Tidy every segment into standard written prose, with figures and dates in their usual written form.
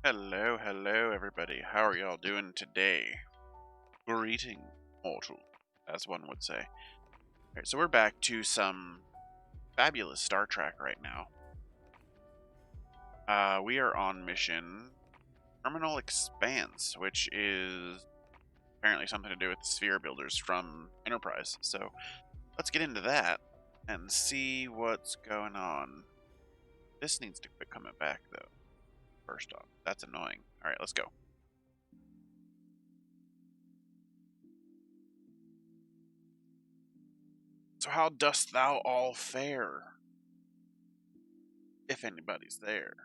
Hello, hello, everybody. How are y'all doing today? Greeting, mortal, as one would say. Alright, so we're back to some fabulous Star Trek right now. We are on mission Terminal Expanse, which is apparently something to do with the sphere builders from Enterprise. So let's get into that and see what's going on. This needs to quit coming back, though. First off, that's annoying. Alright, let's go. So how dost thou all fare? If anybody's there.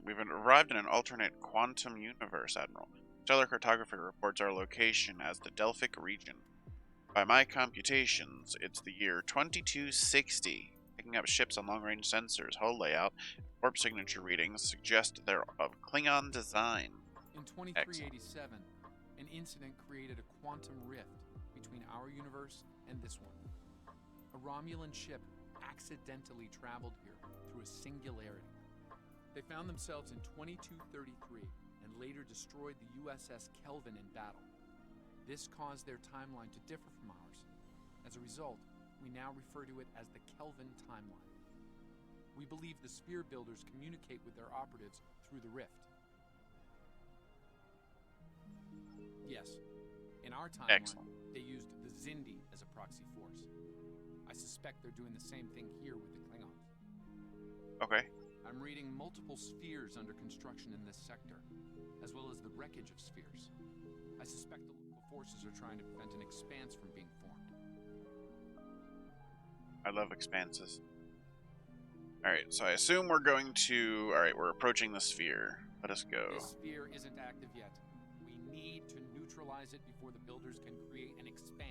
We've arrived in an alternate quantum universe, Admiral. Stellar cartography reports our location as the Delphic region. By my computations, it's the year 2260. Picking up ships on long-range sensors, hull layout, warp signature readings suggest they're of Klingon design. In 2387, an incident created a quantum rift between our universe and this one. A Romulan ship accidentally traveled here through a singularity. They found themselves in 2233 and later destroyed the USS Kelvin in battle. This caused their timeline to differ from ours. As a result, we now refer to it as the Kelvin timeline. We believe the sphere builders communicate with their operatives through the rift. Yes, in our timeline, Excellent. they used the Xindi as a proxy force. I suspect they're doing the same thing here with the Klingons. Okay. I'm reading multiple spheres under construction in this sector, as well as the wreckage of spheres. I suspect the local forces are trying to prevent an expanse from being formed. I love expanses. Alright, so I assume we're going to... Alright, we're approaching the sphere. Let us go. This sphere isn't active yet. We need to neutralize it before the builders can create an expanse.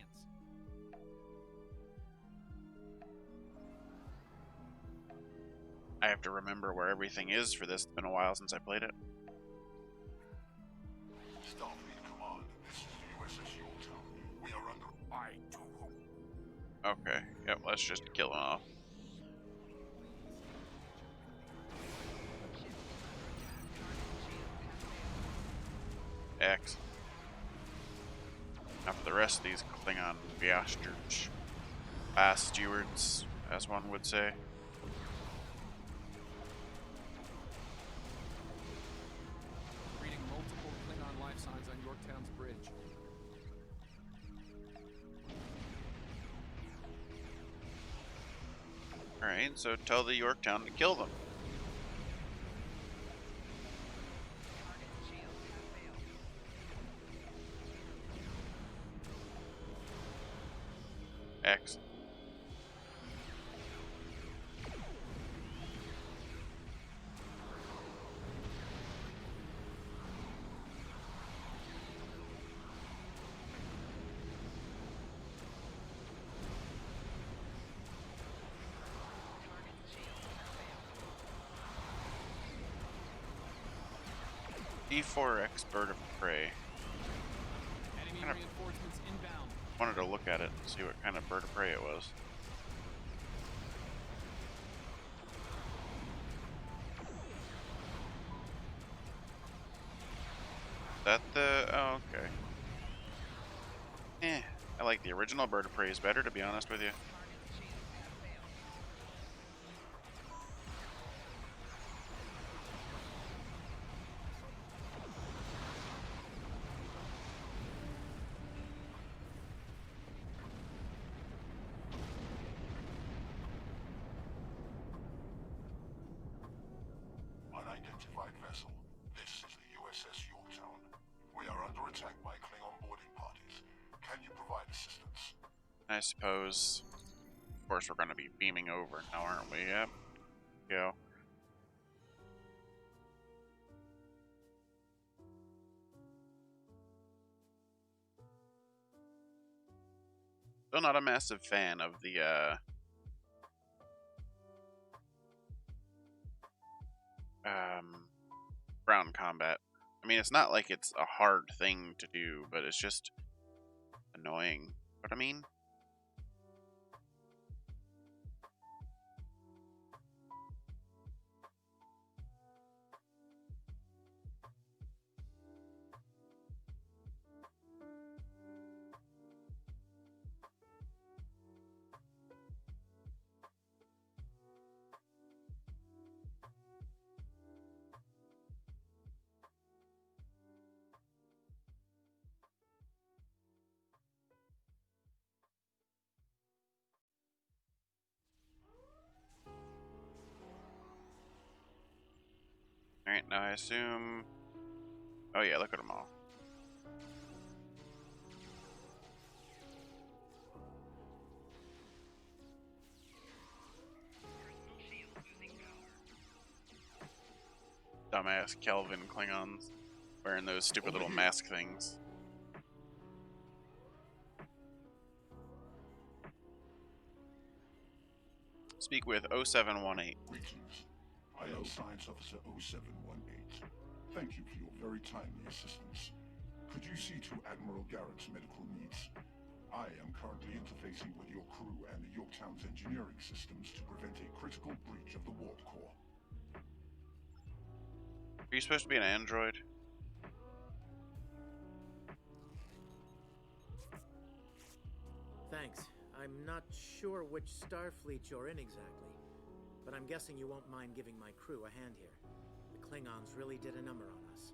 I have to remember where everything is for this. It's been a while since I played it. Starfleet Command, this is USS Yorktown. We are under... I do. Okay, yep, let's just kill him off. X. Now for the rest of these Klingon bastards. Fast stewards, as one would say. Reading multiple Klingon life signs on Yorktown's bridge. Alright, so tell the Yorktown to kill them. X. D4X bird of prey. Enemy Kind of reinforcements inbound. wanted to look at it and see what kind of bird of prey it was. Is that the... Oh, okay. I like the original bird of prey better, to be honest with you. Unidentified vessel. This is the USS Yorktown. We are under attack by Klingon boarding parties. Can you provide assistance? I suppose. Of course, we're going to be beaming over now, aren't we? Yep. Go. Still not a massive fan of the ground combat. I mean, it's not like it's a hard thing to do, but it's just annoying. What I mean? Alright, now I assume... Oh yeah, look at them all. Dumbass Kelvin Klingons wearing those stupid little mask things. Speak with 0718. Greetings. IL Science Officer 0718. Thank you for your very timely assistance. Could you see to Admiral Garrett's medical needs? I am currently interfacing with your crew and the Yorktown's engineering systems to prevent a critical breach of the warp core. Are you supposed to be an android? Thanks. I'm not sure which Starfleet you're in exactly, but I'm guessing you won't mind giving my crew a hand here. The Klingons really did a number on us.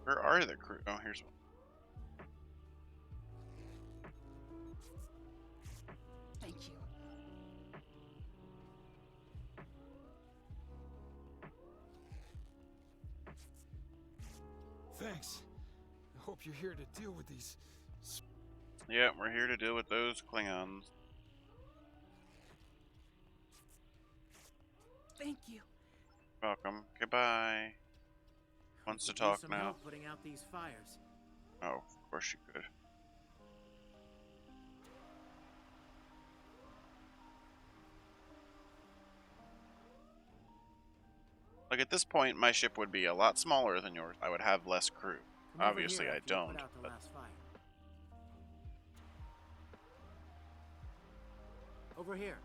Where are the crew? Oh, here's one. Thank you. Thanks. I hope you're here to deal with these. Yeah, we're here to deal with those Klingons. Thank you. Welcome. Goodbye. Wants to Could use talk some now. help putting out these fires. Oh, of course you could. Like at this point, my ship would be a lot smaller than yours. I would have less crew. Come over Obviously, here I after you don't. put out the But last fire. Over here.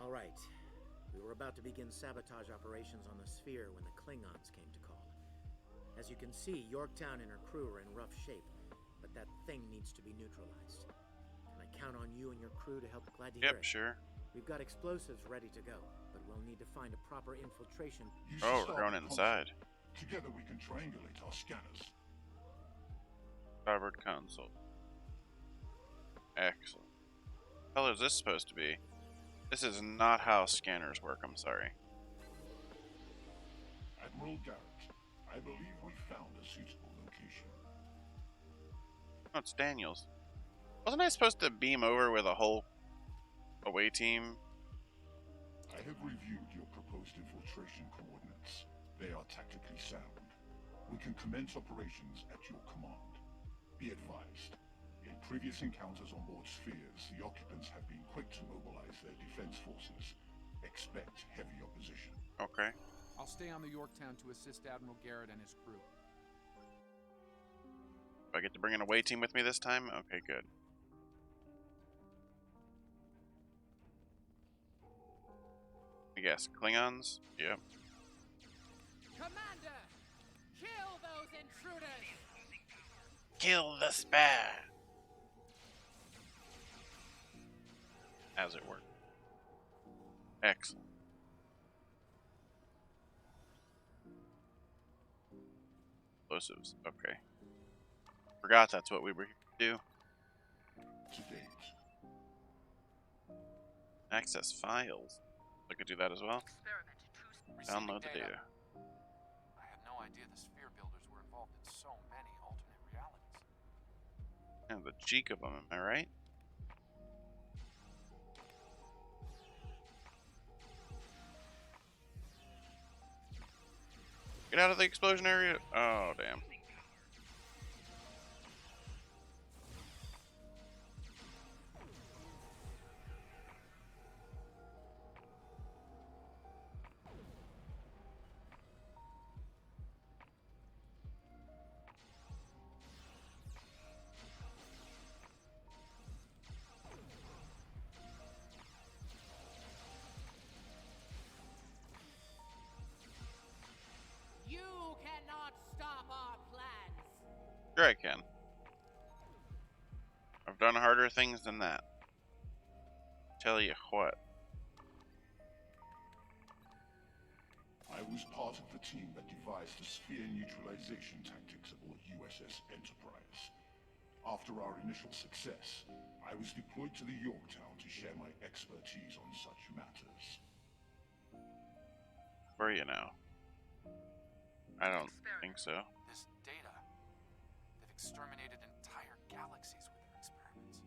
All right. We were about to begin sabotage operations on the sphere when the Klingons came to call. As you can see, Yorktown and her crew are in rough shape, but that thing needs to be neutralized. Can I count on you and your crew to help? Glad to hear yep, it. sure. We've got explosives ready to go, but we'll need to find a proper infiltration. Use Oh, the we're going starboard inside. console. Together we can triangulate our scanners. Starboard console. Excellent. What the hell is this supposed to be? This is not how scanners work, I'm sorry. Admiral Garrett, I believe we found a suitable location. Oh, it's Daniels. Wasn't I supposed to beam over with a whole away team? I have reviewed your proposed infiltration coordinates. They are tactically sound. We can commence operations at your command. Be advised, in previous encounters on board spheres, the occupants have been quick to mobilize their defense forces. Expect heavy opposition. Okay. I'll stay on the Yorktown to assist Admiral Garrett and his crew. Do I get to bring an away team with me this time? Okay, good. I guess Klingons? Yep. Commander, kill those intruders. Kill the spare! As it were. Excellent. Explosives. Okay. Forgot that's what we were here Do To date, access files. I could do that as well. Receiving Download the data. I had no idea the sphere builders were involved in so many alternate realities. And the cheek of them, am I right? Get out of the explosion area. Oh, damn. You cannot stop our plans. Sure I can. I've done harder things than that. Tell you what. I was part of the team that devised the sphere neutralization tactics aboard USS Enterprise. After our initial success, I was deployed to the Yorktown to share my expertise on such matters. Where are you now? I don't think so. This data, they've exterminated entire galaxies with their experiments.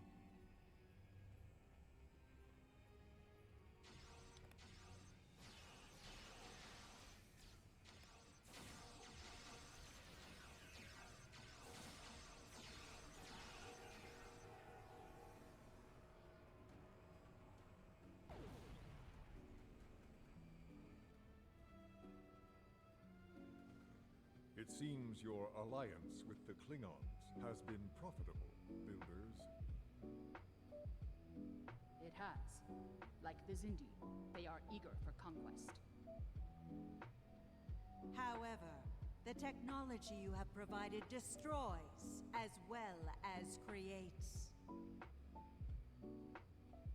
It seems your alliance with the Klingons has been profitable, builders. It has. Like the Zindi, they are eager for conquest. However, the technology you have provided destroys as well as creates.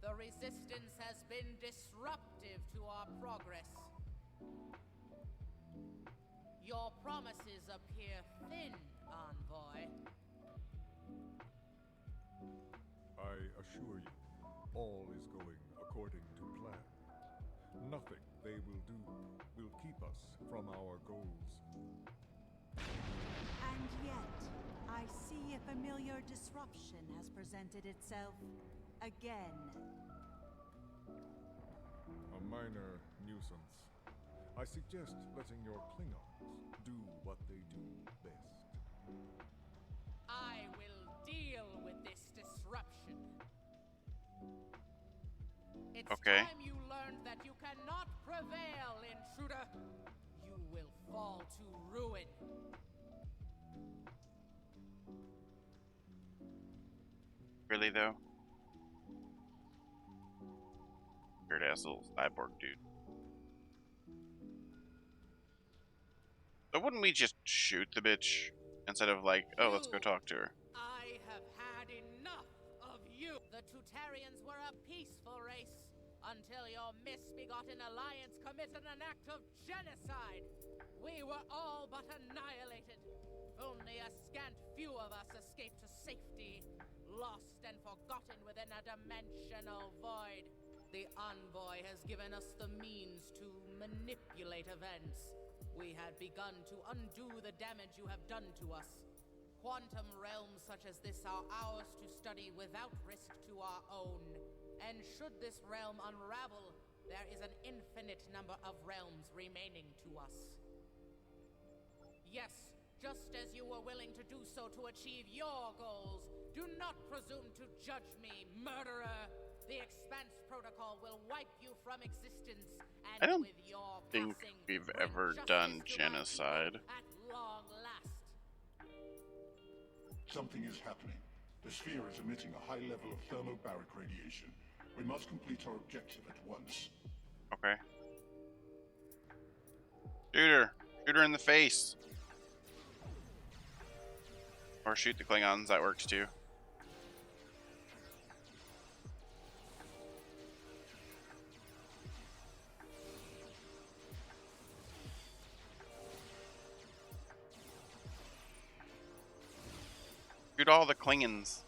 The Resistance has been disruptive to our progress. Your promises appear thin, Envoy. I assure you, all is going according to plan. Nothing they will do will keep us from our goals. And yet, I see a familiar disruption has presented itself again. A minor nuisance. I suggest letting your Klingons do what they do best. I will deal with this disruption. It's Okay. time you learned that you cannot prevail, intruder. You will fall to ruin. Really though? Weird ass little cyborg dude. So wouldn't we just shoot the bitch instead of like, oh, let's go talk to her? I have had enough of you. The Tutarians were a peaceful race until your misbegotten alliance committed an act of genocide. We were all but annihilated. Only a scant few of us escaped to safety, lost and forgotten within a dimensional void. The Envoy has given us the means to manipulate events. We had begun to undo the damage you have done to us. Quantum realms such as this are ours to study without risk to our own. And should this realm unravel, there is an infinite number of realms remaining to us. Yes, just as you were willing to do so to achieve your goals, do not presume to judge me, murderer. The Expanse Protocol will wipe you from existence, and I don't with your think passing, we've bring ever justice done to my people genocide. at long last. Something is happening. The sphere is emitting a high level of thermobaric radiation. We must complete our objective at once. Okay. Shoot her. Shoot her in the face. Or shoot the Klingons, that works too. Shoot all the Klingons.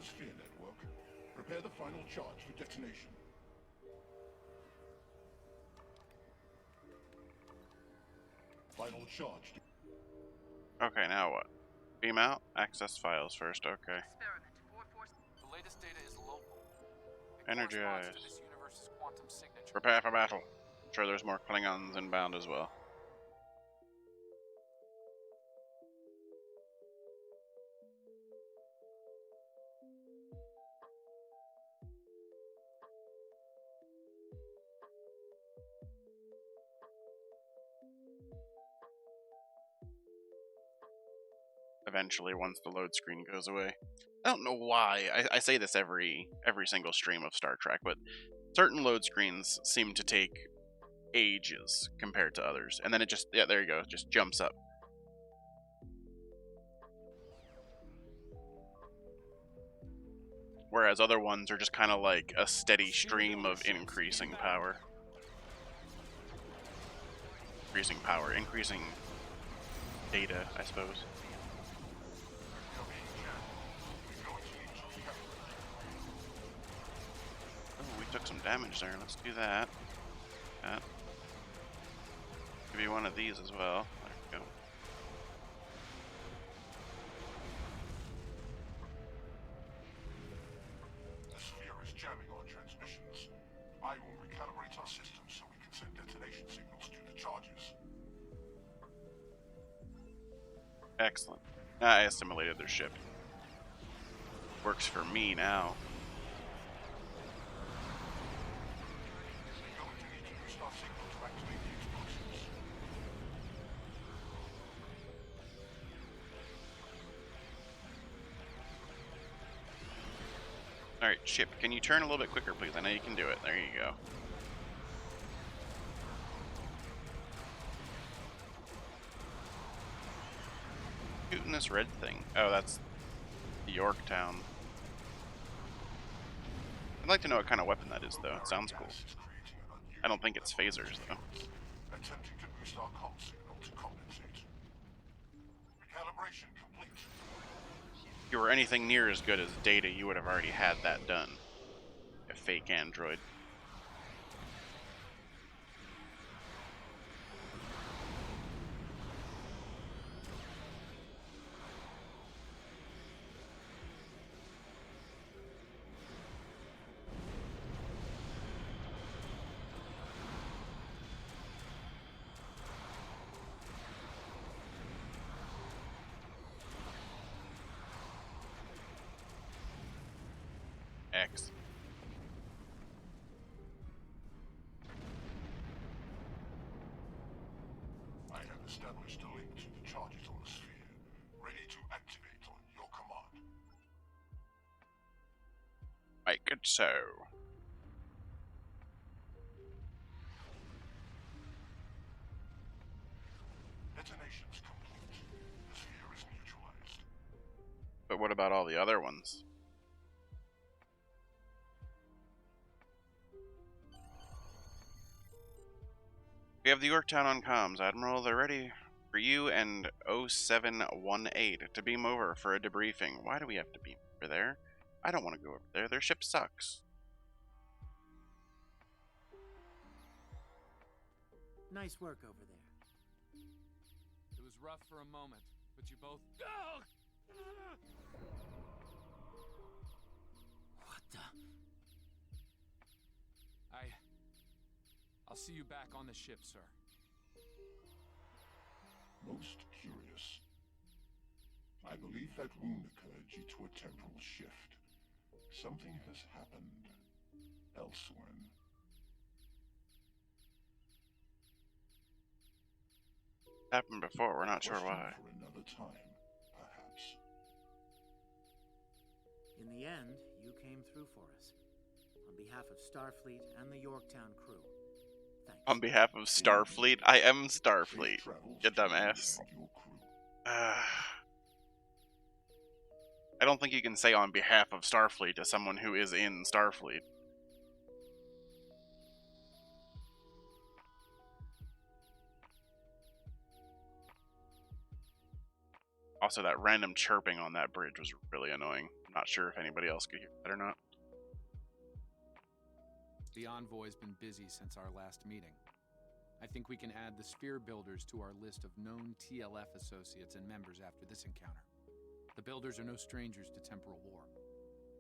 Sphere network. Prepare the final charge for detonation. Final charge. Okay, now what? Beam out? Access files first, okay. The latest data is local. It corresponds to Energize. this universe's quantum signature. Prepare for battle. I'm sure there's more Klingons inbound as well. Eventually, once the load screen goes away. I don't know why. I say this every single stream of Star Trek, but certain load screens seem to take ages compared to others. And then it just, yeah, there you go, it just jumps up. Whereas other ones are just kind of like a steady stream of increasing power. Increasing data, I suppose. Oh, we took some damage there. Let's do that. Give you one of these as well. There we go. The sphere is jamming our transmissions. I will recalibrate our systems so we can send detonation signals to the charges. Excellent. I assimilated their ship. Works for me now. We're going to need to boost our signal to activate the explosives. Alright, ship, can you turn a little bit quicker, please? I know you can do it. There you go. Shooting this red thing. Oh, that's Yorktown. I'd like to know what kind of weapon that is, though. It sounds cool. I don't think it's phasers, though. Attempting to boost our comm signal to compensate. Recalibration complete. If you were anything near as good as Data, you would have already had that done. A fake android. X. I have established a link to the charges on the sphere, ready to activate on your command. Make it so. Detonation's complete. The sphere is neutralized. But what about all the other ones? We have the Yorktown on comms, Admiral. They're ready for you and 0718 to beam over for a debriefing. Why do we have to beam over there? I don't want to go over there. Their ship sucks. Nice work over there. It was rough for a moment, but you both... What the? I'll see you back on the ship, sir. Most curious. I believe that wound occurred due to a temporal shift. Something has happened elsewhere. Happened before, we're not sure Question why. for another time, perhaps. In the end, you came through for us. On behalf of Starfleet and the Yorktown crew. Thanks. On behalf of Starfleet, I am Starfleet. You dumbass. I don't think you can say on behalf of Starfleet to someone who is in Starfleet. Also, that random chirping on that bridge was really annoying. I'm not sure if anybody else could hear that or not. The Envoy's been busy since our last meeting. I think we can add the Sphere Builders to our list of known TLF associates and members after this encounter. The Builders are no strangers to temporal war.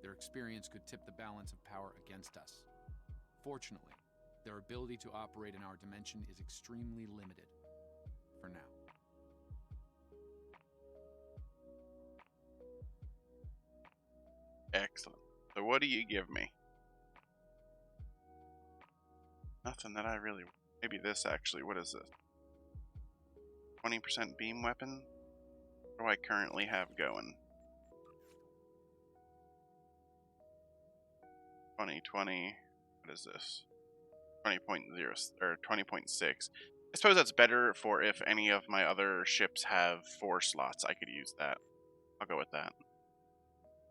Their experience could tip the balance of power against us. Fortunately, their ability to operate in our dimension is extremely limited. For now. Excellent. So what do you give me? Nothing that I really... Maybe this, actually. What is this? 20% beam weapon? What do I currently have going? 2020... What is this? 20.0 or 20.6. I suppose that's better for if any of my other ships have 4 slots. I could use that. I'll go with that.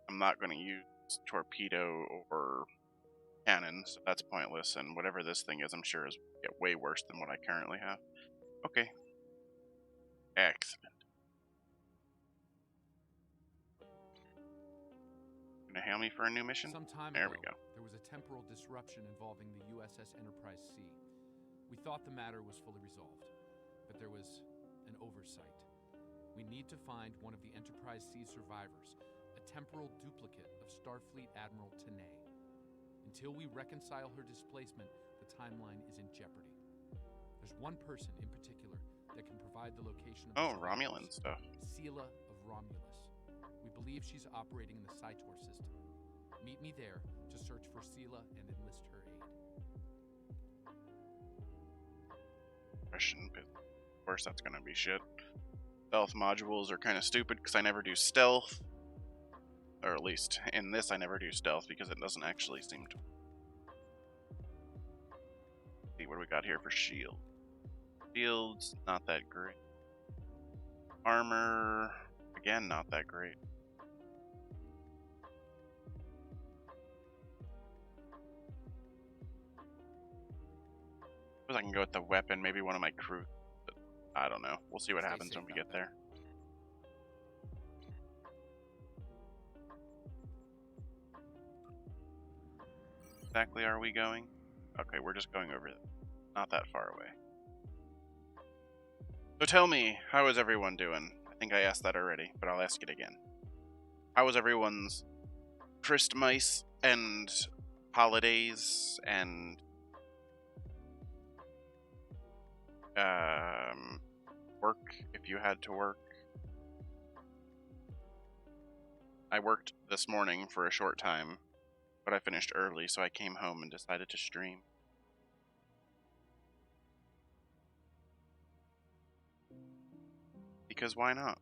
I'm not going to use torpedo or cannon, so that's pointless. And whatever this thing is, I'm sure is get way worse than what I currently have. Okay. Excellent. Gonna hail me for a new mission? Some time There ago, we go. there was a temporal disruption involving the USS Enterprise C. We thought the matter was fully resolved, but there was an oversight. We need to find one of the Enterprise C survivors, a temporal duplicate of Starfleet Admiral Tenay. Until we reconcile her displacement, the timeline is in jeopardy. There's one person in particular that can provide the location of the Romulan stuff. Sela of Romulus. We believe she's operating in the Cytor system. Meet me there to search for Sela and enlist her aid. Question, but of course that's gonna be shit. Stealth modules are kind of stupid because I never do stealth. Or at least in this I never do stealth because it doesn't actually seem to. See what do we got here for shield. Shields, not that great. Armor, again, not that great. Suppose I can go with the weapon, maybe one of my crew. But I don't know. We'll see what happens when we get there. Exactly are we going? Okay, we're just going over it. Not that far away. So tell me, how is everyone doing? I think I asked that already, but I'll ask it again. How was everyone's Christmas and holidays and work, if you had to work? I worked this morning for a short time, but I finished early, so I came home and decided to stream. Because why not?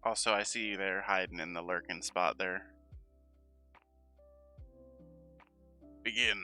Also, I see you there hiding in the lurking spot there. Begin.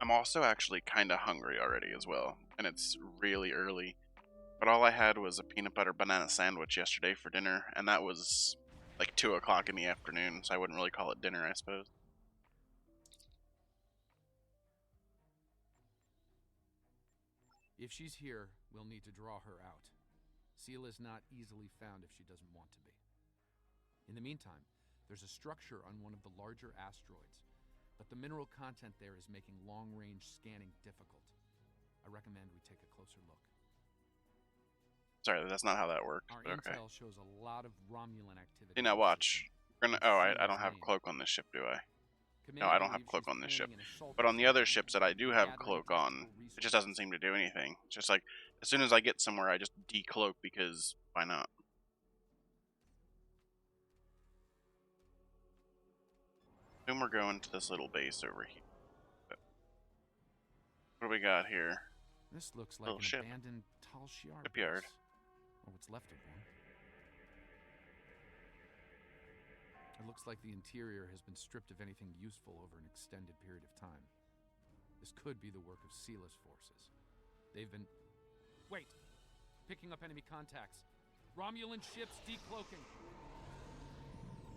I'm also actually kind of hungry already as well, and it's really early. But all I had was a peanut butter banana sandwich yesterday for dinner, and that was like 2 o'clock in the afternoon, so I wouldn't really call it dinner, I suppose. If she's here, we'll need to draw her out. Sela's not easily found if she doesn't want to be. In the meantime, there's a structure on one of the larger asteroids, but the mineral content there is making long-range scanning difficult. I recommend we take a closer look. Sorry, that's not how that works. Our Okay. intel shows a lot of Romulan activity. See, now watch. We're gonna. Oh, I don't have cloak on this ship, do I? No, I don't have cloak on this ship. But on the other ships that I do have cloak on, it just doesn't seem to do anything. It's just like, as soon as I get somewhere, I just decloak because why not? Then we're going to this little base over here. What do we got here? This looks like Little an ship. abandoned Tal Shiar Shipyard. base, or what's left of one. It looks like the interior has been stripped of anything useful over an extended period of time. This could be the work of Sela's forces. They've been... Wait! Picking up enemy contacts. Romulan ships decloaking.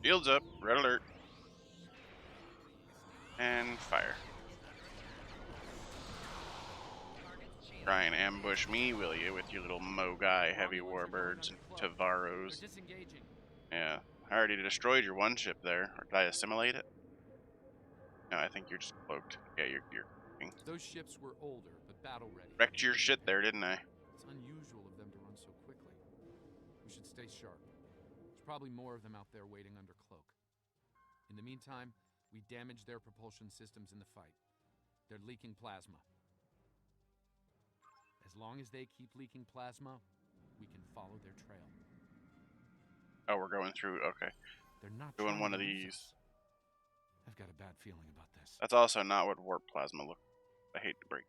Shields up. Red alert. And fire. Try and ambush me, will you, with your little Mogai heavy warbirds and Tavaros. They're disengaging. Yeah. I already destroyed your one ship there. Or did I assimilate it? No, I think you're just cloaked. Yeah, you're Those ships were older, but battle-ready. wrecked your shit there, didn't I? It's unusual of them to run so quickly. We should stay sharp. There's probably more of them out there waiting under cloak. In the meantime, we damage their propulsion systems in the fight. They're leaking plasma. As long as they keep leaking plasma, we can follow their trail. Oh, we're going through. Okay. They're not Doing trying one to of lose these. us. I've got a bad feeling about this. That's also not what warp plasma looks like. I hate to break.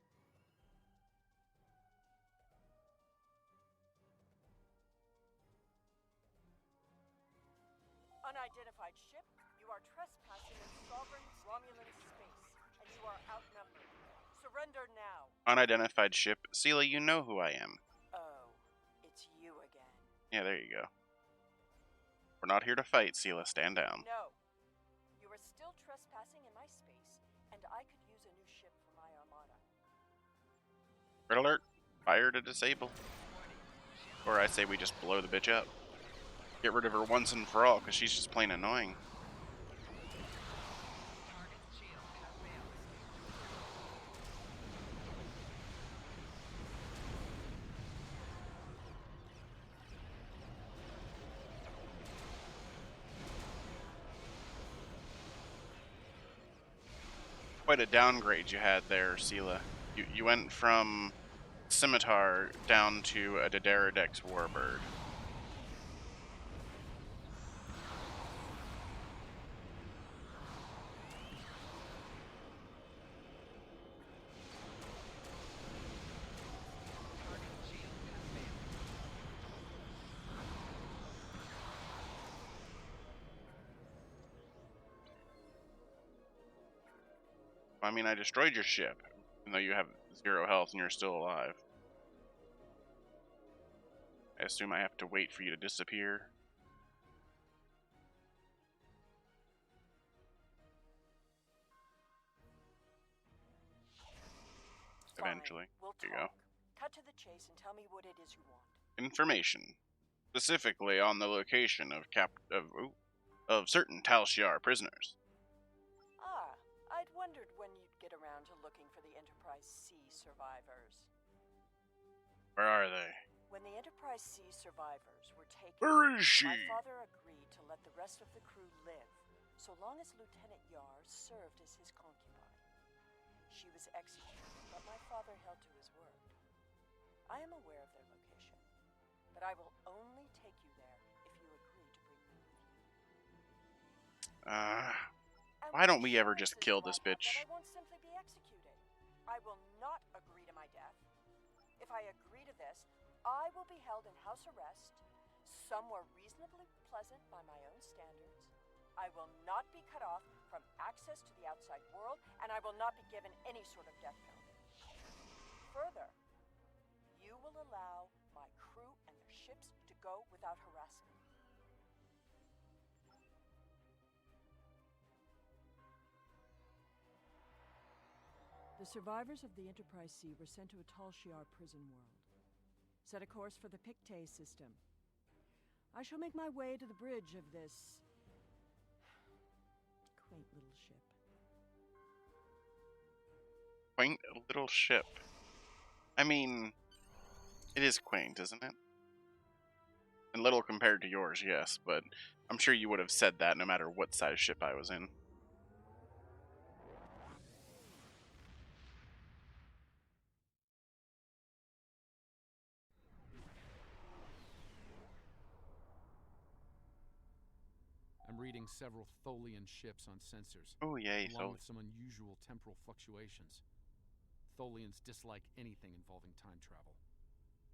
Unidentified ship, you are trespassing in sovereign Romulan space, and you are outnumbered. Surrender now. Unidentified ship. Sela, you know who I am. Oh, it's you again. Yeah, there you go. We're not here to fight, Sela. Stand down. No. You are still trespassing in my space, and I could use a new ship for my armada. Red alert. Fire to disable. Or I say we just blow the bitch up. Get rid of her once and for all, because she's just plain annoying. Quite a downgrade you had there, Sela. You went from Scimitar down to a Dederadex Warbird. I mean, I destroyed your ship, even though you have 0 health and you're still alive. I assume I have to wait for you to disappear. Fine. Eventually. We'll Here you talk. go. Cut to the chase and tell me what it is you want. Information, specifically on the location of certain Tal Shiar prisoners. Ah, I'd wondered when you'd get around to looking for the Enterprise C survivors. Where are they? When the Enterprise C survivors were taken, Where is she? my father agreed to let the rest of the crew live, so long as Lieutenant Yar served as his concubine. She was executed, but my father held to his word. I am aware of their location, but I will only take you there if you agree to bring me with you. And Why don't what we ever just assurances kill do I this have bitch? that I won't simply be executed? I will not agree to my death. If I agree to this, I will be held in house arrest, somewhere reasonably pleasant by my own standards. I will not be cut off from access to the outside world, and I will not be given any sort of death penalty. Further, you will allow my crew ships to go without harassment. The survivors of the Enterprise C were sent to a Tal Shiar prison world. Set a course for the Pictet system. I shall make my way to the bridge of this quaint little ship. Quaint little ship. I mean, it is quaint, isn't it? And little compared to yours, yes, but I'm sure you would have said that no matter what size ship I was in. I'm reading several Tholian ships on sensors. Oh yay, along with some unusual temporal fluctuations. Tholians dislike anything involving time travel.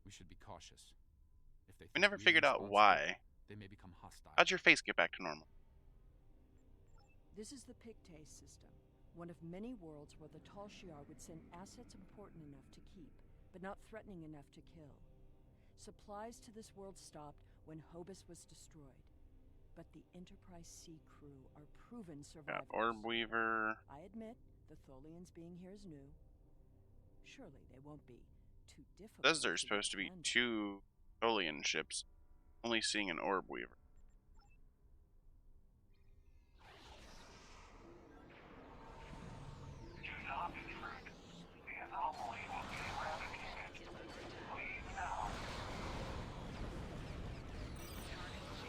We should be cautious. If they We never figured out why. They may become hostile. How'd your face get back to normal? This is the Pictet system, one of many worlds where the Tal Shiar would send assets important enough to keep, but not threatening enough to kill. Supplies to this world stopped when Hobus was destroyed. But the Enterprise C crew are proven survivors. Got Orb Weaver. I admit, the Tholians being here is new. Surely they won't be too difficult. Says there's supposed to be 2 Tholian ships. Only seeing an Orb Weaver.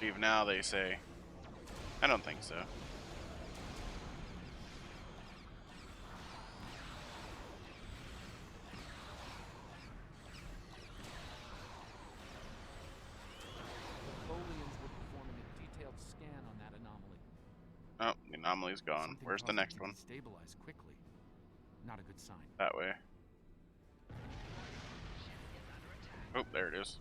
Leave now, they say. I don't think so. Tholians were performing a detailed scan on that anomaly. Oh, the anomaly's gone. Something Where's the caused it next to one? Destabilize quickly. Not a good sign. That way. Oh, there it is.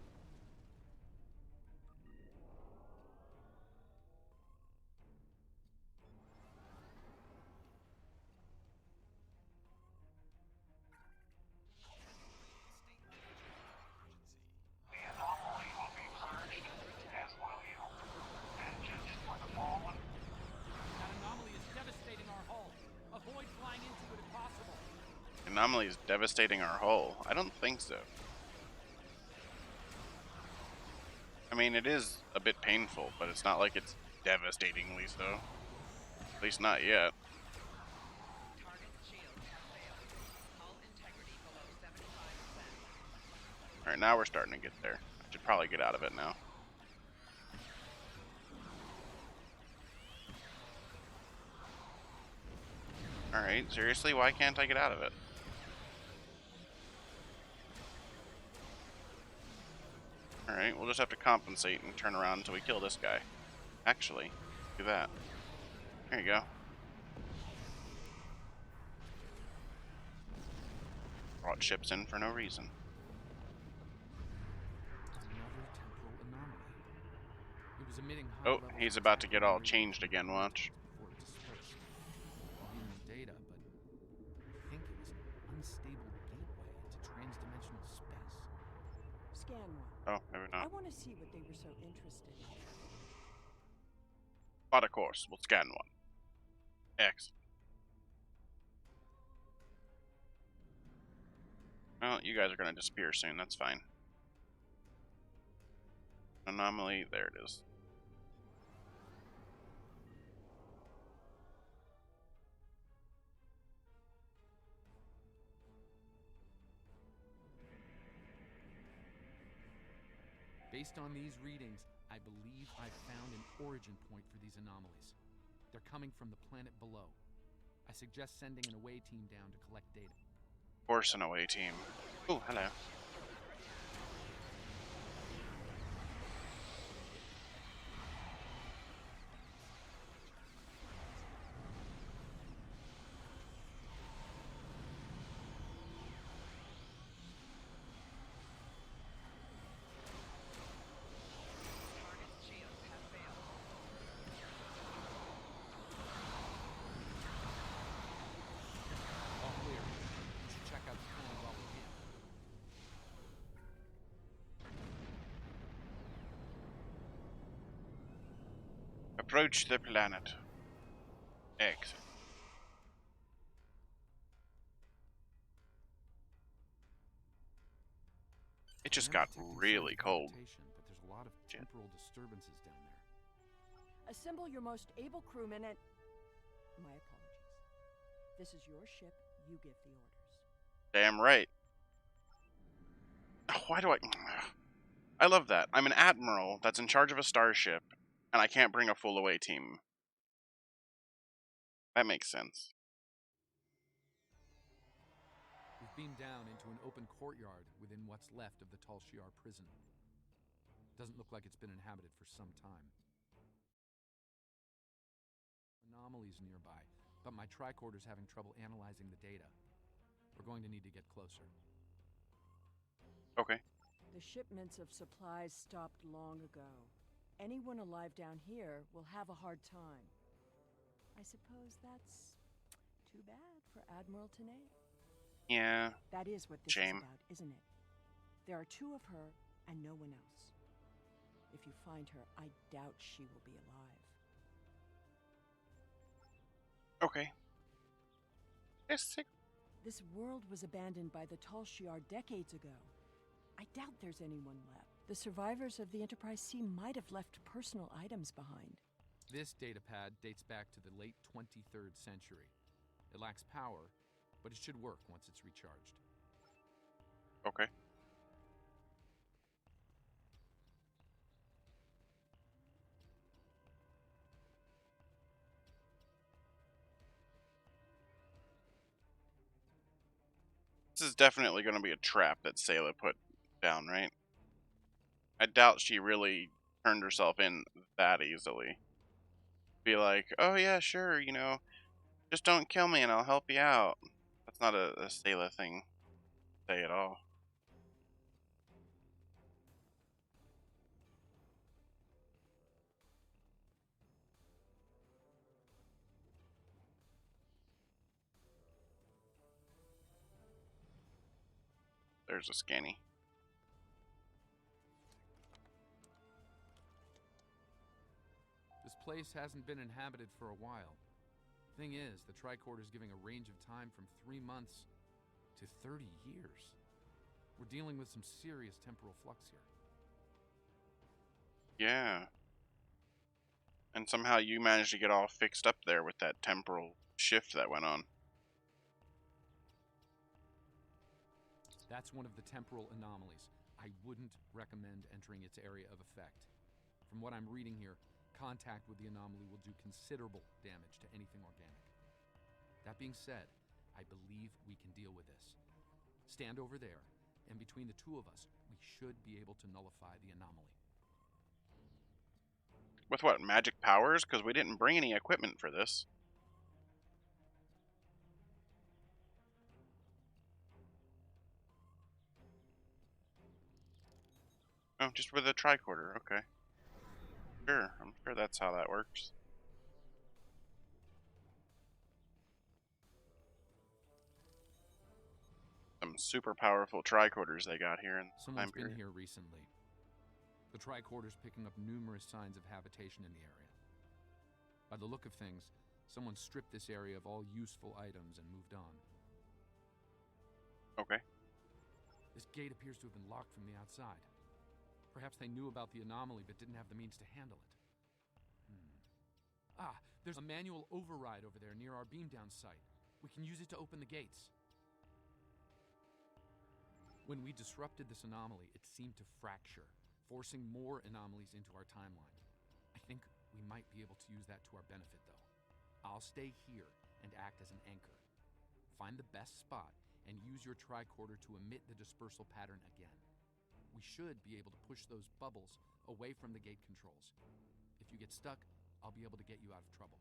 Anomaly is devastating our hull. I don't think so. I mean, it is a bit painful, but it's not like it's devastatingly so. At least not yet. Alright, now we're starting to get there. I should probably get out of it now. Alright, seriously, why can't I get out of it? Alright, we'll just have to compensate and turn around until we kill this guy. Actually, do that. There you go. Brought ships in for no reason. Another temporal anomaly. It was emitting Oh, he's about to get all changed again, watch. before it dispersed. Viewing the data, but I think it was an unstable gateway into transdimensional space. Scan one. Oh, maybe I not. want to see what they were so interested in. But of course, we'll scan one. Excellent. Well, you guys are going to disappear soon, that's fine. Anomaly, there it is. Based on these readings, I believe I've found an origin point for these anomalies. They're coming from the planet below. I suggest sending an away team down to collect data. Of course, an away team. Oh, hello. All clear. We should check out the planet while we're here. Approach the planet. Exit. It just got really cold. But there's a lot of temporal disturbances down there. Assemble your most able crewmen and... My apologies. This is your ship. You give the orders. Damn right. Why do I... I love that. I'm an admiral that's in charge of a starship, and I can't bring a full away team. That makes sense. We've beamed down into an open courtyard within what's left of the Tal Shiar prison. Doesn't look like it's been inhabited for some time. Anomalies nearby, but my tricorder's having trouble analyzing the data. We're going to need to get closer. Okay. The shipments of supplies stopped long ago. Anyone alive down here will have a hard time. I suppose that's too bad for Admiral Tanay. Yeah. That is what this is about, isn't it? There are two of her and no one else. If you find her, I doubt she will be alive. Okay. This world was abandoned by the Tal Shiar decades ago. I doubt there's anyone left. The survivors of the Enterprise C might have left personal items behind. This datapad dates back to the late 23rd century. It lacks power, but it should work once it's recharged. Okay. This is definitely going to be a trap that Sayla put down, right? I doubt she really turned herself in that easily. Be like, oh yeah, sure, you know, just don't kill me and I'll help you out. That's not a Sayla thing to say at all. There's a scanny. This place hasn't been inhabited for a while. Thing is, the tricorder's giving a range of time from 3 months to 30 years. We're dealing with some serious temporal flux here. Yeah. And somehow you managed to get all fixed up there with that temporal shift that went on. That's one of the temporal anomalies. I wouldn't recommend entering its area of effect. From what I'm reading here, contact with the anomaly will do considerable damage to anything organic. That being said, I believe we can deal with this. Stand over there, and between the two of us, we should be able to nullify the anomaly. With what, magic powers? Because we didn't bring any equipment for this. Oh, just with a tricorder, okay. Sure, I'm sure that's how that works. Some super powerful tricorders they got here in the Someone's time period. been here recently. The tricorder's picking up numerous signs of habitation in the area. By the look of things, someone stripped this area of all useful items and moved on. Okay. This gate appears to have been locked from the outside. Perhaps they knew about the anomaly but didn't have the means to handle it. Ah, there's a manual override over there near our beam down site. We can use it to open the gates. When we disrupted this anomaly, it seemed to fracture, forcing more anomalies into our timeline. I think we might be able to use that to our benefit, though. I'll stay here and act as an anchor. Find the best spot and use your tricorder to emit the dispersal pattern again. We should be able to push those bubbles away from the gate controls. If you get stuck, I'll be able to get you out of trouble.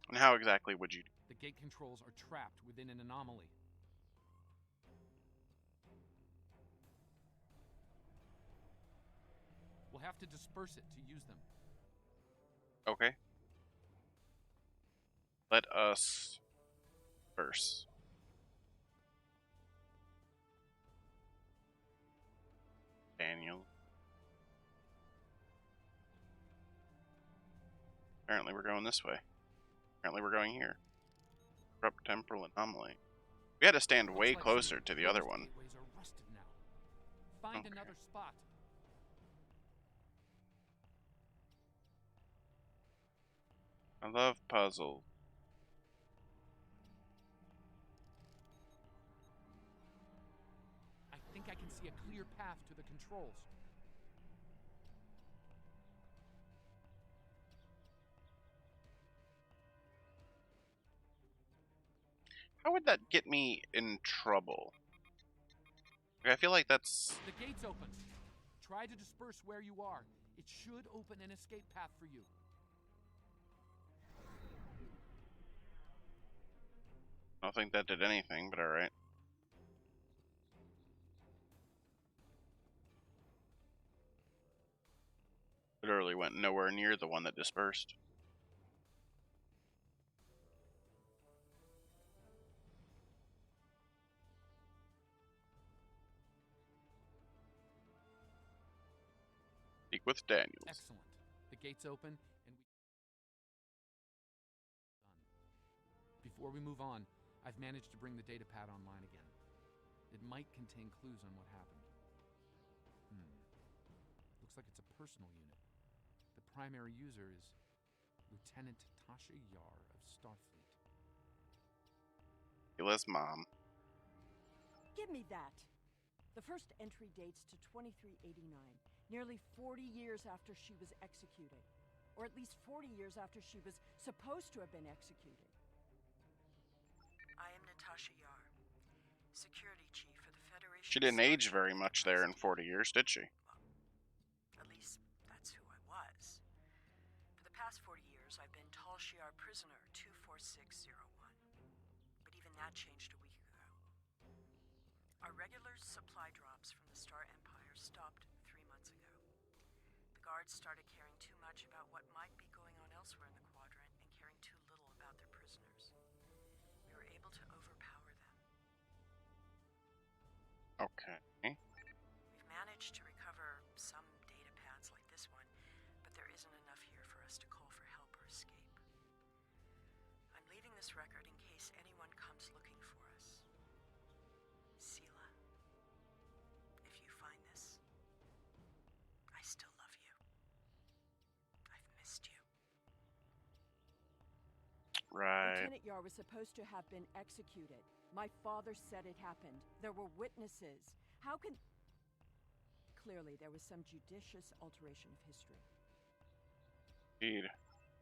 And how exactly would you? The gate controls are trapped within an anomaly. We'll have to disperse it to use them. Okay. Let us first. Daniel. Apparently we're going this way. Apparently we're going here. Corrupt temporal anomaly. We had to stand Looks way like closer some to the other one. gateways are rusted now. Find Okay. another spot. I love puzzles. I think I can see a clear path to the controls. How would that get me in trouble? I feel like that's... The gate's open. Try to disperse where you are. It should open an escape path for you. I don't think that did anything, but alright. Literally went nowhere near the one that dispersed. Speak with Daniels. Excellent. The gate's open, and we... Done. Before we move on, I've managed to bring the datapad online again. It might contain clues on what happened. Looks like it's a personal unit. The primary user is Lieutenant Tasha Yar of Starfleet. Kayla's mom. Give me that. The first entry dates to 2389, nearly 40 years after she was executed. Or at least 40 years after she was supposed to have been executed. I am Natasha Yar, security chief for the Federation. She didn't age very much there in 40 years, did she? At least that's who I was. For the past 40 years, I've been Tal Shiar prisoner 24601. But even that changed a week ago. Our regular supply drops from the Star Empire stopped 3 months ago. The guards started caring too much about what might be going on elsewhere in the quadrant and caring too little about their prisoners. We were able to overpower them. Okay. We've managed to recover some data pads like this one, but there isn't enough here for us to call for help or escape. I'm leaving this record in case anyone comes looking for us. Sela, if you find this, I still love you. I've missed you. Right. Lieutenant Yar was supposed to have been executed. My father said it happened. There were witnesses. How can... Clearly, there was some judicious alteration of history. Indeed.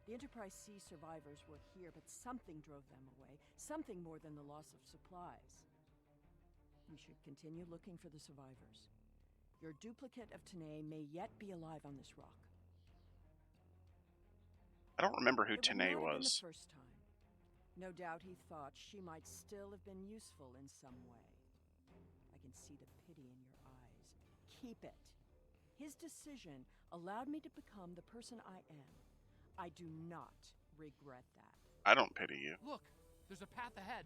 The Enterprise C survivors were here, but something drove them away. Something more than the loss of supplies. We should continue looking for the survivors. Your duplicate of Tanae may yet be alive on this rock. I don't remember who It would Tanae not have been was. the first time. No doubt he thought she might still have been useful in some way. I can see the pity in your eyes. Keep it. His decision allowed me to become the person I am. I do not regret that. I don't pity you. Look, there's a path ahead.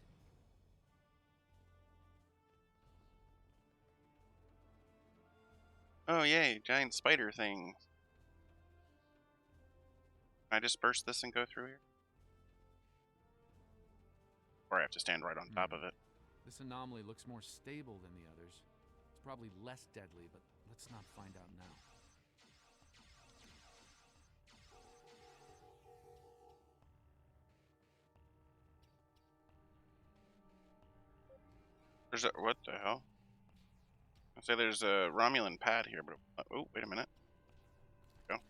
Oh yay, giant spider thing. Can I disperse this and go through here? Or I have to stand right on top of it. This anomaly looks more stable than the others. It's probably less deadly, but let's not find out now. There's a... what the hell? I'd say there's a Romulan pad here, but... oh, wait a minute. Go.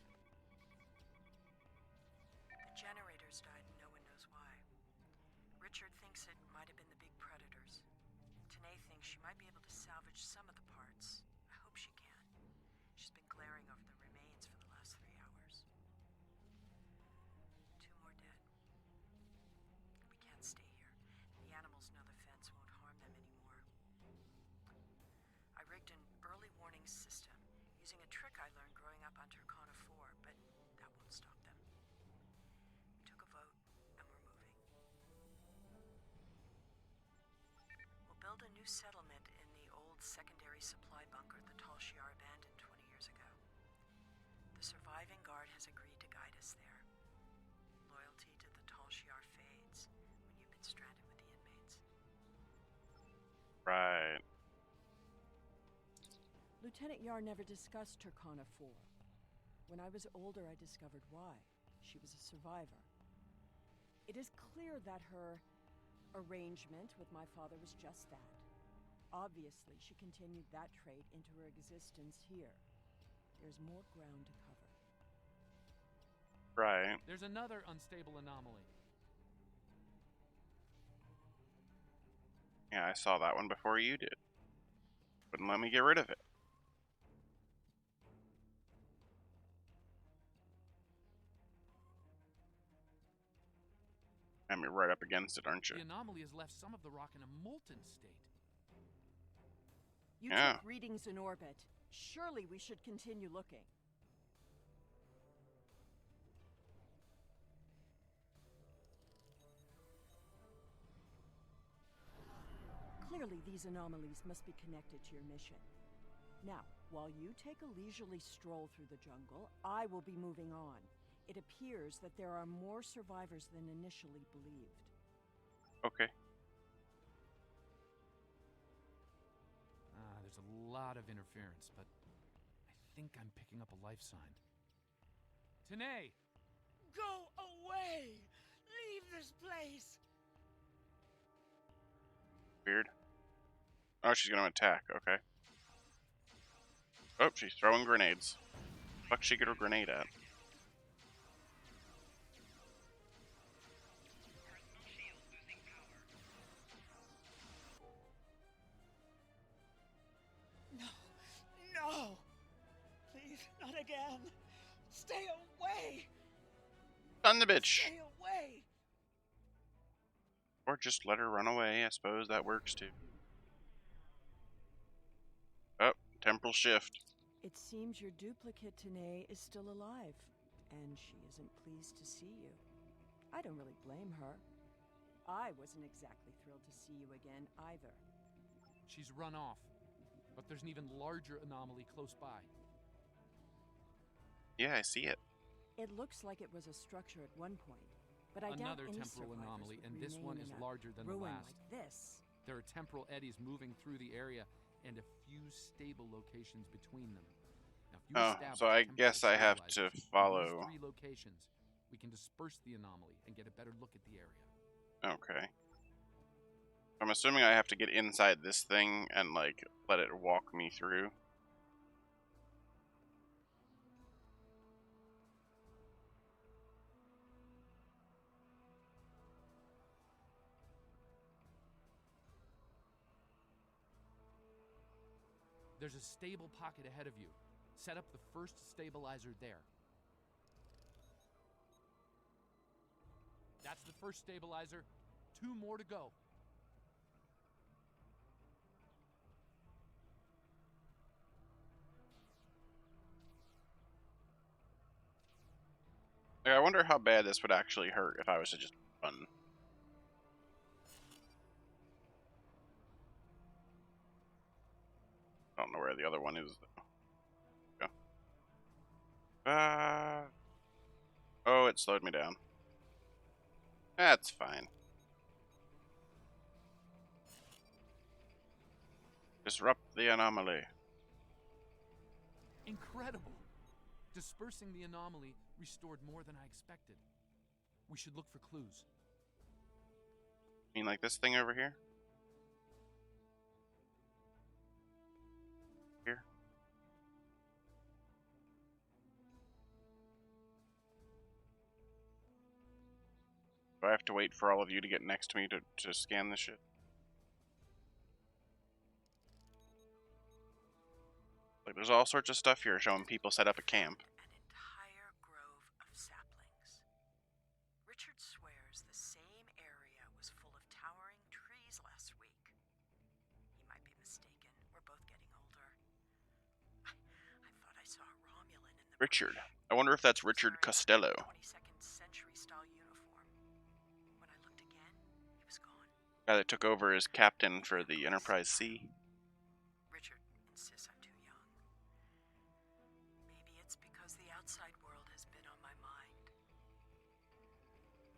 The generators died and no one knows why. Richard thinks it might have been the big predators. Tanae thinks she might be able to salvage some of the parts. I hope she can. She's been glaring over the remains for the last 3 hours. 2 more dead. We can't stay here. The animals know the fence won't harm them anymore. I rigged an early warning system using a trick I learned growing up on Turkana 4, but that won't stop them. We took a vote, and we're moving. We'll build a new settlement in the old secondary supply bunker the Tal Shiar abandoned 20 years ago. The surviving guard has agreed to guide us there. Lieutenant Yar never discussed Turkana 4. When I was older, I discovered why. She was a survivor. It is clear that her arrangement with my father was just that. Obviously, she continued that trait into her existence here. There's more ground to cover. Right. There's another unstable anomaly. Yeah, I saw that one before you did. Wouldn't let me get rid of it. I mean, right up against it, aren't you? The anomaly has left some of the rock in a molten state. You Yeah. took readings in orbit. Surely we should continue looking. Clearly, these anomalies must be connected to your mission. Now, while you take a leisurely stroll through the jungle, I will be moving on. It appears that there are more survivors than initially believed. Okay. There's a lot of interference, but I think I'm picking up a life sign. Tanae! Go away! Leave this place! Weird. Oh, she's gonna attack. Okay. Oh, she's throwing grenades. Fuck, she get her grenade at? No! Please, not again! Stay away! Son of a bitch! Stay away! Or just let her run away. I suppose that works too. Oh, temporal shift. It seems your duplicate, Tanae, is still alive, and she isn't pleased to see you. I don't really blame her. I wasn't exactly thrilled to see you again, either. She's run off, but there's an even larger anomaly close by. Yeah, I see it. It looks like it was a structure at one point, but I doubt Another any temporal survivors anomaly, would and this remain one is in a larger than the ruin last. like this. There are temporal eddies moving through the area, and a few stable locations between them. Now, if you Oh, establish so I temporal guess I have to stabilizers in follow. these 3 locations, we can disperse the anomaly and get a better look at the area. Okay. I'm assuming I have to get inside this thing and, like, let it walk me through. There's a stable pocket ahead of you. Set up the first stabilizer there. That's the first stabilizer. 2 more to go. Like, I wonder how bad this would actually hurt if I was to just run. I don't know where the other one is, though. Go. Oh, it slowed me down. That's fine. Disrupt the anomaly. Incredible! Dispersing the anomaly restored more than I expected. We should look for clues. You mean like this thing over here? Here? Do I have to wait for all of you to get next to me to scan this shit? Like, there's all sorts of stuff here showing people set up a camp. An entire grove of saplings. Richard swears the same area was full of towering trees last week. He might be mistaken. We're both getting older. I thought I saw a Romulan in the Richard. bush. I wonder if that's Richard Costello. 22nd century style uniform. When I looked again, he was gone. Guy that took over as captain for the Enterprise C. Richard insists I'm too young. Maybe it's because the outside world has been on my mind.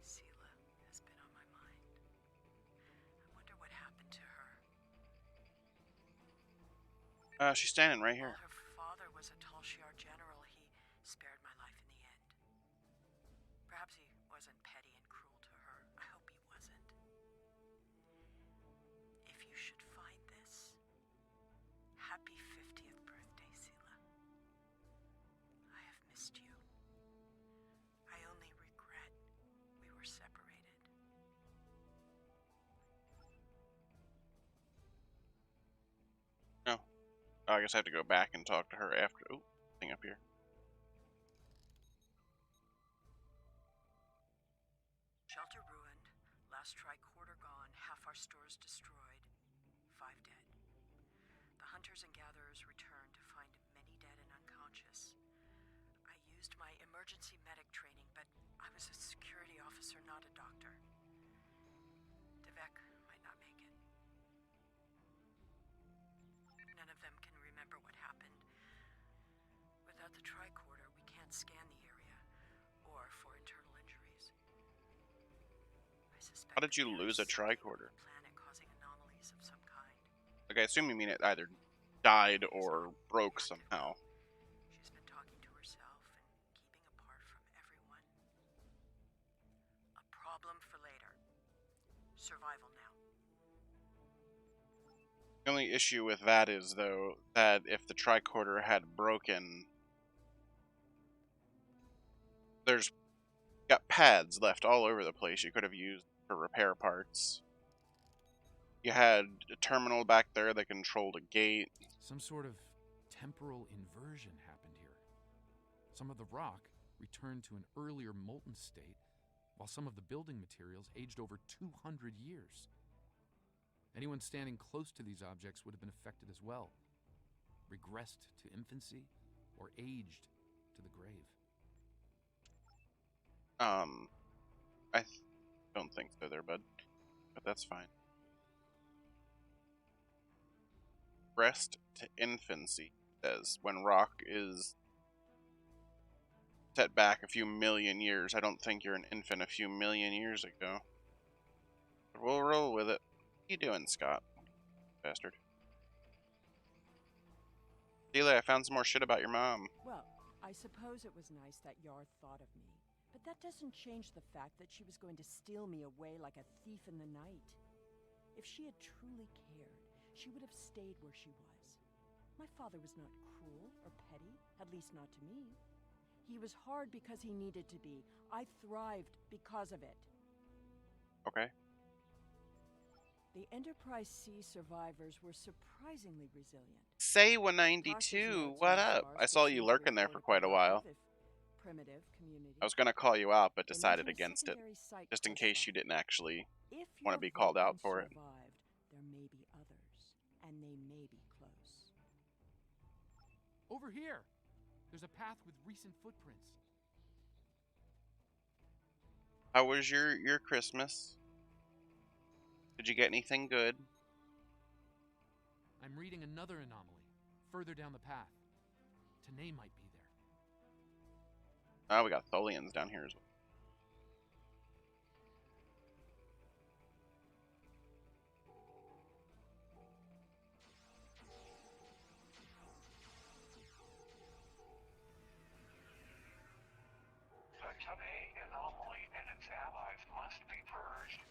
Seela has been on my mind. I wonder what happened to her. She's standing right here. All her Oh, I guess I have to go back and talk to her after. Oh, thing up here. Shelter ruined, last tricorder gone, half our stores destroyed, 5 dead. The hunters and gatherers returned to find many dead and unconscious. I used my emergency medic training, but I was a security officer, not a doctor. Devek might not make it. None of them can remember what happened. Without the tricorder, we can't scan the area, or for internal injuries. I suspect How did you lose a tricorder? planet causing anomalies of some kind. Like, I assume you mean it either died or broke somehow. She's been talking to herself and keeping apart from everyone. A problem for later. Survival now. The only issue with that is, though, that if the tricorder had broken, there's got pads left all over the place you could have used for repair parts. You had a terminal back there that controlled a gate. Some sort of temporal inversion happened here. Some of the rock returned to an earlier molten state, while some of the building materials aged over 200 years. Anyone standing close to these objects would have been affected as well, regressed to infancy, or aged to the grave. I don't think so there, bud. But that's fine. Rest to infancy says when rock is set back a few million years. I don't think you're an infant a few million years ago. But we'll roll with it. What you doing, Scott? Bastard. Sheila, I found some more shit about your mom. Well, I suppose it was nice that Yar thought of me. But that doesn't change the fact that she was going to steal me away like a thief in the night. If she had truly cared, she would have stayed where she was. My father was not cruel or petty, at least not to me. He was hard because he needed to be. I thrived because of it. Okay. The Enterprise C survivors were surprisingly resilient. Say 192, what up? I saw you lurking there for quite a while. Primitive community. I was going to call you out, but decided against it, just in case you didn't actually want to be called out for it. There may be others, and they may be close. Over here! There's a path with recent footprints. How was your Christmas? Did you get anything good? I'm reading another anomaly, further down the path. Tanae might be there. Oh, we got Tholians down here as well. The Tanae anomaly and its allies must be purged.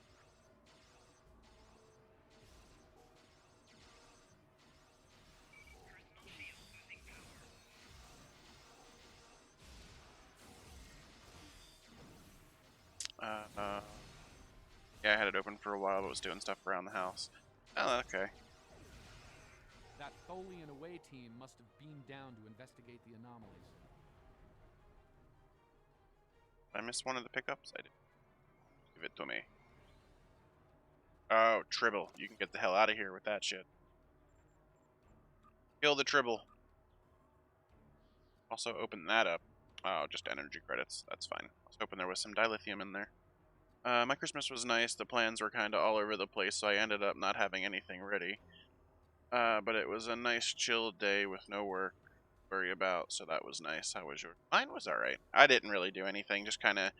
Yeah, I had it open for a while, but was doing stuff around the house. Oh, okay. That Tholian away team must have beamed down to investigate the anomalies. I missed one of the pickups? I did. Give it to me. Oh, Tribble. You can get the hell out of here with that shit. Kill the Tribble. Also open that up. Oh, just energy credits. That's fine. I was hoping there was some dilithium in there. My Christmas was nice. The plans were kind of all over the place, so I ended up not having anything ready. But it was a nice chill day with no work to worry about, so that was nice. How was yours? Mine was alright. I didn't really do anything. Just kind of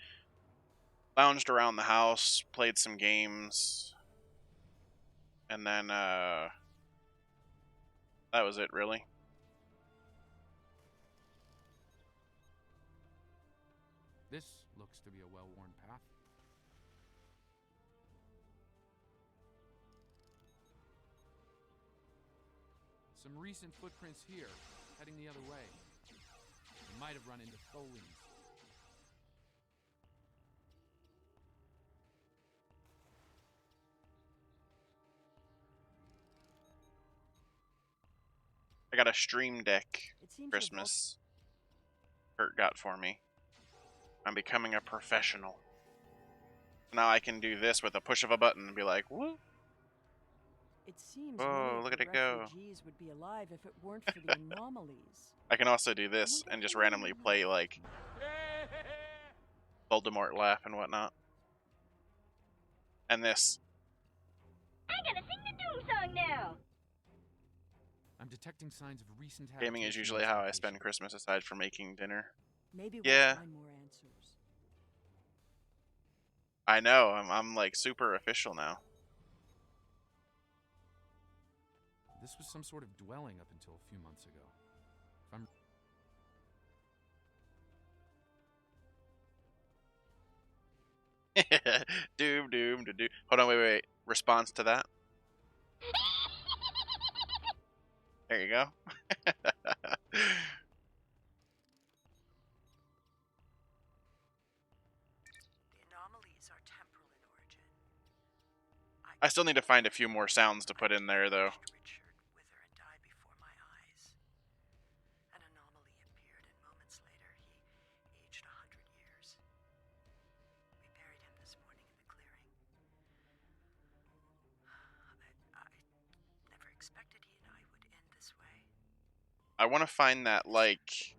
lounged around the house, played some games, and then, that was it, really. This looks to be a well-worn path. Some recent footprints here, heading the other way. We might have run into Tholians. I got a Stream Deck It seems Christmas. Kurt got for me. I'm becoming a professional. Now I can do this with a push of a button and be like, woo. It seems Whoa, many of look the at it go. refugees would be alive if it weren't for the anomalies. I can also do this and just randomly play like Voldemort laugh and whatnot. And this. I gotta sing the Doom song now. I'm detecting signs of recent Gaming is habitation usually how I location. spend Christmas aside from making dinner. Maybe Yeah. we'll find more answers. I know, I'm like super official now. This was some sort of dwelling up until a few months ago. If I'm Doom, doom, doom. Hold on, wait. Response to that. There you go. I still need to find a few more sounds to put in there, though. I want to find that, like,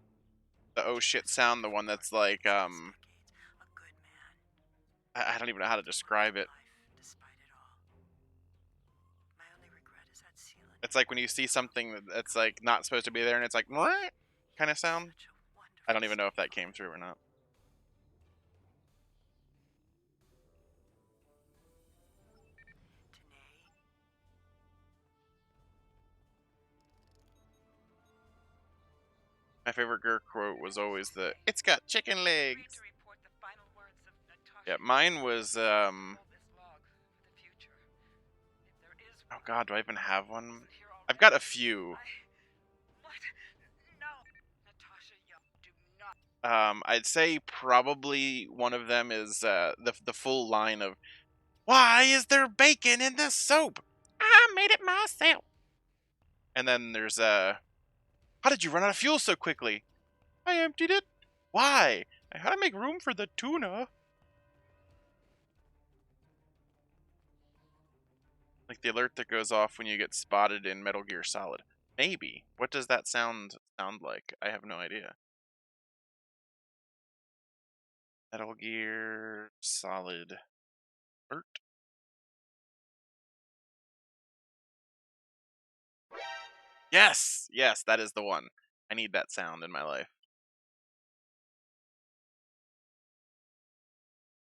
the oh shit sound, the one that's like, I don't even know how to describe it. It's like when you see something that's like not supposed to be there and it's like, what kind of sound? I don't even know if that came through or not. My favorite Gur quote was always the, "It's got chicken legs." Yeah, mine was, oh god, do I even have one? I've got a few. I'd say probably one of them is the full line of, "Why is there bacon in the soap? I made it myself." And then there's "How did you run out of fuel so quickly?" "I emptied it." "Why?" "I had to make room for the tuna." Like the alert that goes off when you get spotted in Metal Gear Solid. Maybe. What does that sound like? I have no idea. Metal Gear Solid alert. Yes! Yes, that is the one. I need that sound in my life.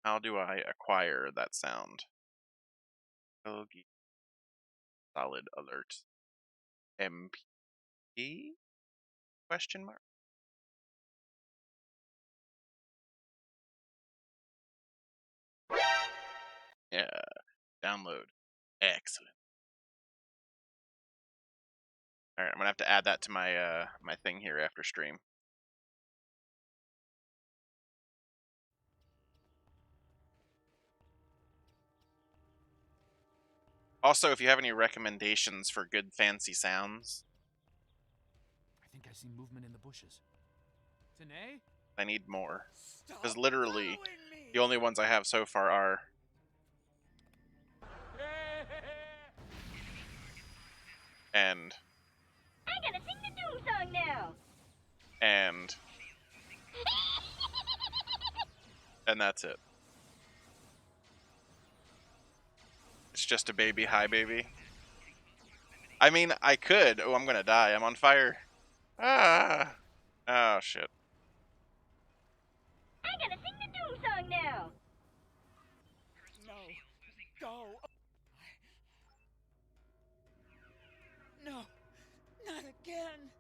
How do I acquire that sound? Metal Gear Solid alert. MP? Question mark? Yeah. Download. Excellent. Alright, I'm gonna have to add that to my my thing here after stream. Also, if you have any recommendations for good fancy sounds, I think I see movement in the bushes. Tanae? I need more. Because literally, the only ones I have so far are... And... I gotta sing the Doom song now. And... And that's it. It's just a baby. Hi, baby. I mean, I could. Oh, I'm gonna die. I'm on fire. Ah! Oh, shit. I gotta sing the Doom song now. No. Go. No. Not again.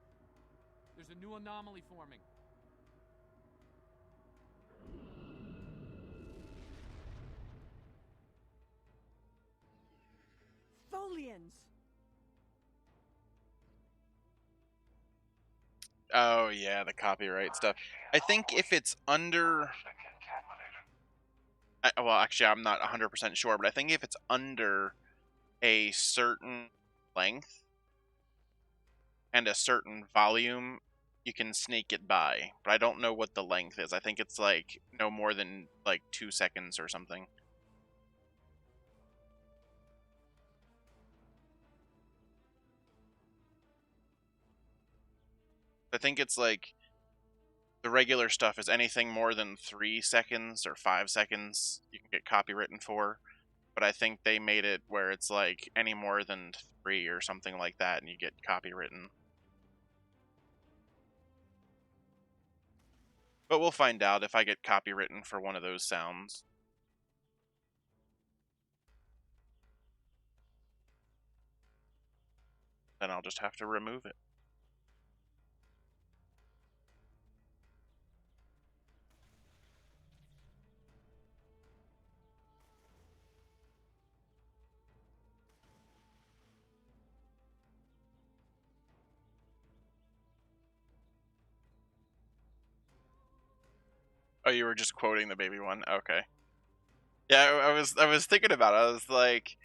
There's a new anomaly forming. Folians. Oh, yeah, the copyright stuff. I think if it's under... well, actually, I'm not 100% sure, but I think if it's under a certain length, and a certain volume, you can sneak it by. But I don't know what the length is. I think it's like no more than like 2 seconds or something. I think it's like the regular stuff is anything more than 3 seconds or 5 seconds you can get copywritten for. But I think they made it where it's like any more than 3 or something like that and you get copywritten. But we'll find out if I get copywritten for one of those sounds. Then I'll just have to remove it. Oh, you were just quoting the baby one? Okay. Yeah, I was thinking about it. I was like,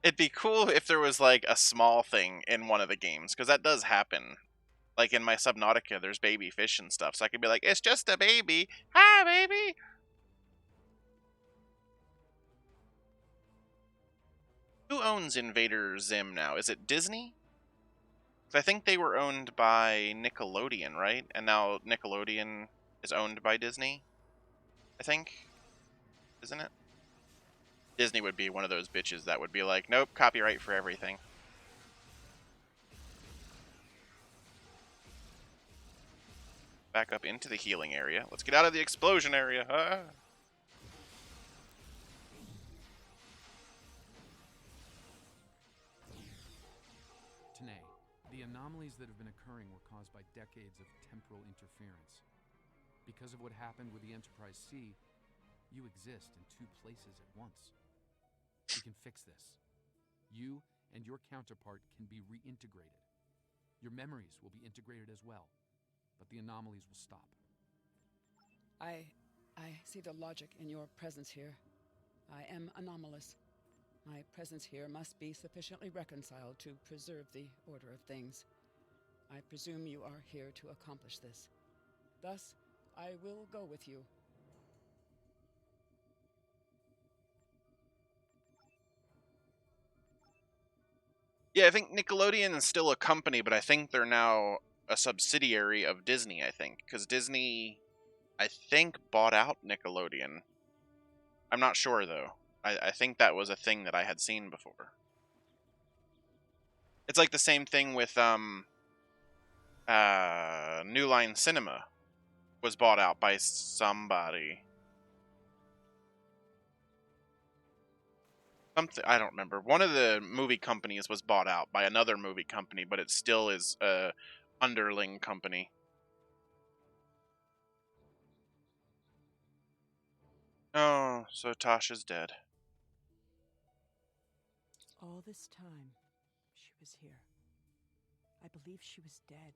it'd be cool if there was like a small thing in one of the games, because that does happen. Like in my Subnautica, there's baby fish and stuff, so I could be like, it's just a baby. Hi, baby! Who owns Invader Zim now? Is it Disney? 'Cause I think they were owned by Nickelodeon, right? And now Nickelodeon is owned by Disney, I think. Isn't it? Disney would be one of those bitches that would be like, nope, copyright for everything. Back up into the healing area. Let's get out of the explosion area. Ah. Tanae, the anomalies that have been occurring were caused by decades of temporal interference. Because of what happened with the Enterprise C, you exist in 2 places at once. We can fix this. You and your counterpart can be reintegrated. Your memories will be integrated as well, but the anomalies will stop. I see the logic in your presence here. I am anomalous. My presence here must be sufficiently reconciled to preserve the order of things. I presume you are here to accomplish this. Thus, I will go with you. Yeah, I think Nickelodeon is still a company, but I think they're now a subsidiary of Disney, I think. Because Disney, I think, bought out Nickelodeon. I'm not sure, though. I think that was a thing that I had seen before. It's like the same thing with New Line Cinema was bought out by somebody. Something, I don't remember. One of the movie companies was bought out by another movie company, but it still is a underling company. Oh, so Tasha's dead. All this time, she was here. I believed she was dead.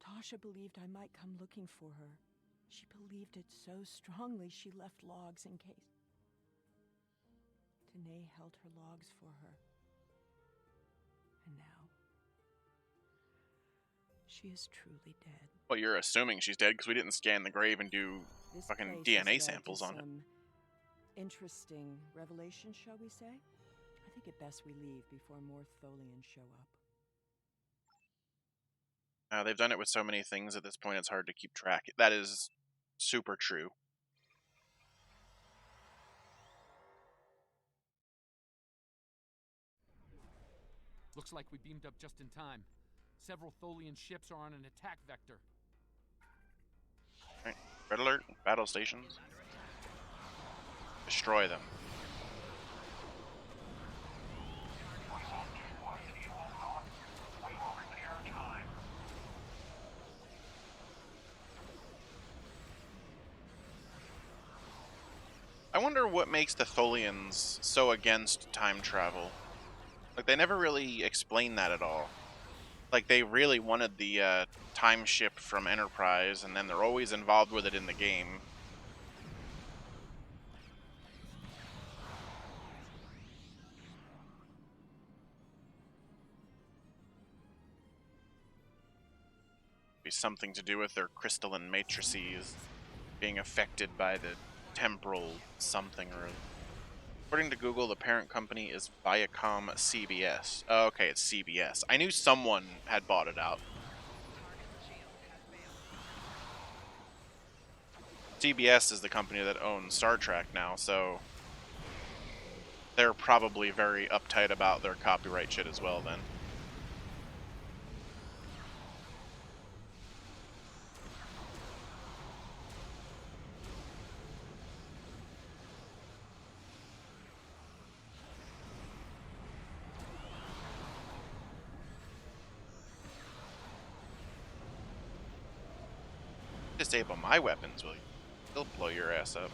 Tasha believed I might come looking for her. She believed it so strongly she left logs in case. Tanae held her logs for her. And now, she is truly dead. Well, you're assuming she's dead because we didn't scan the grave and do This fucking place has DNA led samples to on it. some interesting revelations, shall we say? I think it best we leave before more Tholians show up. They've done it with so many things at this point, it's hard to keep track. That is super true. Looks like we beamed up just in time. Several Tholian ships are on an attack vector. Alright, red alert, battle stations. Destroy them. I wonder what makes the Tholians so against time travel. Like, they never really explain that at all. Like, they really wanted the time ship from Enterprise, and then they're always involved with it in the game. be something to do with their crystalline matrices being affected by the temporal something or other. According to Google, the parent company is Viacom CBS. Oh, okay, it's CBS. I knew someone had bought it out. CBS is the company that owns Star Trek now, so they're probably very uptight about their copyright shit as well then. Disable my weapons, will you? They'll blow your ass up.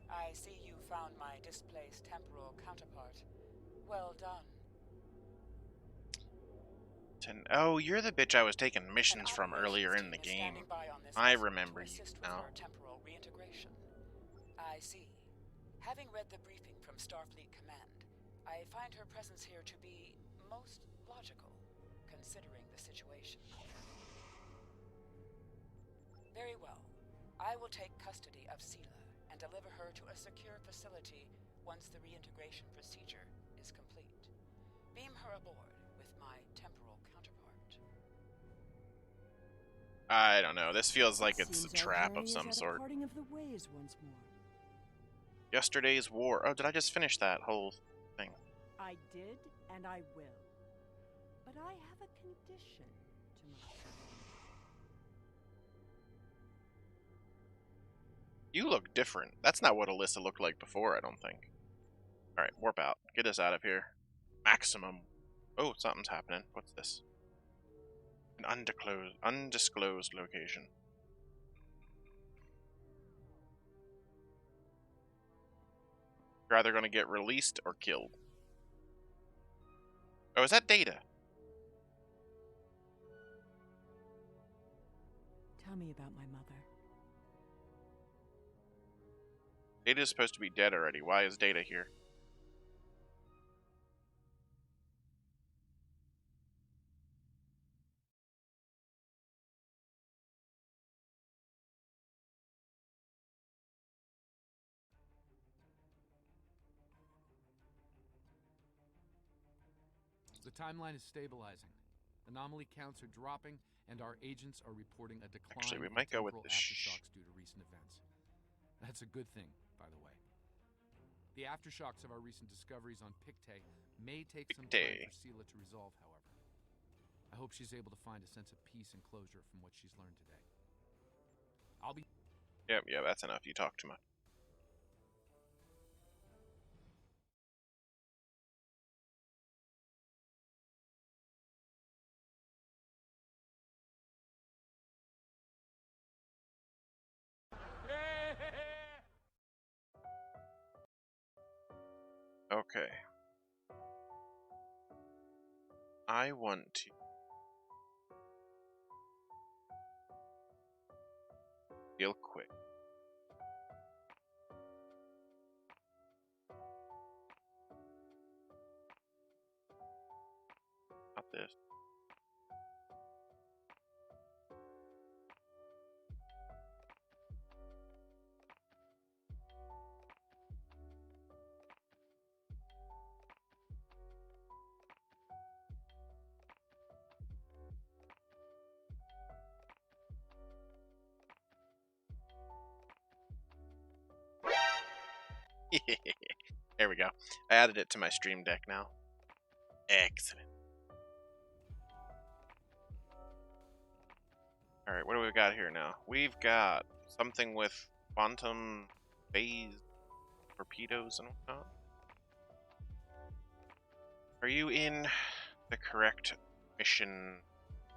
I see you found my displaced temporal counterpart. Well done. Oh, you're the bitch I was taking missions from earlier in the game. I remember you now. Temporal reintegration. I see. Having read the briefing from Starfleet Command, I find her presence here to be most logical, considering the situation. Very well. I will take custody of Sela and deliver her to a secure facility once the reintegration procedure is complete. Beam her aboard with my temporal counterpart. I don't know. This feels like it's a trap of some sort. Parting of the ways once more. Yesterday's war. Oh, did I just finish that whole thing? I did, and I will. But I have a condition to my You look different. That's not what Alyssa looked like before, I don't think. Alright, warp out. Get us out of here. Maximum. Oh, something's happening. What's this? An undisclosed location. You're either going to get released or killed. Oh, is that Data? Tell me about my mother. Data is supposed to be dead already. Why is Data here? The timeline is stabilizing. Anomaly counts are dropping, and our agents are reporting a decline. Actually, we in might go with temporal the aftershocks due to recent events. That's a good thing, by the way. The aftershocks of our recent discoveries on Pictet may take some time for Sela to resolve, however. I hope she's able to find a sense of peace and closure from what she's learned today. I'll be... Yep, that's enough. You talk too much. Okay. I want to real quick. Not this. There we go. I added it to my stream deck now. Excellent. Alright, what do we got here now? We've got something with quantum phase torpedoes and whatnot. Are you in the correct mission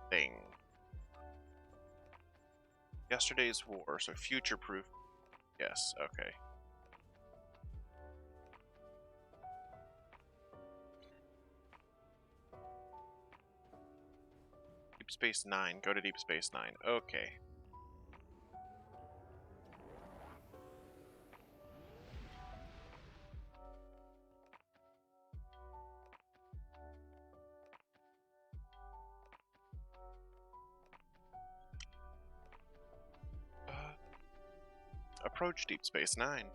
thing? Yesterday's war, so future-proof. Yes, okay. Deep Space Nine. Go to Deep Space Nine. Okay. Approach Deep Space Nine.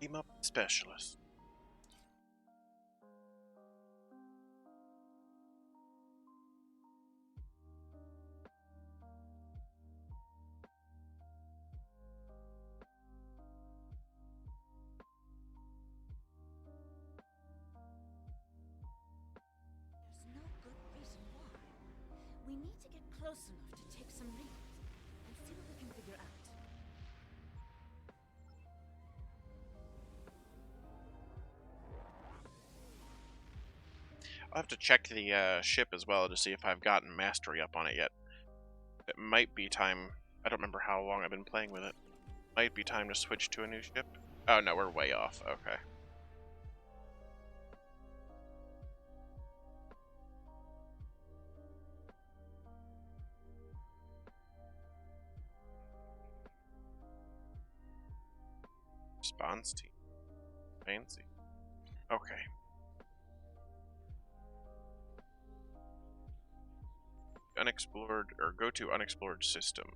Team up specialist. There's no good reason why. We need to get close enough to take some readings and see what we can figure out. I'll have to check the ship as well to see if I've gotten mastery up on it yet. It might be time. I don't remember how long I've been playing with it. Might be time to switch to a new ship. Oh no, we're way off. Okay. Response team. Fancy. Okay. Unexplored, or go to unexplored system.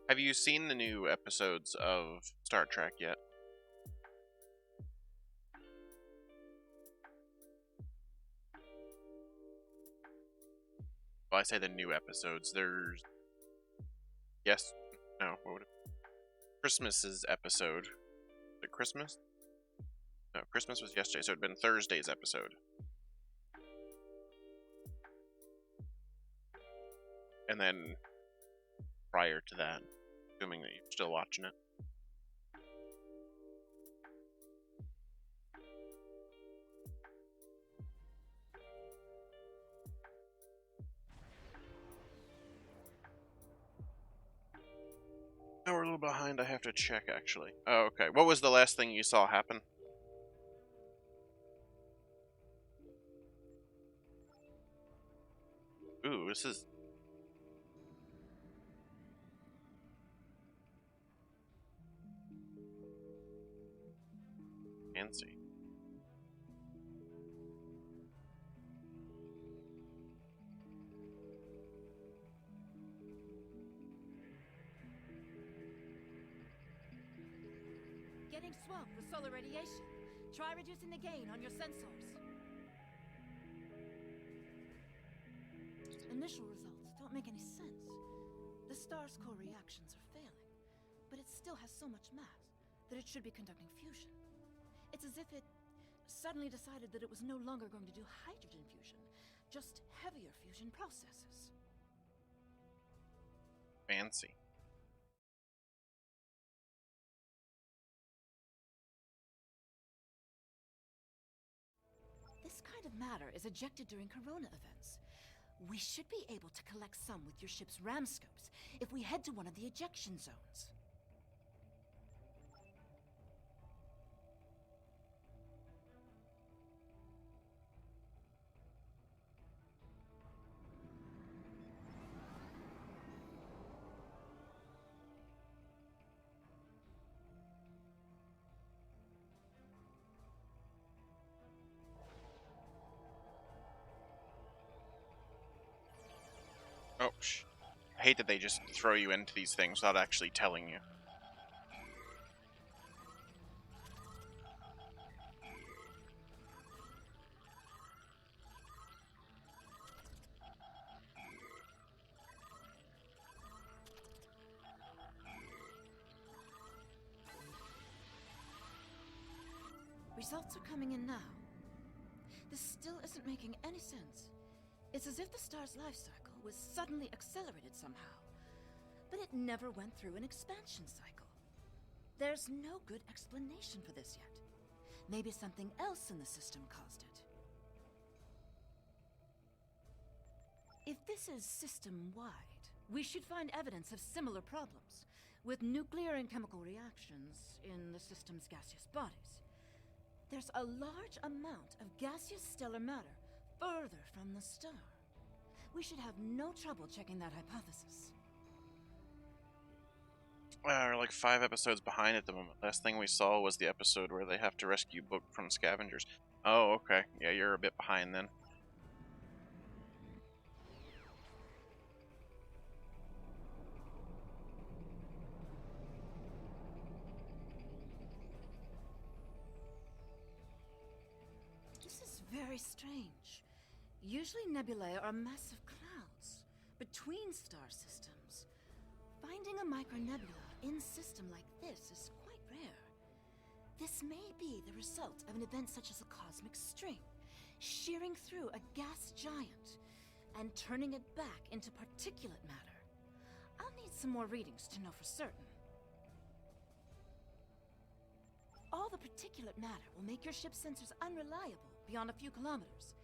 Have you seen the new episodes of Star Trek yet? Well, I say the new episodes. There's... Yes? No, what would it... Christmas's episode. Is it Christmas? No, Christmas was yesterday, so it'd been Thursday's episode. And then, prior to that, assuming that you're still watching it. Oh, we're a little behind. I have to check, actually. Oh, okay. What was the last thing you saw happen? Ooh, this is... fancy. Get getting swamped with solar radiation. Try reducing the gain on your sensors. Initial results don't make any sense. The star's core reactions are failing, but it still has so much mass that it should be conducting fusion. It's as if it suddenly decided that it was no longer going to do hydrogen fusion, just heavier fusion processes. Fancy. This kind of matter is ejected during corona events. We should be able to collect some with your ship's ram scopes if we head to one of the ejection zones. Oh, I hate that they just throw you into these things without actually telling you. Results are coming in now. This still isn't making any sense. It's as if the star's life cycle was suddenly accelerated somehow, but it never went through an expansion cycle. There's no good explanation for this yet. Maybe something else in the system caused it. If this is system-wide, we should find evidence of similar problems, with nuclear and chemical reactions in the system's gaseous bodies. There's a large amount of gaseous stellar matter further from the star. We should have no trouble checking that hypothesis. We're like 5 episodes behind at the moment. Last thing we saw was the episode where they have to rescue Book from scavengers. Oh, okay. Yeah, you're a bit behind then. This is very strange. Usually nebulae are massive clouds between star systems. Finding a micronebula in system like this is quite rare. This may be the result of an event such as a cosmic string, shearing through a gas giant and turning it back into particulate matter. I'll need some more readings to know for certain. All the particulate matter will make your ship's sensors unreliable beyond a few kilometers,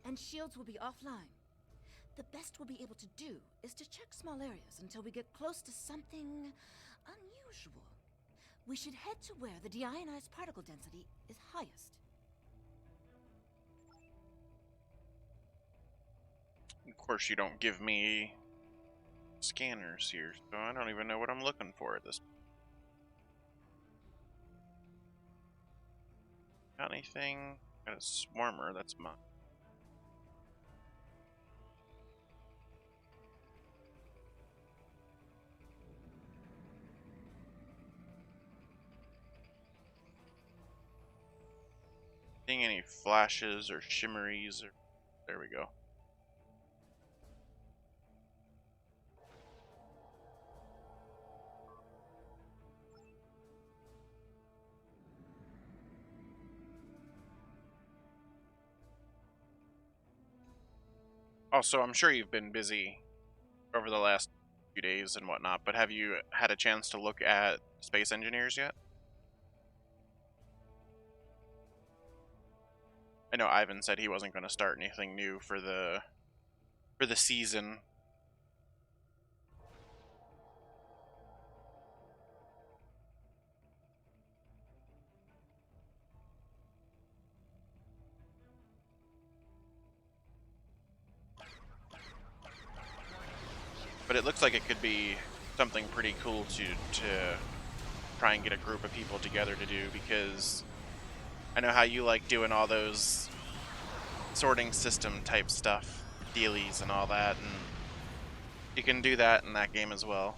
and shields will be offline. The best we'll be able to do is to check small areas until we get close to something unusual. We should head to where the deionized particle density is highest. Of course, you don't give me scanners here, so I don't even know what I'm looking for at this point. Got anything? Got a swarmer, that's mine. Seeing any flashes or shimmeries or there we go. Also, I'm sure you've been busy over the last few days and whatnot, but have you had a chance to look at Space Engineers yet? I know Ivan said he wasn't going to start anything new for the season. But it looks like it could be something pretty cool to try and get a group of people together to do, because I know how you like doing all those sorting system type stuff, dealies and all that, and you can do that in that game as well.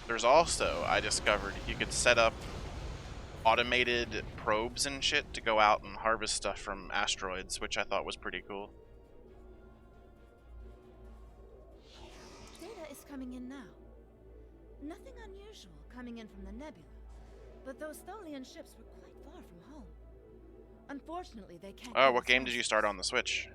There's also, I discovered, you could set up automated probes and shit to go out and harvest stuff from asteroids, which I thought was pretty cool. Data is coming in now. Nothing unusual coming in from the nebula, but those Tholian ships were quite far from home. Unfortunately, they can't. Oh, what game did you start on the Switch?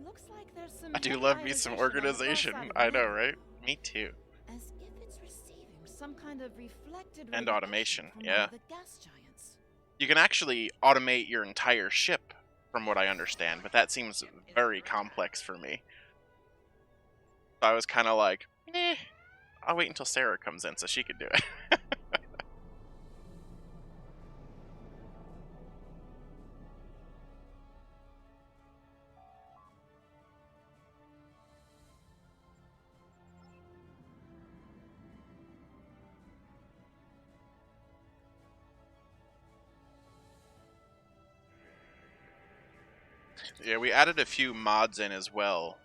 Looks like there's some. I do love me some organization. I know, right? Me too. As if it's receiving some kind of reflected And automation, from yeah. one of the gas giants. You can actually automate your entire ship, from what I understand, but that seems very complex for me. So I was kind of like, I'll wait until Sarah comes in so she can do it. Yeah, we added a few mods in as well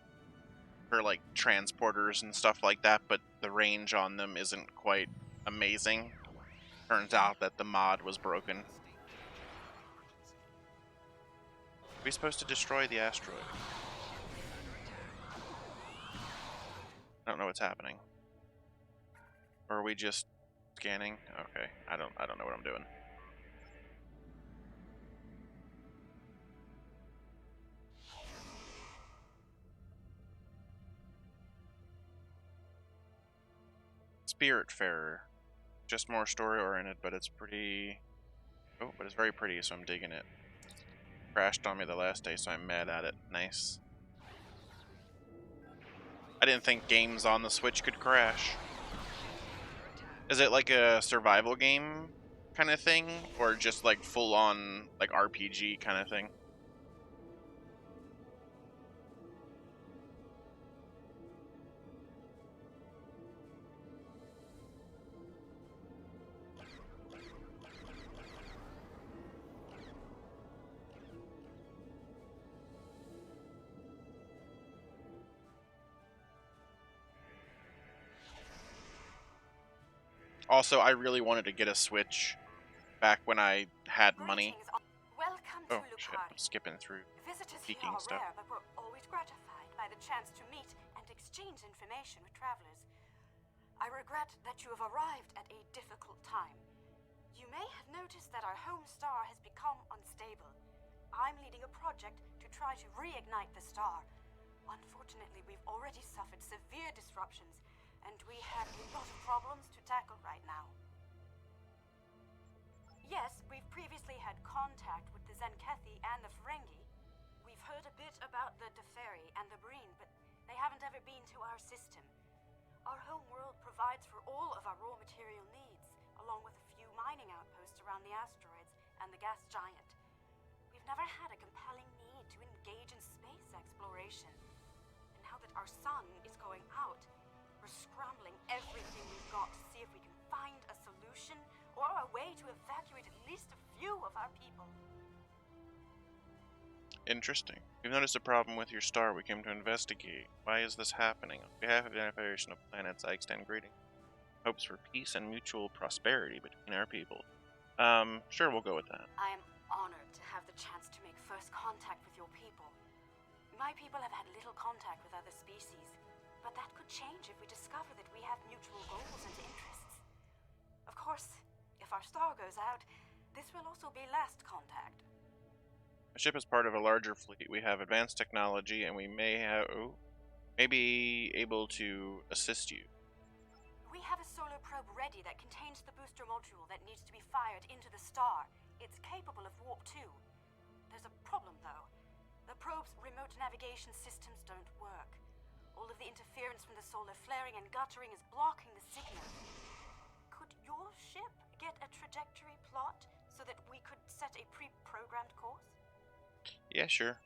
for like transporters and stuff like that, but the range on them isn't quite amazing. Turns out that the mod was broken. Are we supposed to destroy the asteroid? I don't know what's happening. Or are we just scanning? Okay, I don't know what I'm doing. Spiritfarer. Just more story oriented, but it's pretty. Oh, but it's very pretty, so I'm digging it. Crashed on me the last day, so I'm mad at it. Nice. I didn't think games on the Switch could crash. Is it like a survival game kind of thing, or just like full on like RPG kind of thing? Also, I really wanted to get a Switch back when I had money. Oh shit, I'm skipping through peeking stuff. Rare, but we're always gratified by the chance to meet and exchange information with travelers. I regret that you have arrived at a difficult time. You may have noticed that our home star has become unstable. I'm leading a project to try to reignite the star. Unfortunately, we've already suffered severe disruptions, and we have a lot of problems to tackle right now. Yes, we've previously had contact with the Zenkethi and the Ferengi. We've heard a bit about the Deferi and the Breen, but they haven't ever been to our system. Our home world provides for all of our raw material needs, along with a few mining outposts around the asteroids and the gas giant. We've never had a compelling need to engage in space exploration. And now that our sun is going out, we're scrambling everything we've got to see if we can find a solution or a way to evacuate at least a few of our people. Interesting. We've noticed a problem with your star. We came to investigate. Why is this happening? On behalf of the Federation of Planets, I extend greetings. Hopes for peace and mutual prosperity between our people. Sure, we'll go with that. I am honored to have the chance to make first contact with your people. My people have had little contact with other species, but that could change if we discover that we have mutual goals and interests. Of course, if our star goes out, this will also be last contact. The ship is part of a larger fleet. We have advanced technology, and we may be able to assist you. We have a solar probe ready that contains the booster module that needs to be fired into the star. It's capable of warp 2. There's a problem, though. The probe's remote navigation systems don't work. All of the interference from the solar flaring and guttering is blocking the signal. Could your ship get a trajectory plot so that we could set a pre-programmed course? Yeah, sure.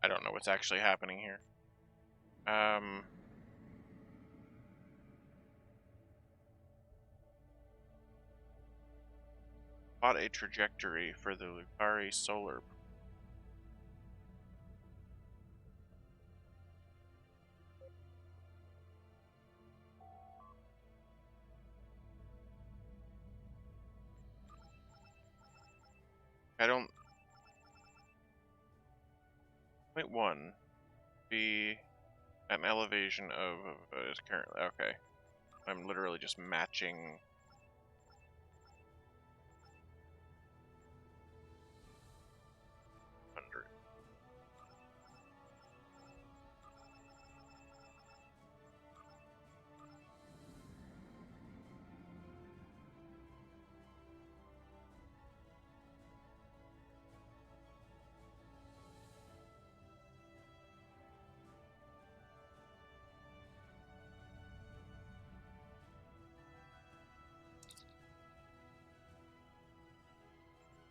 I don't know what's actually happening here. Plot a trajectory for the Lucari solar. I don't. Point 1 be at an elevation of is currently okay. I'm literally just matching.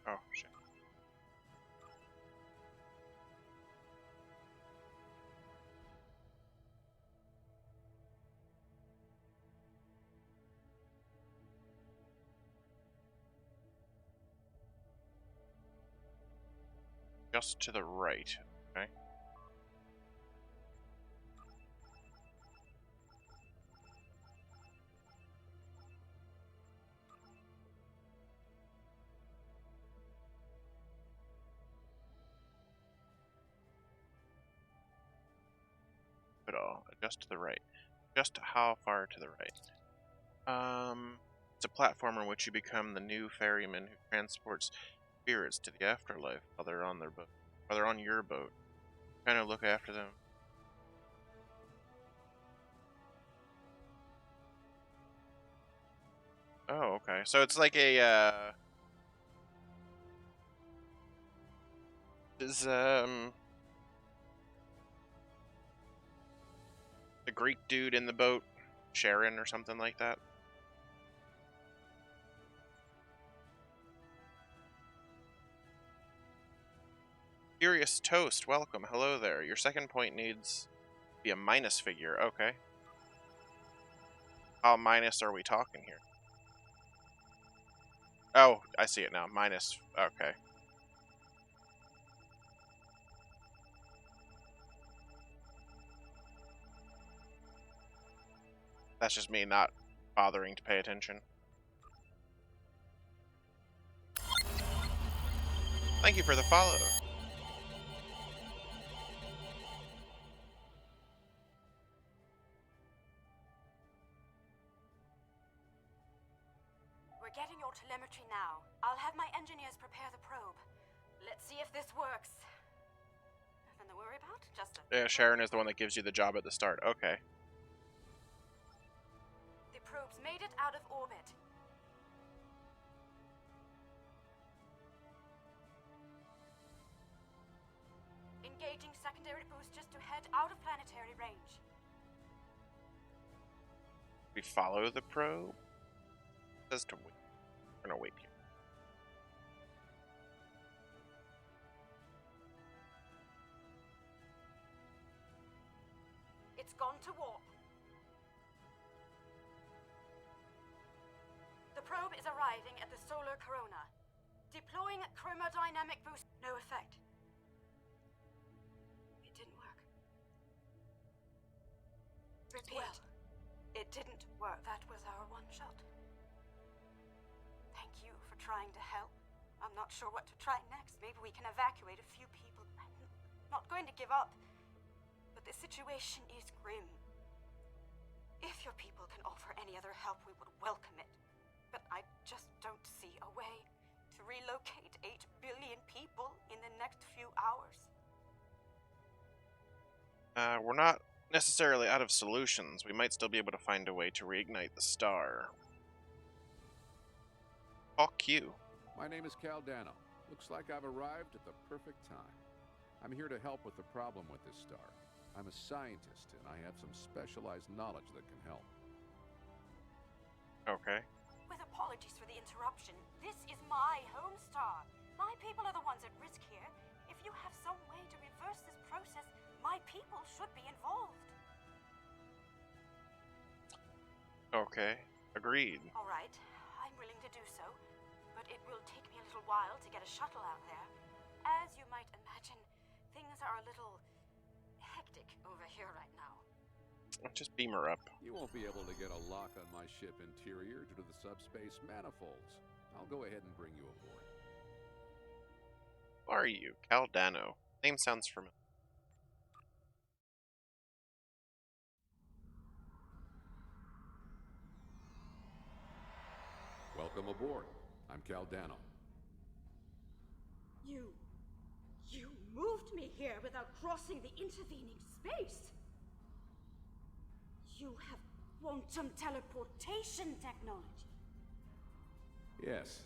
Oh shit. Just to the right, okay? At all. Just to the right. Just how far to the right? It's a platform on which you become the new ferryman who transports spirits to the afterlife while they're on their boat. While they're on your boat. Kind of look after them. Oh, okay. So it's like a the Greek dude in the boat, Sharon or something like that. Curious Toast, welcome. Hello there. Your second point needs to be a minus figure. Okay. How minus are we talking here? Oh, I see it now. Minus. Okay. That's just me not bothering to pay attention. Thank you for the follow. We're getting your telemetry now. I'll have my engineers prepare the probe. Let's see if this works. Nothing to worry about? Just a... Yeah, Sharon is the one that gives you the job at the start. Okay. The probe's made it out of orbit. Engaging secondary boosters to head out of planetary range. We follow the probe. It says to wait. We're gonna wait here. It's gone to warp. The probe is arriving at the solar corona. Deploying chromodynamic boost. No effect. It didn't work. Repeat. Well, it didn't work. That was our one shot. Thank you for trying to help. I'm not sure what to try next. Maybe we can evacuate a few people. I'm not going to give up. But the situation is grim. If your people can offer any other help, we would welcome it. But I just don't see a way to relocate 8 billion people in the next few hours. We're not necessarily out of solutions. We might still be able to find a way to reignite the star. Fuck you. My name is Caldano. Looks like I've arrived at the perfect time. I'm here to help with the problem with this star. I'm a scientist, and I have some specialized knowledge that can help. Okay. With apologies for the interruption, this is my home star. My people are the ones at risk here. If you have some way to reverse this process, my people should be involved. Okay, agreed. All right, I'm willing to do so, but it will take me a little while to get a shuttle out there. As you might imagine, things are a little hectic over here right now. Just beam her up. You won't be able to get a lock on my ship interior due to the subspace manifolds. I'll go ahead and bring you aboard. Who are you? Caldano. Name sounds familiar. Welcome aboard. I'm Caldano. You moved me here without crossing the intervening space. You have quantum teleportation technology. Yes.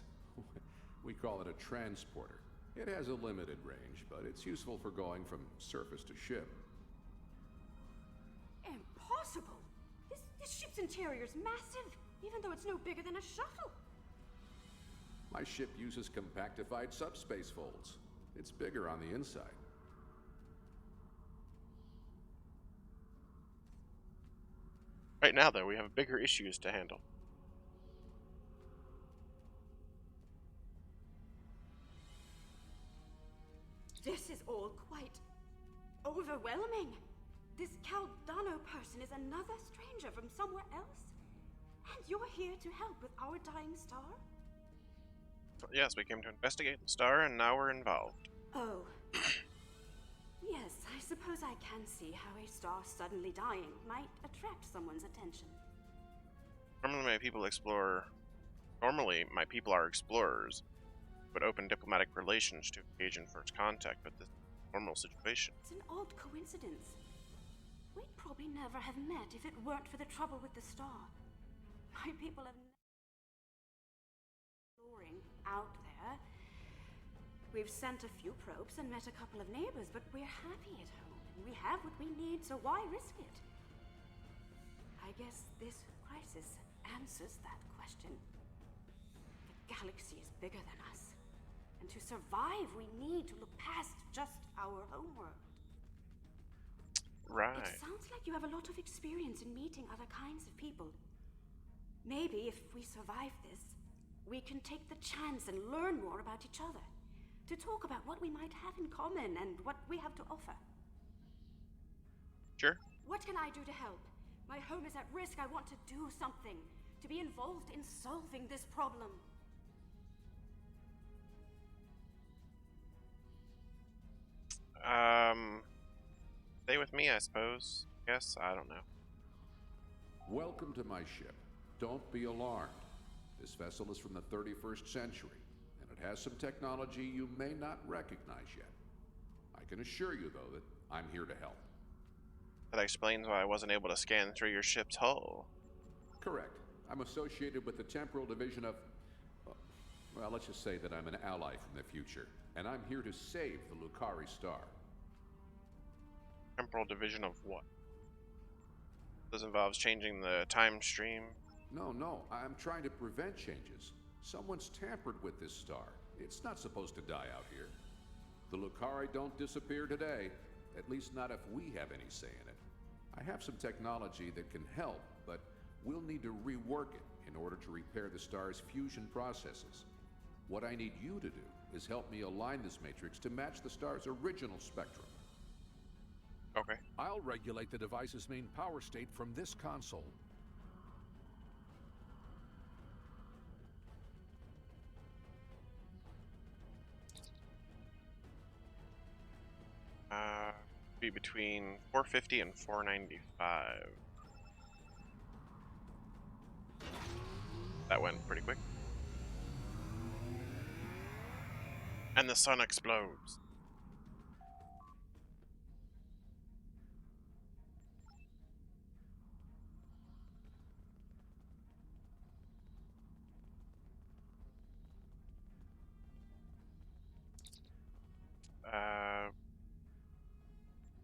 We call it a transporter. It has a limited range, but it's useful for going from surface to ship. Impossible! This ship's interior is massive, even though it's no bigger than a shuttle. My ship uses compactified subspace folds. It's bigger on the inside. Right now, though, we have bigger issues to handle. This is all quite overwhelming. This Caldano person is another stranger from somewhere else. And you're here to help with our dying star? Yes, we came to investigate the star, and now we're involved. Oh. Yes, I suppose I can see how a star suddenly dying might attract someone's attention. Normally my people are explorers, but open diplomatic relations to engage in first contact, but this is a normal situation. It's an odd coincidence. We'd probably never have met if it weren't for the trouble with the star. My people have exploring out there. We've sent a few probes and met a couple of neighbors, but we're happy at home. We have what we need, so why risk it? I guess this crisis answers that question. The galaxy is bigger than us, and to survive, we need to look past just our homeworld. Right. It sounds like you have a lot of experience in meeting other kinds of people. Maybe if we survive this, we can take the chance and learn more about each other. To talk about what we might have in common and what we have to offer. Sure. What can I do to help? My home is at risk. I want to do something. To be involved in solving this problem. Stay with me, I suppose. Yes, I don't know. Welcome to my ship. Don't be alarmed. This vessel is from the 31st century, and it has some technology you may not recognize yet. I can assure you, though, that I'm here to help. That explains why I wasn't able to scan through your ship's hull. Correct. I'm associated with the Temporal Division of... well, let's just say that I'm an ally from the future, and I'm here to save the Lucari Star. Temporal Division of what? This involves changing the time stream? No, I'm trying to prevent changes. Someone's tampered with this star. It's not supposed to die out here. The Lucari don't disappear today, at least not if we have any say in it. I have some technology that can help, but we'll need to rework it in order to repair the star's fusion processes. What I need you to do is help me align this matrix to match the star's original spectrum. Okay. I'll regulate the device's main power state from this console. Be between 450 and 495. That went pretty quick. And the sun explodes.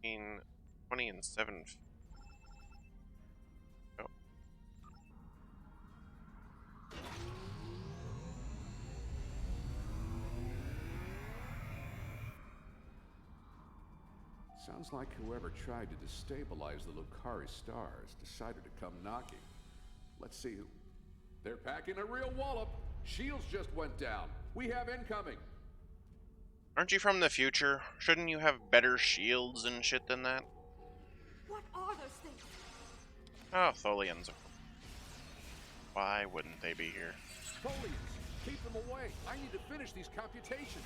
Between 20 and 7. Oh. Sounds like whoever tried to destabilize the Lucari stars decided to come knocking. Let's see who... They're packing a real wallop. Shields just went down. We have incoming. Aren't you from the future? Shouldn't you have better shields and shit than that? What are those things? Oh, Tholians. Why wouldn't they be here? Tholians, keep them away. I need to finish these computations.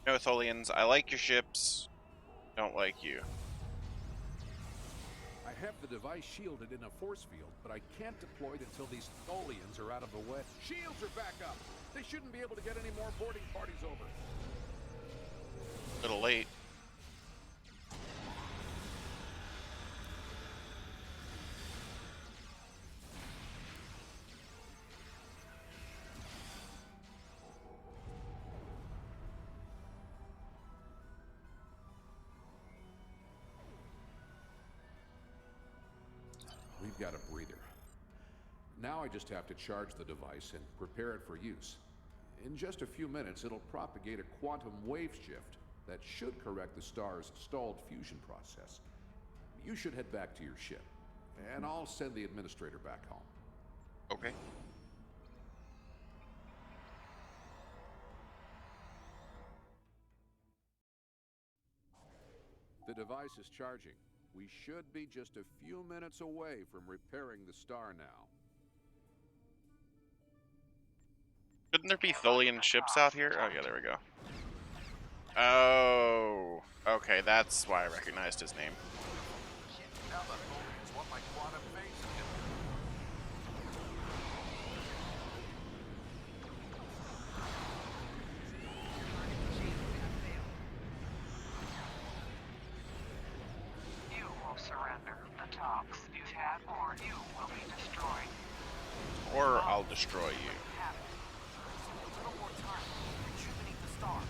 No, Tholians, I like your ships. Don't like you. I have the device shielded in a force field, but I can't deploy it until these Tholians are out of the way. Shields are back up. They shouldn't be able to get any more boarding parties over. A little late. We've got a breather. Now I just have to charge the device and prepare it for use. In just a few minutes, it'll propagate a quantum wave shift that should correct the star's stalled fusion process. You should head back to your ship, and I'll send the administrator back home. Okay. The device is charging. We should be just a few minutes away from repairing the star now. Shouldn't there be Tholian ships out here? Oh, yeah, there we go. Oh, okay, that's why I recognized his name. Now the Tholians want my quantum phase again. You will surrender the talks you've had, or you will be destroyed. Or I'll destroy you. A little more time. Rejuvenate the star.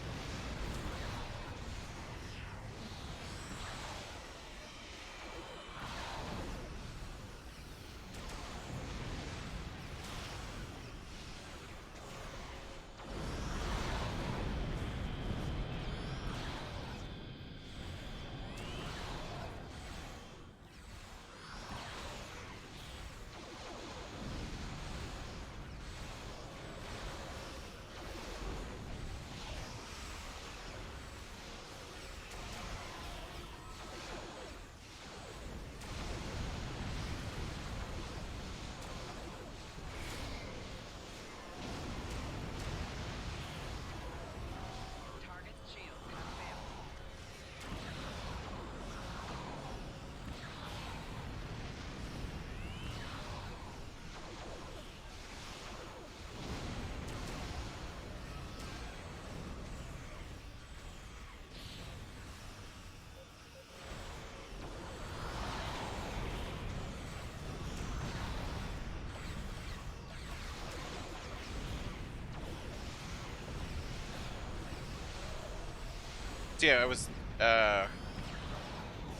So yeah, I was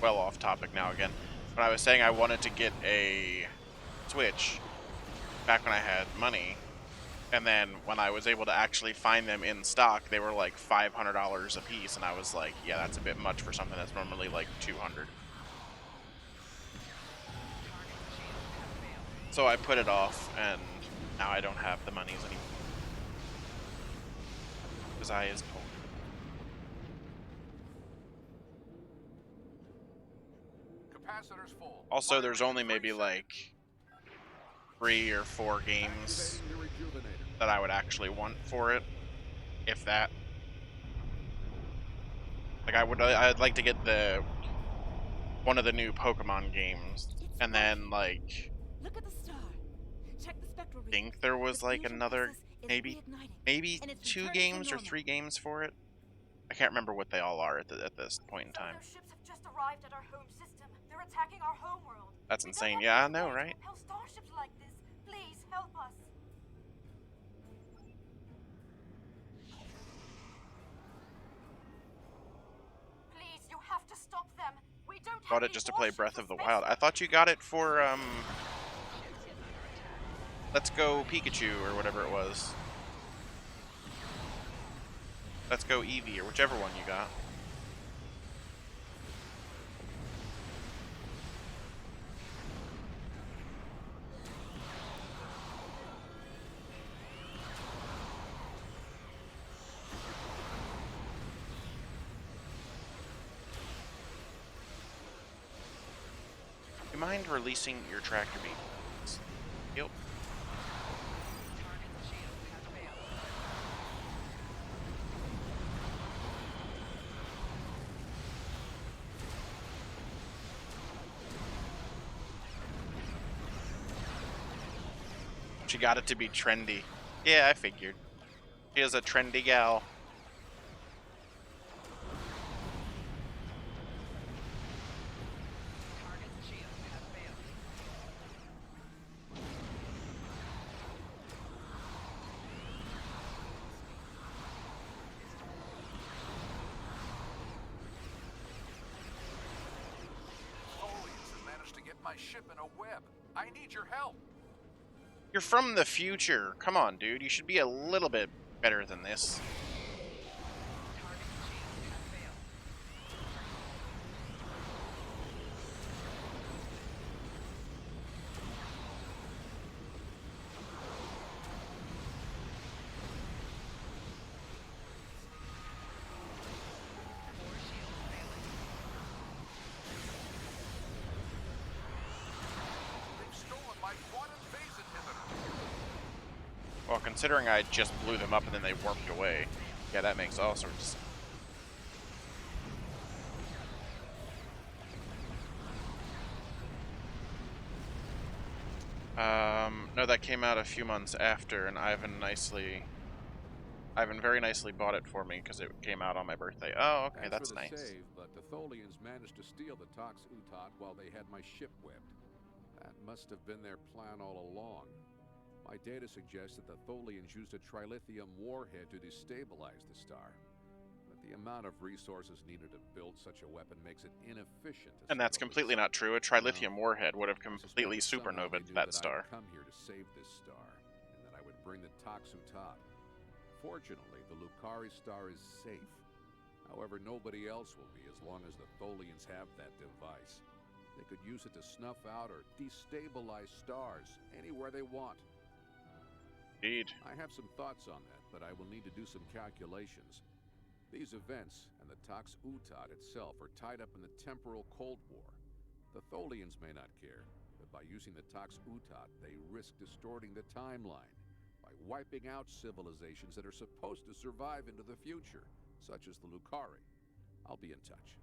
well off topic now again. When I was saying I wanted to get a Switch back when I had money, and then when I was able to actually find them in stock, they were like $500 a piece, and I was like, yeah, that's a bit much for something that's normally like $200. So I put it off, and now I don't have the monies anymore. Because I is poor. Capacitor's full. Also, there's only maybe like 3 or 4 games that I would actually want for it, if that. Like I'd like to get one of the new Pokemon games, and then like Look at the star. Check the spectral I think there was like another maybe 2 games or 3 games for it. I can't remember what they all are at this point in time. Their ships have just arrived at our home system. They're attacking our home world. That's insane. Yeah, I know, right? Help starships like this. Please help us. Please, you have to stop them. We don't Bought it just to play Breath of the Wild. I thought you got it for Let's go Pikachu, or whatever it was. Let's go Eevee, or whichever one you got. Do you mind releasing your tractor beam? Yep. She got it to be trendy. Yeah, I figured. She is a trendy gal. Managed to get my ship in a web. I need your help. You're from the future. Come on, dude. You should be a little bit better than this. Well, considering I just blew them up and then they warped away, yeah, that makes all sorts of sense. No, that came out a few months after, and Ivan very nicely bought it for me because it came out on my birthday. Oh, okay, Thanks that's for the nice. save, but the Tholians managed to steal the Tox Utot while they had my ship webbed. That must have been their plan all along. My data suggests that the Tholians used a trilithium warhead to destabilize the star. But the amount of resources needed to build such a weapon makes it inefficient. And that's completely not true. A trilithium warhead would have completely supernovaed that star. I'd come here to save this star, and that I would bring the Tox Utot. Fortunately, the Lucari star is safe. However, nobody else will be as long as the Tholians have that device. They could use it to snuff out or destabilize stars anywhere they want. Indeed. I have some thoughts on that, but I will need to do some calculations. These events and the Tox Utot itself are tied up in the temporal Cold War. The Tholians may not care, but by using the Tox Utot, they risk distorting the timeline by wiping out civilizations that are supposed to survive into the future, such as the Lucari. I'll be in touch.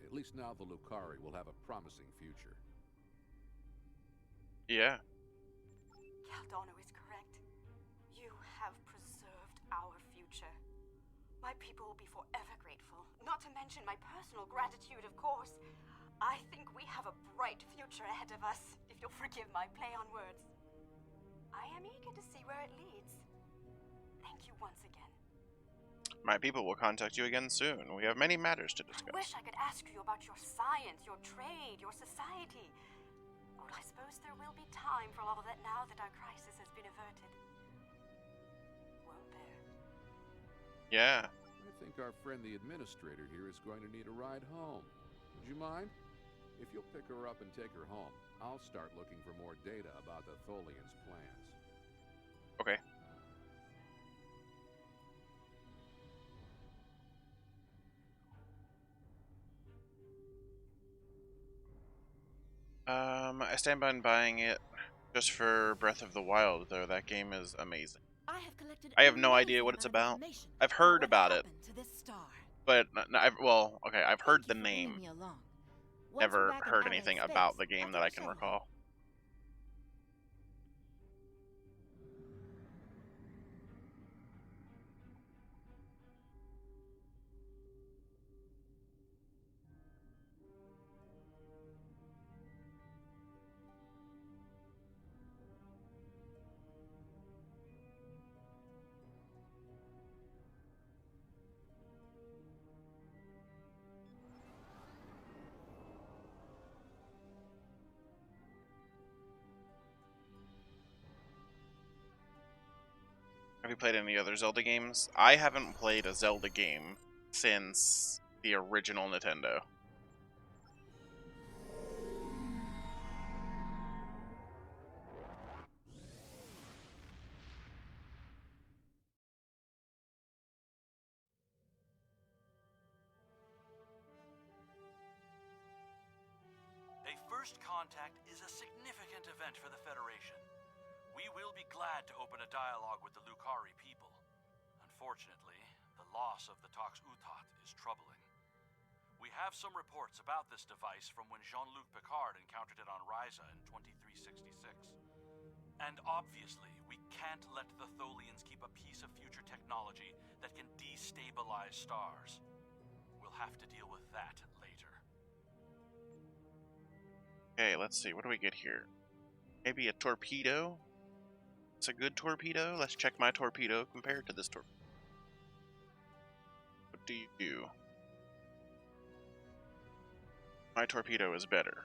At least now the Lucari will have a promising future. Yeah. Caldano is correct. You have preserved our future. My people will be forever grateful, not to mention my personal gratitude, of course. I think we have a bright future ahead of us, if you'll forgive my play on words. I am eager to see where it leads. Thank you once again. My people will contact you again soon. We have many matters to discuss. I wish I could ask you about your science, your trade, your society. But I suppose there will be time for all of that now that our crisis has been averted. Won't there? Yeah. I think our friend the administrator here is going to need a ride home. Would you mind? If you'll pick her up and take her home, I'll start looking for more data about the Tholians' plans. Okay. I stand by buying it just for Breath of the Wild, though. That game is amazing. I have no idea what it's about. I've heard about it, but I've heard the name. Never heard anything about the game that I can recall. Have you played any other Zelda games? I haven't played a Zelda game since the original Nintendo. A first contact is a significant event for the Federation. We will be glad to open a dialogue with the Lucari people. Unfortunately, the loss of the Tox Utat is troubling. We have some reports about this device from when Jean-Luc Picard encountered it on Ryza in 2366. And obviously, we can't let the Tholians keep a piece of future technology that can destabilize stars. We'll have to deal with that later. Okay, let's see. What do we get here? Maybe a torpedo? It's a good torpedo? Let's check my torpedo compared to this torpedo. What do you do? My torpedo is better.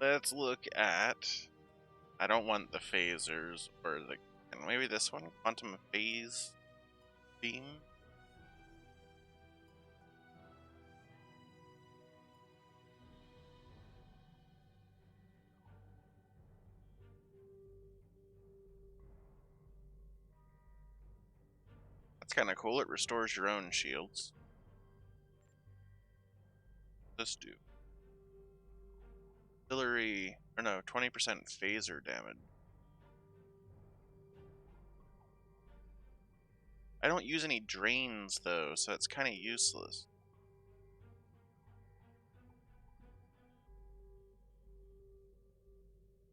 Let's look at... I don't want the phasers or the... And maybe this one? Quantum phase beam? That's kind of cool. It restores your own shields. This do. Auxiliary, or no, 20% phaser damage. I don't use any drains though, so it's kind of useless.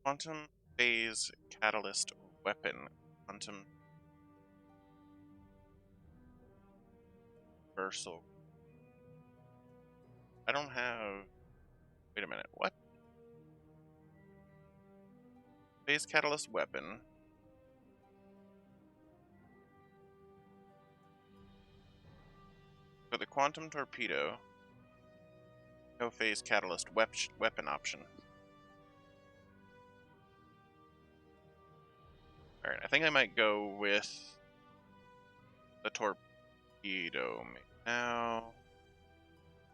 Quantum phase catalyst weapon. Quantum Versal. I don't have... Wait a minute, what? Phase catalyst weapon. For the quantum torpedo, no phase catalyst weapon option. Alright, I think I might go with the torpedo now.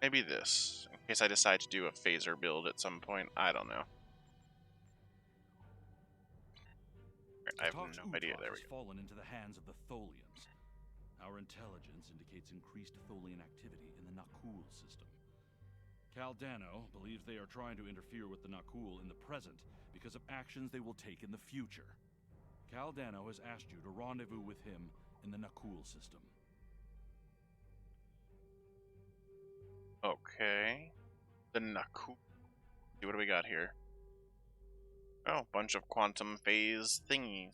Maybe this, in case I decide to do a phaser build at some point. I don't know. Right, I have no idea. There we go. Fallen into the hands of the Tholians. Our intelligence indicates increased Tholian activity in the Nakul system. Caldano believes they are trying to interfere with the Nakul in the present because of actions they will take in the future. Caldano has asked you to rendezvous with him in the Nakul system. Okay. The Nakul. See, what do we got here? Oh, bunch of quantum phase thingies.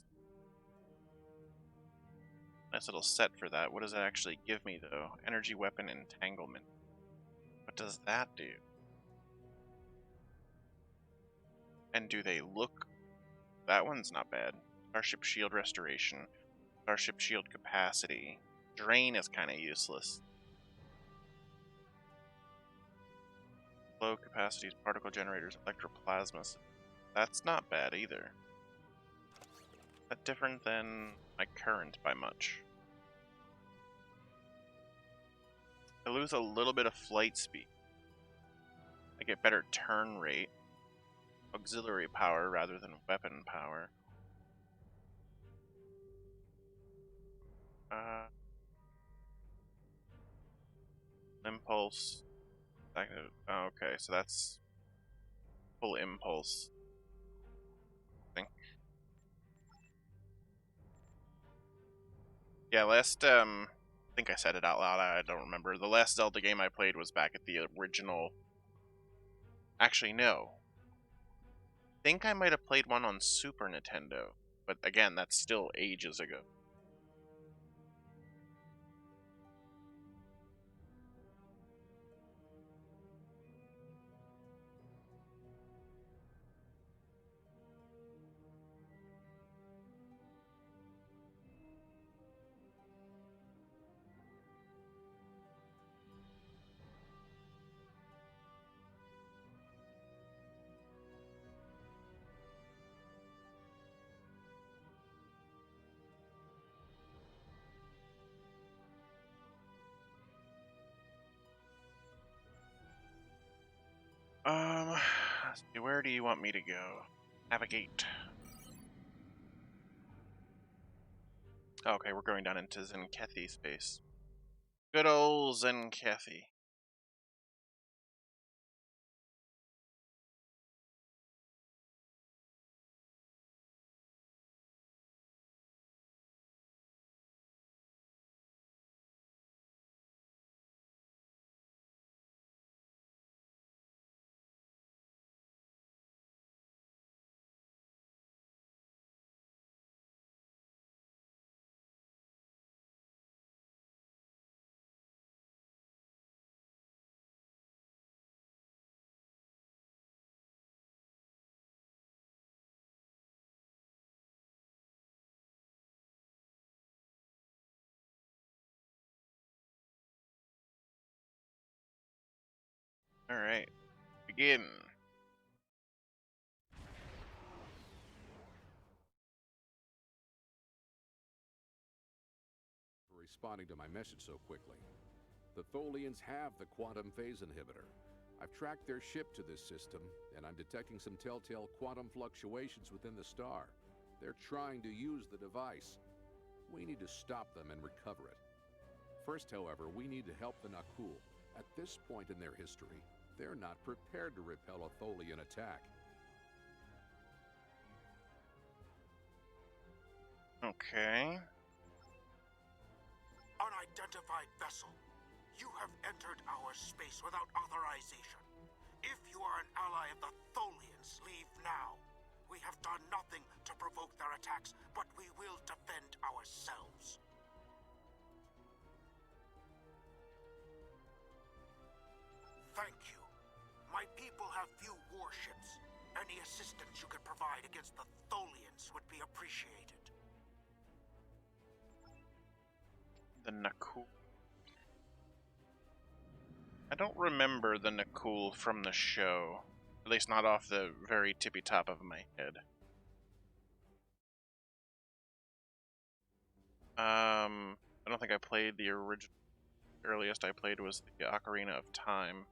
Nice little set for that. What does that actually give me, though? Energy weapon entanglement. What does that do? And do they look... That one's not bad. Starship shield restoration. Starship shield capacity. Drain is kind of useless. Low capacities, particle generators, electroplasmas. That's not bad either. That different than my current by much. I lose a little bit of flight speed. I get better turn rate. Auxiliary power rather than weapon power. Impulse. Oh, okay, so that's full impulse. I think. Yeah, last I think I said it out loud. I don't remember. The last Zelda game I played was back at the original. Actually, no. I think I might have played one on Super Nintendo, but again, that's still ages ago. Let's see, where do you want me to go? Navigate. Okay, we're going down into Zenkethi space. Good old Zenkethi. Alright, begin. For responding to my message so quickly. The Tholians have the quantum phase inhibitor. I've tracked their ship to this system, and I'm detecting some telltale quantum fluctuations within the star. They're trying to use the device. We need to stop them and recover it. First, however, we need to help the Nakul. At this point in their history, they're not prepared to repel a Tholian attack. Okay. Unidentified vessel. You have entered our space without authorization. If you are an ally of the Tholians, leave now. We have done nothing to provoke their attacks, but we will defend ourselves. Thank you. My people have few warships. Any assistance you could provide against the Tholians would be appreciated. The Nakul. I don't remember the Nakul from the show. At least not off the very tippy top of my head. I don't think I played the original. The earliest I played was the Ocarina of Time.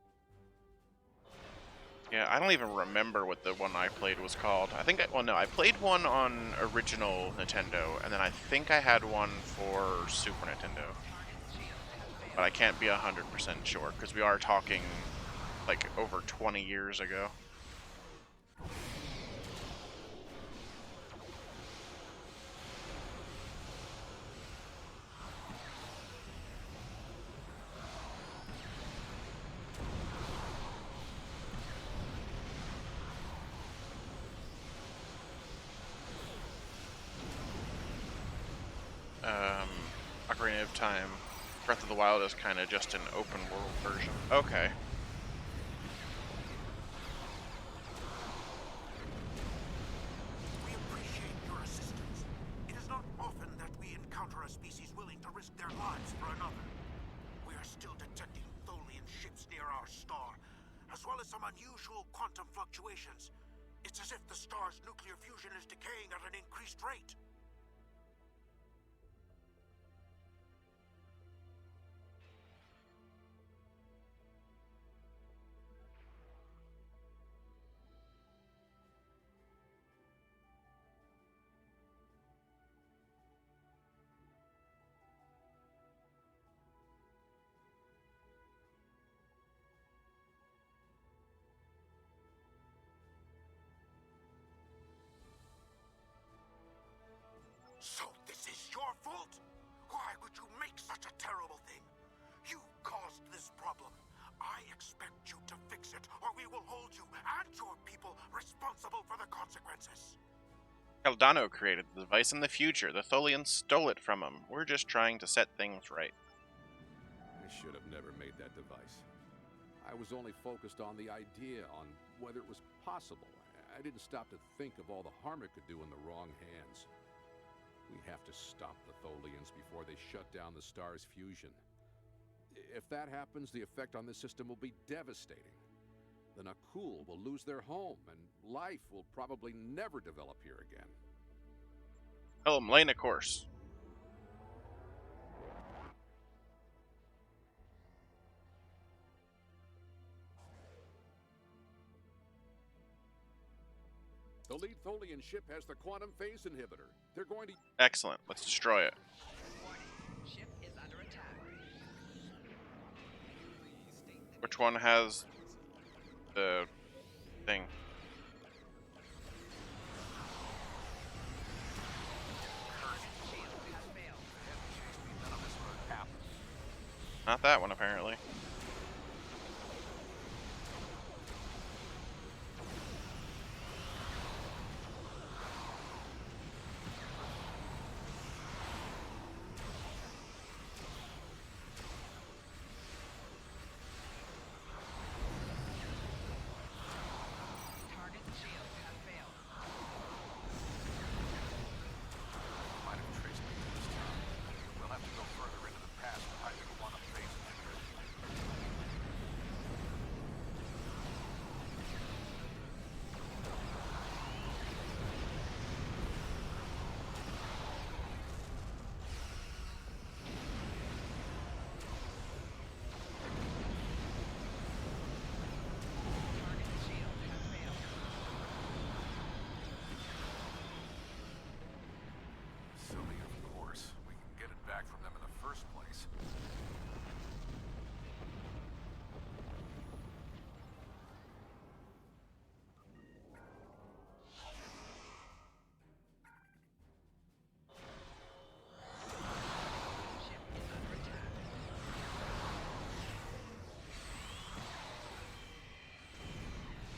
Yeah, I don't even remember what the one I played was called. I think, well, no, I played one on original Nintendo, and then I think I had one for Super Nintendo. But I can't be 100% sure, because we are talking, like, over 20 years ago. Ocarina of Time. Breath of the Wild is kind of just an open world version. Okay. We appreciate your assistance. It is not often that we encounter a species willing to risk their lives for another. We are still detecting Tholian ships near our star, as well as some unusual quantum fluctuations. It's as if the star's nuclear fusion is decaying at an increased rate. So this is your fault? Why would you make such a terrible thing? You caused this problem. I expect you to fix it, or we will hold you and your people responsible for the consequences. Caldano created the device in the future. The Tholians stole it from him. We're just trying to set things right. I should have never made that device. I was only focused on the idea, on whether it was possible. I didn't stop to think of all the harm it could do in the wrong hands. We have to stop the Tholians before they shut down the star's fusion. If that happens, the effect on this system will be devastating. The Nakul will lose their home, and life will probably never develop here again. Helm, lane a course. The lead Tholian ship has the quantum phase inhibitor. They're going to... Excellent. Let's destroy it. Ship is under attack. Which one has the thing? Not that one, apparently.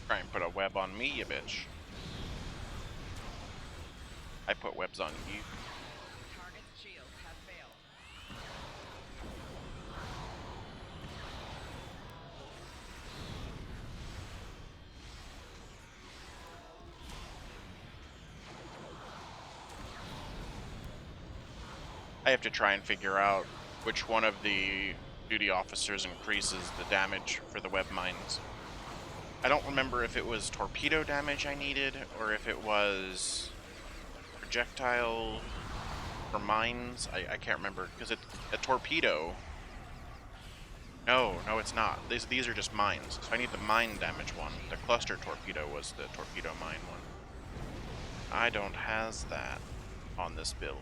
Try and put a web on me, you bitch. I put webs on you. Target's shields have failed. I have to try and figure out which one of the duty officers increases the damage for the web mines. I don't remember if it was torpedo damage I needed, or if it was projectile for mines. I can't remember, because a torpedo... No, it's not. These are just mines. So I need the mine damage one. The cluster torpedo was the torpedo mine one. I don't has that on this build.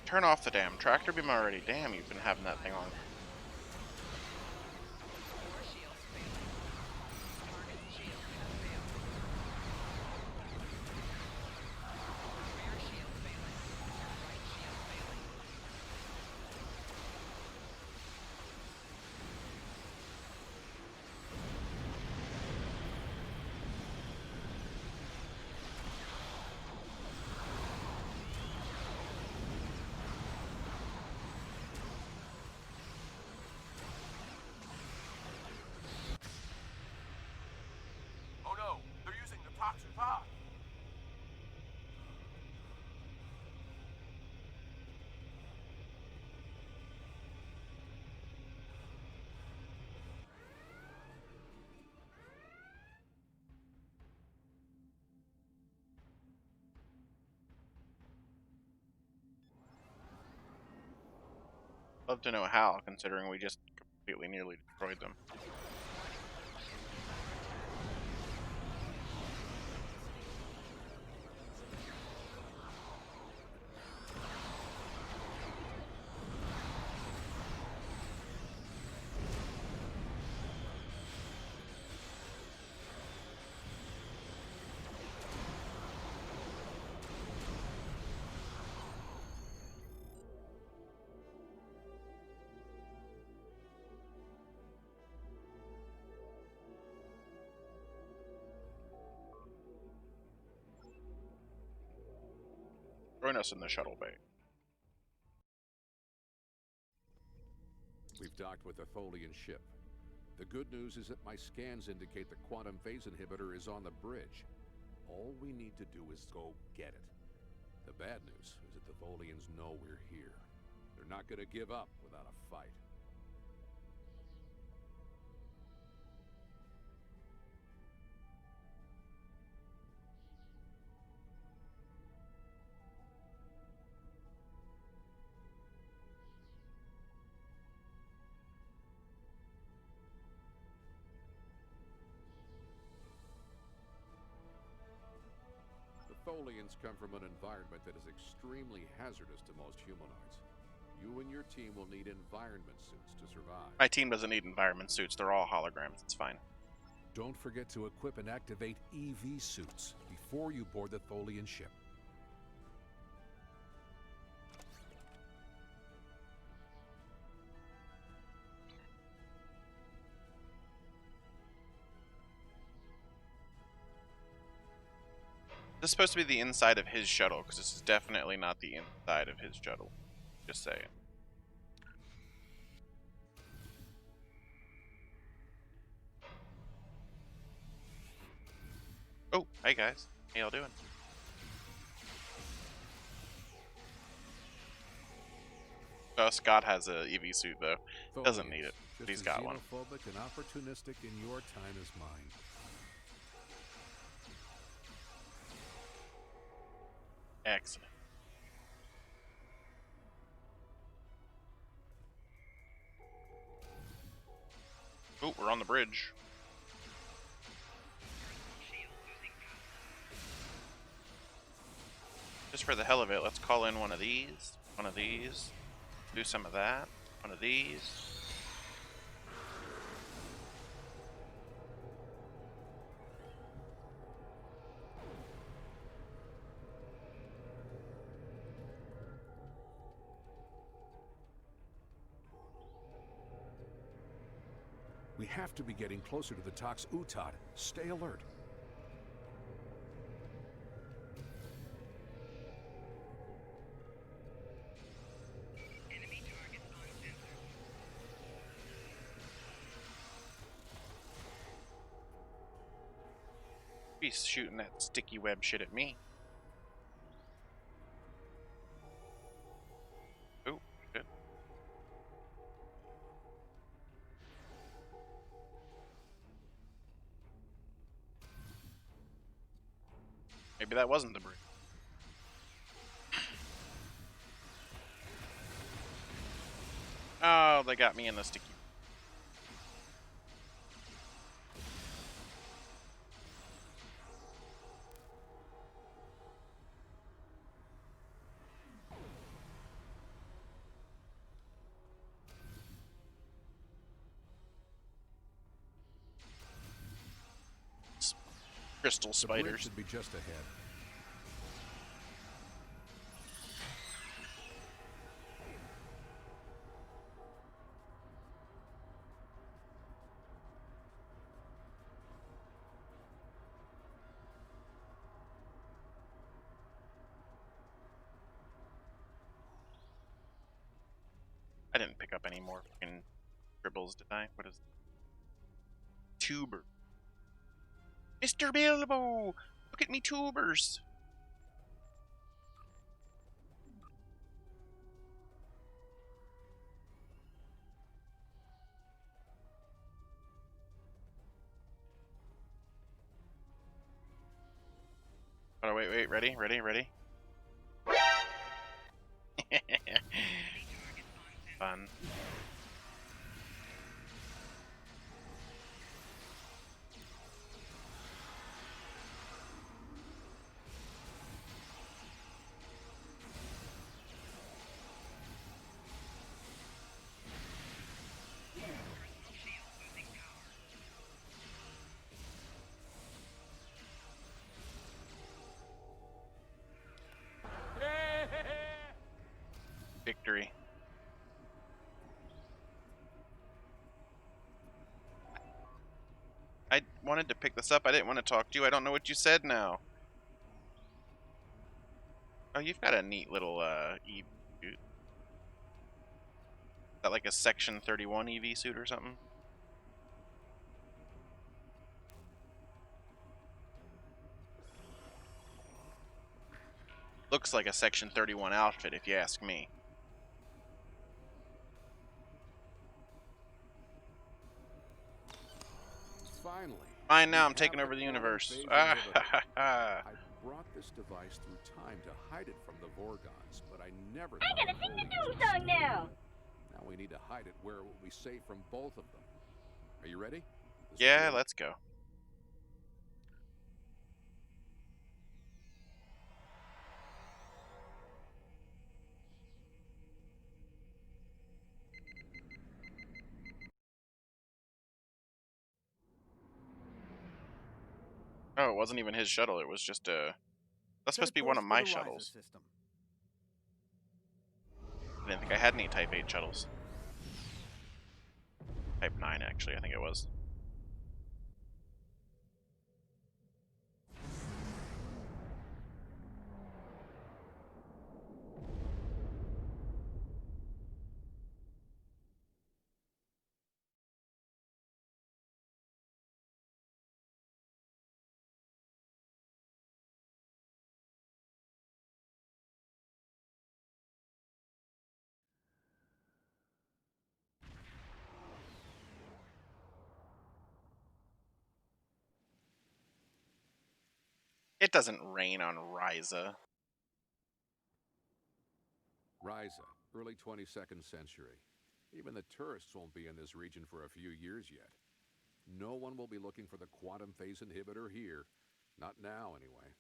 Turn off the damn tractor beam already. Damn, you've been having that thing on. Love to know how, considering we just completely nearly destroyed them. Join us in the shuttle bay. We've docked with a Tholian ship. The good news is that my scans indicate the quantum phase inhibitor is on the bridge. All we need to do is go get it. The bad news is that the Tholians know we're here. They're not going to give up without a fight. Tholians come from an environment that is extremely hazardous to most humanoids. You and your team will need environment suits to survive. My team doesn't need environment suits. They're all holograms. It's fine. Don't forget to equip and activate EV suits before you board the Tholian ship. This is supposed to be the inside of his shuttle, because this is definitely not the inside of his shuttle. Just saying. Oh, hey guys. How y'all doing? Oh, Scott has a EV suit though. Doesn't need it, but he's got one. Xenophobic and opportunistic in your time as mine. Excellent. Oh, we're on the bridge. Just for the hell of it, let's call in one of these, do some of that, one of these. We have to be getting closer to the Tox Utad. Stay alert. Be shooting that sticky web shit at me. Oh, good. Maybe that wasn't the bridge. Oh, they got me in the sticky. Crystal spiders. The bridge should be just ahead. I didn't pick up any more fucking dribbles, did I? What is it? Tuber. Mr. Bilbo! Look at me tubers! Oh, wait, ready? Fun. Victory. I wanted to pick this up. I didn't want to talk to you. I don't know what you said now. Oh, you've got a neat little EV suit. Is that like a Section 31 EV suit or something? Looks like a Section 31 outfit, if you ask me. Finally. Fine, now I'm taking over the universe. Ah, ha, ha, ha. I brought this device through time to hide it from the Vorgons, but I never I thought gotta the sing the Tholians doom would song see it. now. Now we need to hide it where it will be safe from both of them. Are you ready? Yeah, let's go. Oh, it wasn't even his shuttle. It was just a... That's supposed to be one of my shuttles. I didn't think I had any Type 8 shuttles. Type 9, actually, I think it was. It doesn't rain on Ryza. Ryza, early 22nd century. Even the tourists won't be in this region for a few years yet. No one will be looking for the quantum phase inhibitor here. Not now, anyway.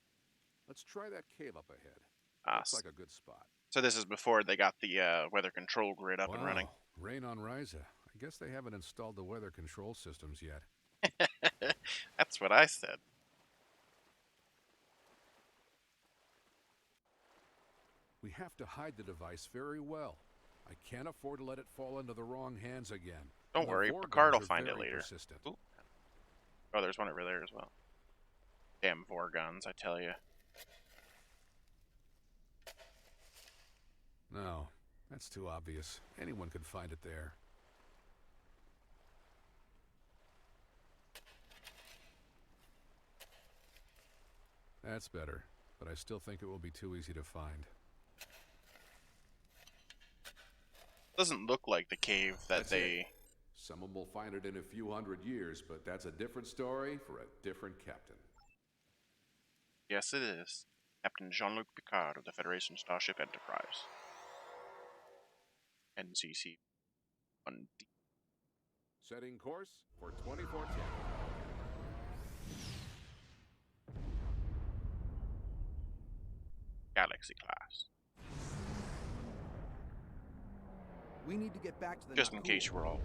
Let's try that cave up ahead. Looks like a good spot. So this is before they got the weather control grid up and running. Rain on Ryza. I guess they haven't installed the weather control systems yet. That's what I said. We have to hide the device very well. I can't afford to let it fall into the wrong hands again. Don't worry, Picard will find it later. Ooh. Oh, there's one over there as well. Damn Vorgons, I tell you. No, that's too obvious. Anyone could find it there. That's better, but I still think it will be too easy to find. Doesn't look like the cave that they... Someone will find it in a few hundred years, but that's a different story for a different captain. Yes, it is. Captain Jean-Luc Picard of the Federation Starship Enterprise. NCC 1D. Setting course for 2410. Galaxy class. We need to get back to the Just in case you were all...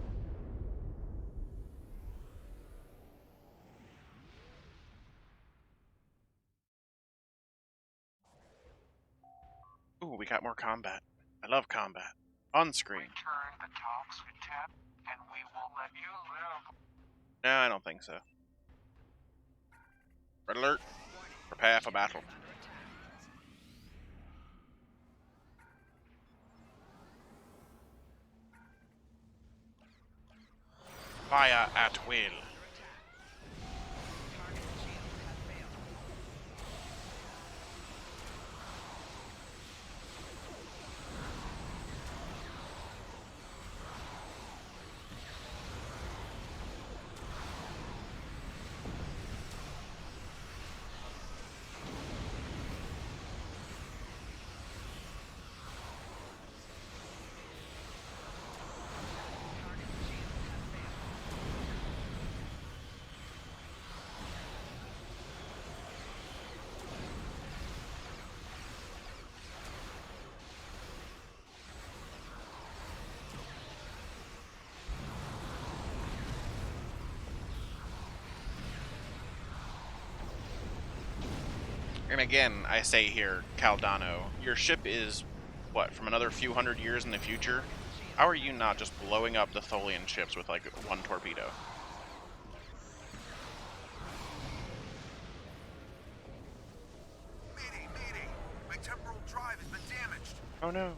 Ooh, we got more combat. I love combat. On screen. Return the talks, Lieutenant, and we will let you live. No, I don't think so. Red alert. Prepare for battle. Fire at will. And again, I say here, Caldano, your ship is, what, from another few hundred years in the future? How are you not just blowing up the Tholian ships with, like, one torpedo? Mayday, mayday! My temporal drive Oh no.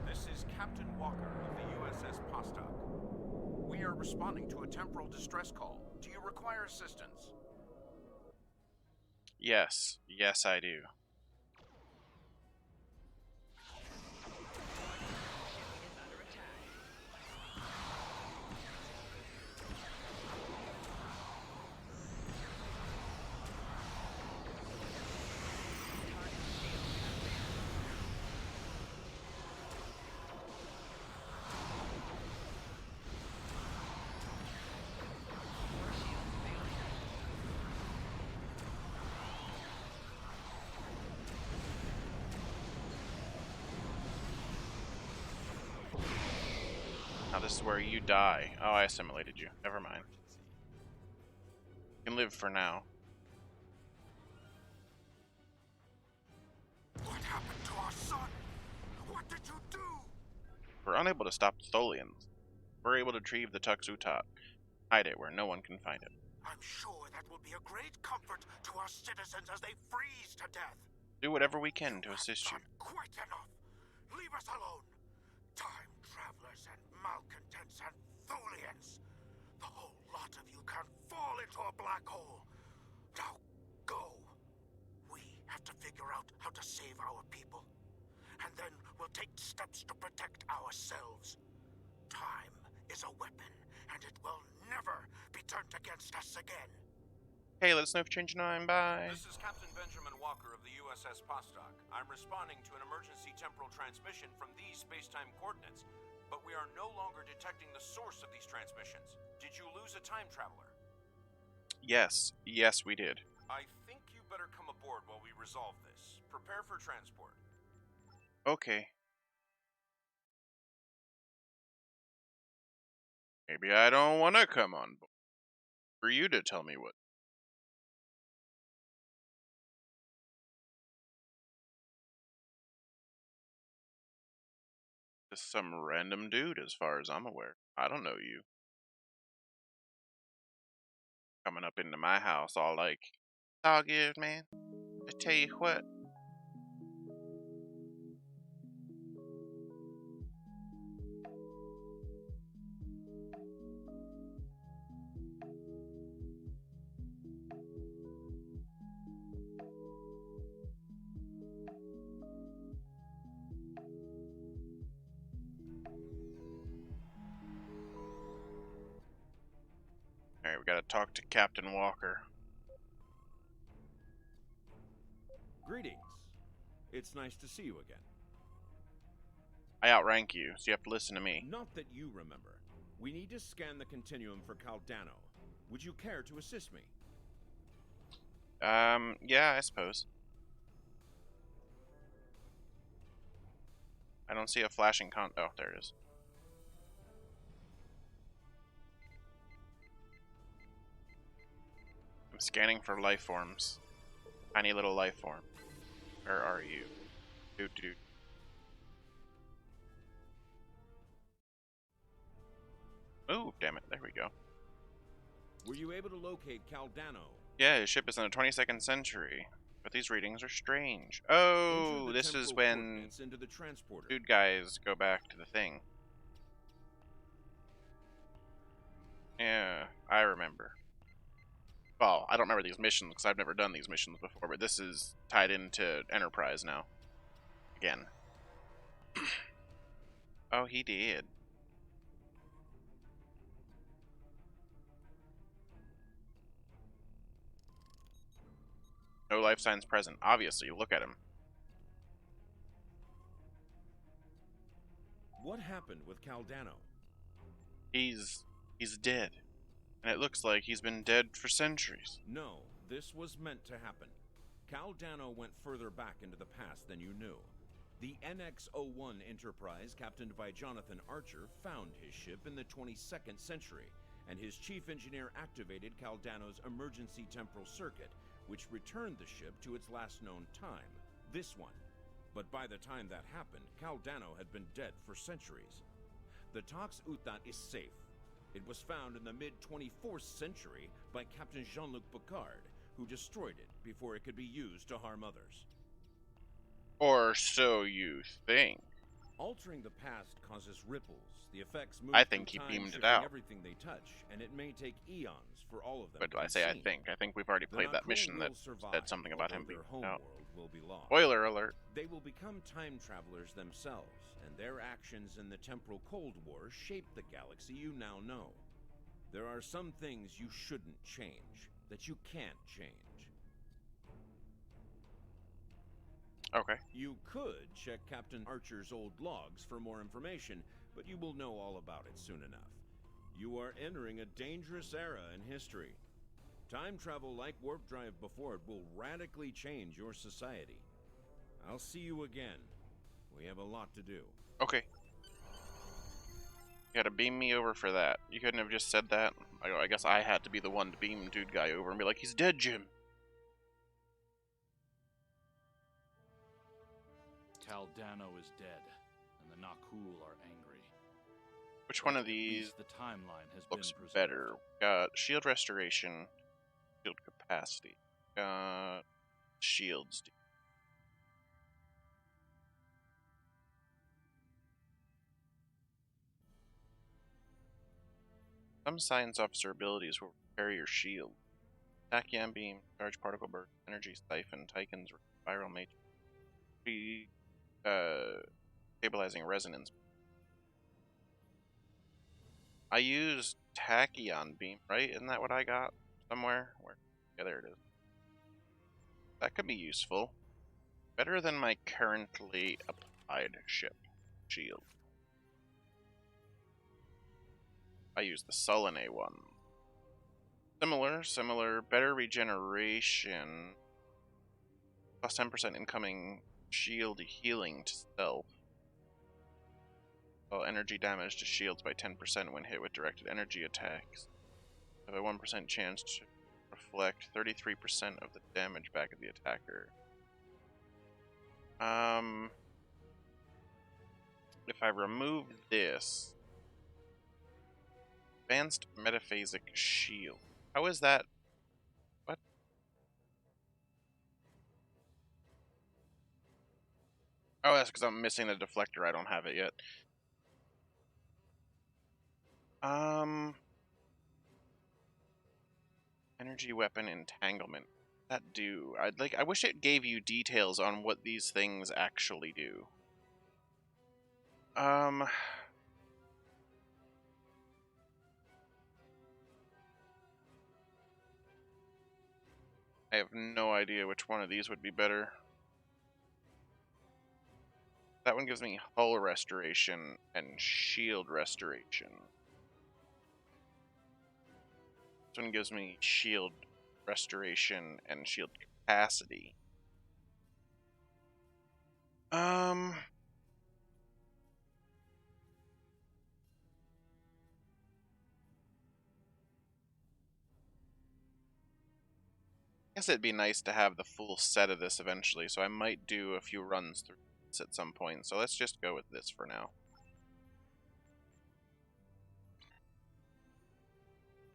This is Captain Walker of the USS Postok. We are responding to a temporal distress call. Do you require assistance? Yes. Yes, I do. Now this is where you die. Oh, I assimilated you. Never mind. You can live for now. What happened to our son? What did you do? We're unable to stop the Tholians. We're able to retrieve the Tux Utat. Hide it where no one can find it. I'm sure that will be a great comfort to our citizens as they freeze to death. Do whatever we can to assist you. Quite enough. Leave us alone. Time travelers and malcontents and Tholians. The whole lot of you can fall into a black hole. Now go. We have to figure out how to save our people. And then we'll take steps to protect ourselves. Time is a weapon, and it will never be turned against us again. Hey, let us know if you change your mind. Bye. This is Captain Benjamin Walker of the USS Postok. I'm responding to an emergency temporal transmission from these space-time coordinates, but we are no longer detecting the source of these transmissions. Did you lose a time traveler? Yes. Yes, we did. I think you better come aboard while we resolve this. Prepare for transport. Okay. Maybe I don't want to come on board. For you to tell me what. Just some random dude as far as I'm aware. I don't know you. Coming up into my house all like, it's all good, man. I tell you what. Alright, we gotta talk to Captain Walker. Greetings. It's nice to see you again. I outrank you, so you have to listen to me. Not that you remember. We need to scan the continuum for Caldano. Would you care to assist me? Yeah, I suppose. I don't see a flashing oh, there it is. I'm scanning for life forms. Tiny little life form. Where are you? Dude. Oh, damn it. There we go. Were you able to locate Caldano? Yeah, his ship is in the 22nd century. But these readings are strange. Oh, this is when into the transporter. dude guys go back to the thing. Yeah, I remember. Well, I don't remember these missions because I've never done these missions before, but this is tied into Enterprise now. Again. Oh, he did. No life signs present. Obviously, look at him. What happened with Caldano? He's dead. And it looks like he's been dead for centuries. No, this was meant to happen. Caldano went further back into the past than you knew. The NX-01 Enterprise, captained by Jonathan Archer, found his ship in the 22nd century, and his chief engineer activated Caldano's emergency temporal circuit, which returned the ship to its last known time, this one. But by the time that happened, Caldano had been dead for centuries. The Tux Utat is safe. It was found in the mid-24th century by Captain Jean-Luc Picard, who destroyed it before it could be used to harm others. Or so you think. Altering the past causes ripples. The effects move I think through he time, beamed it shifting out. everything they touch, and it may take eons for all of them But to I be say I seen. think. I think we've already The played that Nakul mission that will survive, said something about him although being their out. homeworld will be lost. Spoiler alert. They will become time travelers themselves, and their actions in the temporal Cold War shape the galaxy you now know. There are some things you shouldn't change, that you can't change. Okay. You could check Captain Archer's old logs for more information, but you will know all about it soon enough. You are entering a dangerous era in history. Time travel like warp drive before it will radically change your society. I'll see you again. We have a lot to do. Okay. You gotta beam me over for that. You couldn't have just said that. I guess I had to be the one to beam dude guy over and be like, he's dead, Jim. Caldano is dead, and the Nakul are angry. Which one of At these least the timeline has looks been preserved. better? Got shield restoration, shield capacity. Got shields. Some science officer abilities will repair your shield. Tachyon beam, charge particle burst, energy siphon, Tychon's spiral matrix, stabilizing resonance. I used Tachyon beam, right? Isn't that what I got somewhere? Where? Yeah, there it is. That could be useful. Better than my currently applied ship shield. I used the Sullen A1. Similar, better regeneration. Plus 10% incoming shield healing to self. Well, energy damage to shields by 10% when hit with directed energy attacks. Have a 1% chance to reflect 33% of the damage back at the attacker. If I remove this, advanced metaphasic shield. How is that? What? Oh, that's because I'm missing the deflector. I don't have it yet. Energy weapon entanglement. That do. I wish it gave you details on what these things actually do. I have no idea which one of these would be better. That one gives me hull restoration and shield restoration. This one gives me shield restoration and shield capacity. I guess it'd be nice to have the full set of this eventually, so I might do a few runs through this at some point. So let's just go with this for now.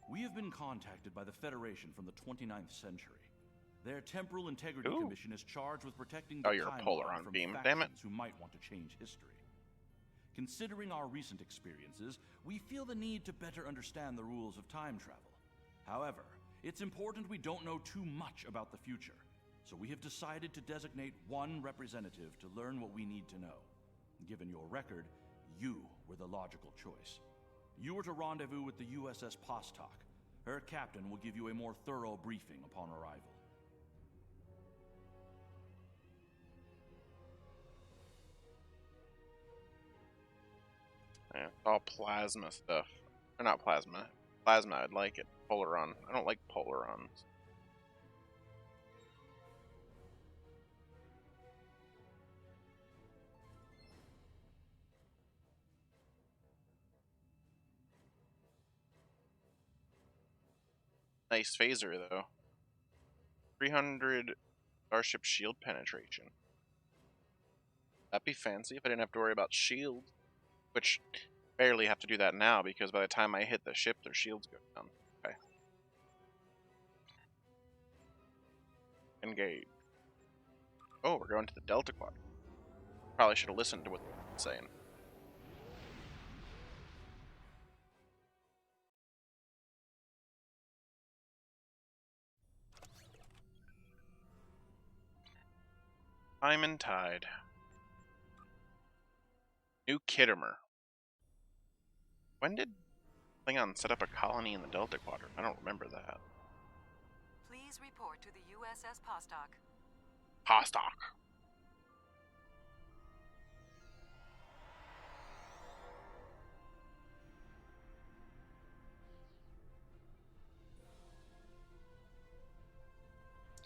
We have been contacted by the Federation from the 29th century. Their Temporal Integrity Ooh. Commission is charged with protecting the you're a timeline Polaron from beam, damn it. factions who might want to change history. Considering our recent experiences, we feel the need to better understand the rules of time travel. However, it's important we don't know too much about the future, so we have decided to designate one representative to learn what we need to know. Given your record, you were the logical choice. You were to rendezvous with the USS Postok. Her captain will give you a more thorough briefing upon arrival. Yeah, all plasma stuff. Or not plasma. Plasma, I'd like it. Polaron. I don't like Polarons. Nice phaser, though. 300 Starship shield penetration. That'd be fancy if I didn't have to worry about shield. Which, barely have to do that now because by the time I hit the ship, their shields go down. Okay. Engage. Oh, we're going to the Delta Quadrant. Probably should have listened to what they were saying. Time and Tide. New Kittimer. When did Klingon set up a colony in the Delta Quadrant? I don't remember that. Please report to the USS Postok. Postok.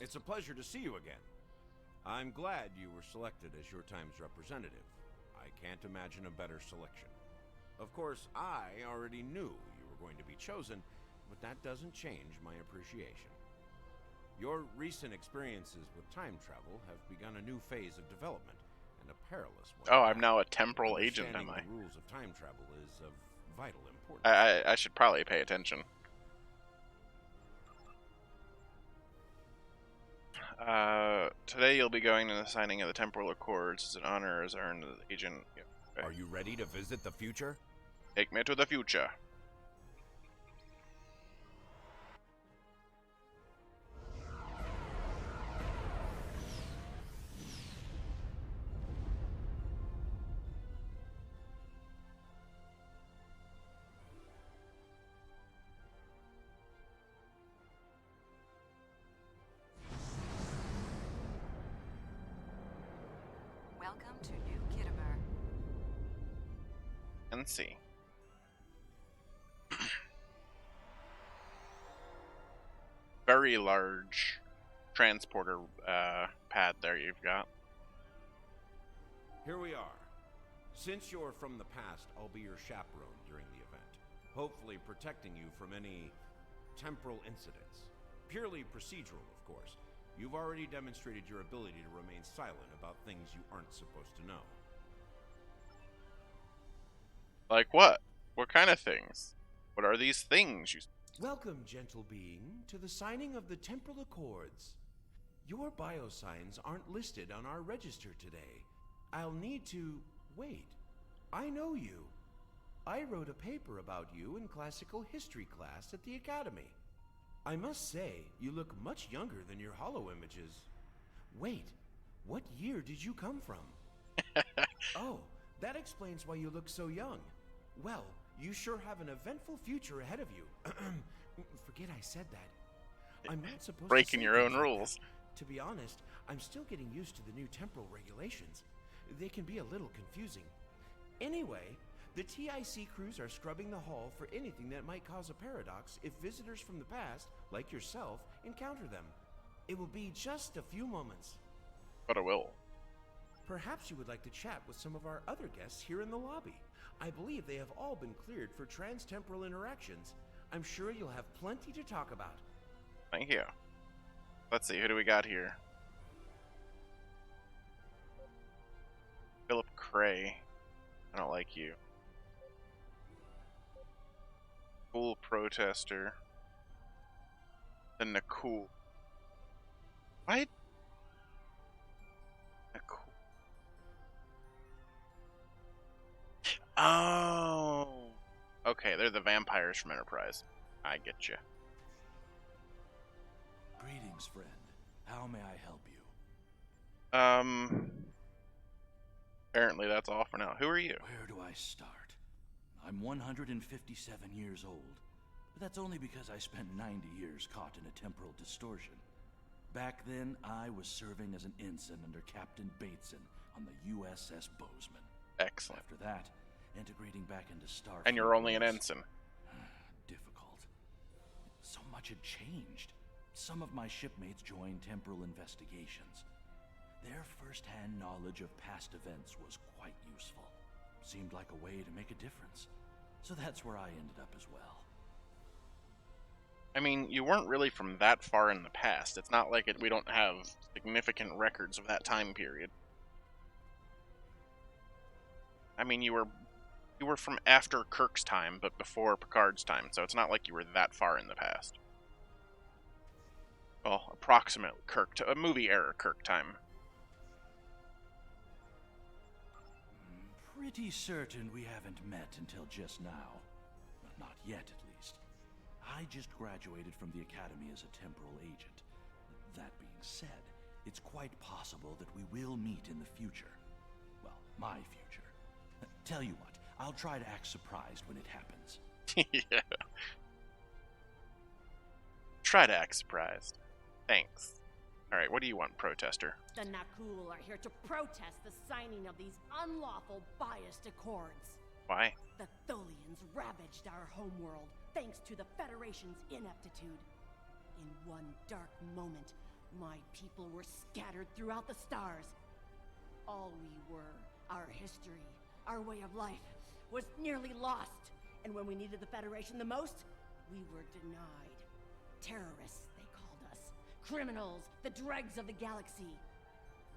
It's a pleasure to see you again. I'm glad you were selected as your time's representative. I can't imagine a better selection. Of course, I already knew you were going to be chosen, but that doesn't change my appreciation. Your recent experiences with time travel have begun a new phase of development, and a perilous one. Oh, I'm now a temporal agent, am I? The rules of time travel is of vital importance. I should probably pay attention. Today you'll be going to the signing of the Temporal Accords as an honor as earned as agent. Yeah, okay. Are you ready to visit the future? Take me to the future. Welcome to New Kittimer. And see. Very large transporter pad there you've got. Here we are. Since you're from the past, I'll be your chaperone during the event, hopefully protecting you from any temporal incidents. Purely procedural, of course. You've already demonstrated your ability to remain silent about things you aren't supposed to know. Like what? What kind of things? What are these things you... Welcome, gentle being, to the signing of the Temporal Accords. Your biosigns aren't listed on our register today. I'll need to... Wait. I know you. I wrote a paper about you in classical history class at the Academy. I must say, you look much younger than your holo images. Wait, what year did you come from? Oh, that explains why you look so young. Well, you sure have an eventful future ahead of you. Forget I said that. I'm not supposed breaking to your own rules. To be honest, I'm still getting used to the new temporal regulations. They can be a little confusing. Anyway, the TIC crews are scrubbing the hall for anything that might cause a paradox if visitors from the past, like yourself, encounter them. It will be just a few moments. But it will. Perhaps you would like to chat with some of our other guests here in the lobby. I believe they have all been cleared for trans-temporal interactions. I'm sure you'll have plenty to talk about. Thank you. Let's see, who do we got here? Philip Cray. I don't like you. Cool protester. The Nakul. What? Nakul. Oh. Okay, they're the vampires from Enterprise. I get you. Greetings, friend. How may I help you? Apparently that's all for now. Who are you? Where do I start? I'm 157 years old, but that's only because I spent 90 years caught in a temporal distortion. Back then, I was serving as an ensign under Captain Bateson on the USS Bozeman. Excellent. After that, integrating back into Starfleet. And you're only an ensign. Difficult. So much had changed. Some of my shipmates joined temporal investigations. Their first-hand knowledge of past events was quite useful. Seemed like a way to make a difference. So that's where I ended up as well. I mean, you weren't really from that far in the past. It's not like we don't have significant records of that time period. I mean, you were You were from after Kirk's time, but before Picard's time, so it's not like you were that far in the past. Well, approximate a movie era Kirk time. Pretty certain we haven't met until just now. Not yet, at least. I just graduated from the Academy as a temporal agent. That being said, it's quite possible that we will meet in the future. Well, my future. Tell you what, I'll try to act surprised when it happens. Yeah. Try to act surprised. Thanks. Alright, what do you want, protester? The Nakul are here to protest the signing of these unlawful, biased accords. Why? The Tholians ravaged our homeworld thanks to the Federation's ineptitude. In one dark moment, my people were scattered throughout the stars. All we were, our history, our way of life, was nearly lost. And when we needed the Federation the most, we were denied. Terrorists, they called us. Criminals, the dregs of the galaxy.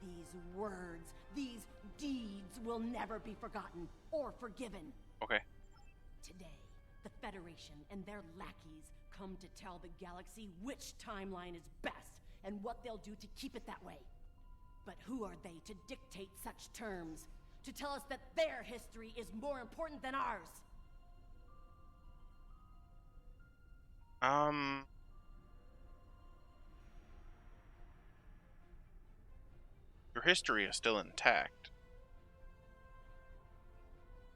These words, these deeds will never be forgotten or forgiven. Okay. Today, the Federation and their lackeys come to tell the galaxy which timeline is best and what they'll do to keep it that way. But who are they to dictate such terms? To tell us that their history is more important than ours? Your history is still intact.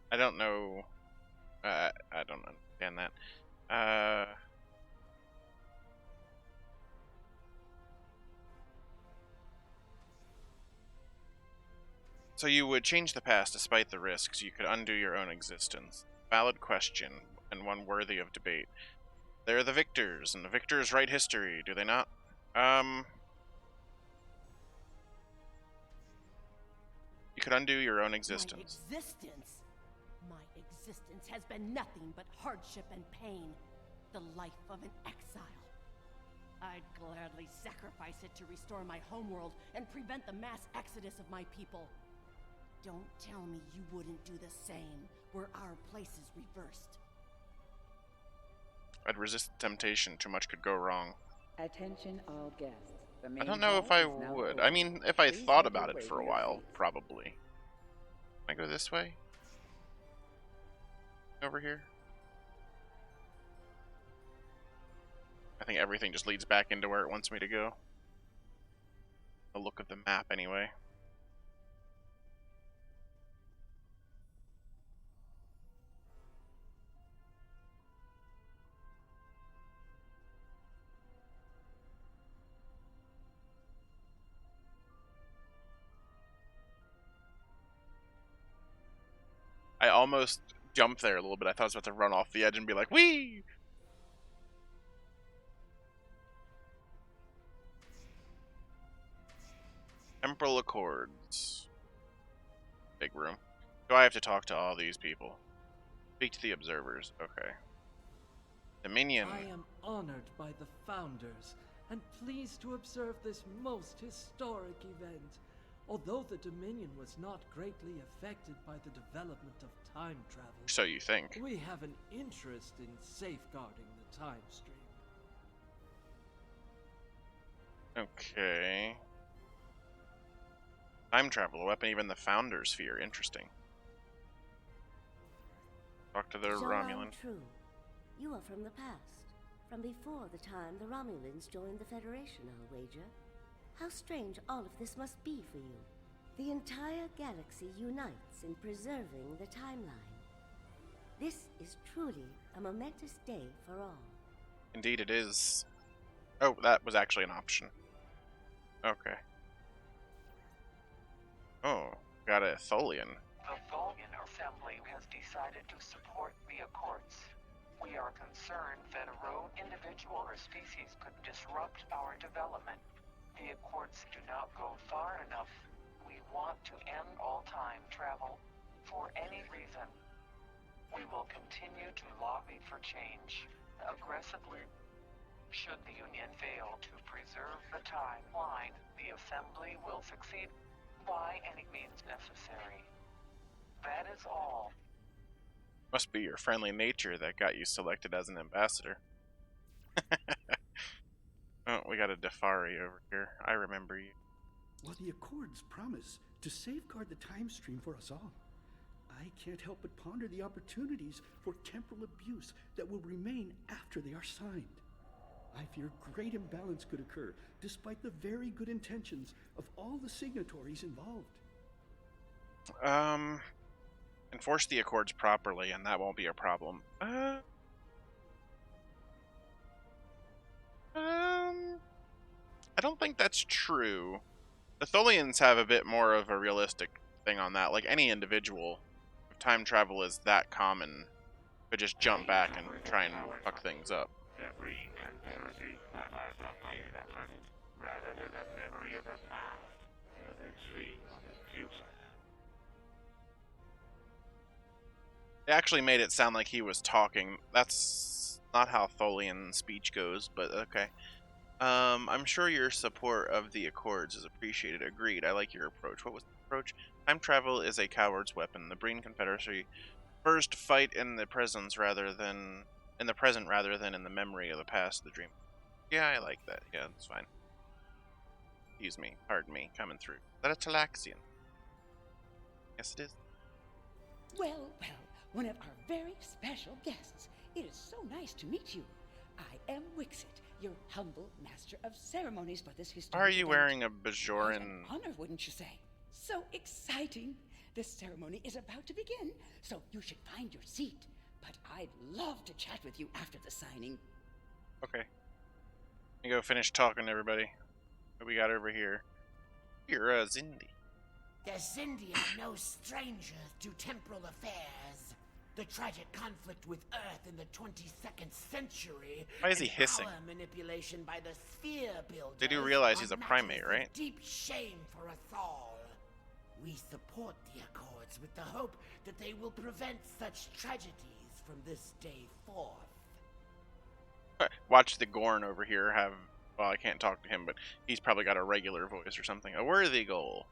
I don't know. I don't understand that. So you would change the past despite the risks. You could undo your own existence. Valid question, and one worthy of debate. They're the victors, and the victors write history, do they not? You could undo your own existence. My existence? My existence has been nothing but hardship and pain. The life of an exile. I'd gladly sacrifice it to restore my homeworld and prevent the mass exodus of my people. Don't tell me you wouldn't do the same, were our places reversed. I'd resist the temptation. Too much could go wrong. Attention all guests. I don't know if I would. I mean, if I thought about it for a while, probably. Can I go this way? Over here? I think everything just leads back into where it wants me to go. The look of the map, anyway. I almost jumped there a little bit. I thought I was about to run off the edge and be like, whee! Temporal Accords. Big room. Do I have to talk to all these people? Speak to the observers. Okay. Dominion. I am honored by the Founders, and pleased to observe this most historic event. Although the Dominion was not greatly affected by the development of time travel, So you think. we have an interest in safeguarding the time stream. Okay. Time travel, a weapon even the Founders fear. Interesting. Talk to the Romulan. True. You are from the past. From before the time the Romulans joined the Federation, I'll wager. How strange all of this must be for you. The entire galaxy unites in preserving the timeline. This is truly a momentous day for all. Indeed it is. Oh, that was actually an option. Okay. Oh, got a Tholian. The Tholian Assembly has decided to support the Accords. We are concerned that a rogue individual or species could disrupt our development. The Accords do not go far enough. We want to end all time travel for any reason. We will continue to lobby for change aggressively. Should the Union fail to preserve the timeline, the Assembly will succeed by any means necessary. That is all. Must be your friendly nature that got you selected as an ambassador. Oh, we got a Defari over here. I remember you. Well, the Accords promise to safeguard the time stream for us all. I can't help but ponder the opportunities for temporal abuse that will remain after they are signed. I fear great imbalance could occur, despite the very good intentions of all the signatories involved. Enforce the Accords properly, and that won't be a problem. I don't think that's true. The Tholians have a bit more of a realistic thing on that. Like any individual, if time travel is that common, could just jump back and try and fuck things up. They actually made it sound like he was talking. That's not how Tholian speech goes, but okay. I'm sure your support of the Accords is appreciated. Agreed. I like your approach. What was the approach? Time travel is a coward's weapon. The Breen Confederacy first fight in the present rather than in the memory of the past. The dream. Yeah, I like that. Yeah, that's fine. Excuse me. Pardon me. Coming through. Is that a Talaxian? Yes, it is. Well, one of our very special guests. It is so nice to meet you. I am Wixit, your humble master of ceremonies for this historic Are you event. wearing a Bajoran? An honor, wouldn't you say? So exciting. This ceremony is about to begin, so you should find your seat. But I'd love to chat with you after the signing. Okay. You go finish talking to everybody. What we got over here? You're Zindi. The Zindi are no strangers to temporal affairs. The tragic conflict with Earth in the 22nd century. Why is he and hissing? Power manipulation by the Sphere Builders. They do realize are he's a matters primate, of right? Deep shame for us all. We support the Accords with the hope that they will prevent such tragedies from this day forth. Watch the Gorn over here have. Well, I can't talk to him, but he's probably got a regular voice or something. A worthy goal.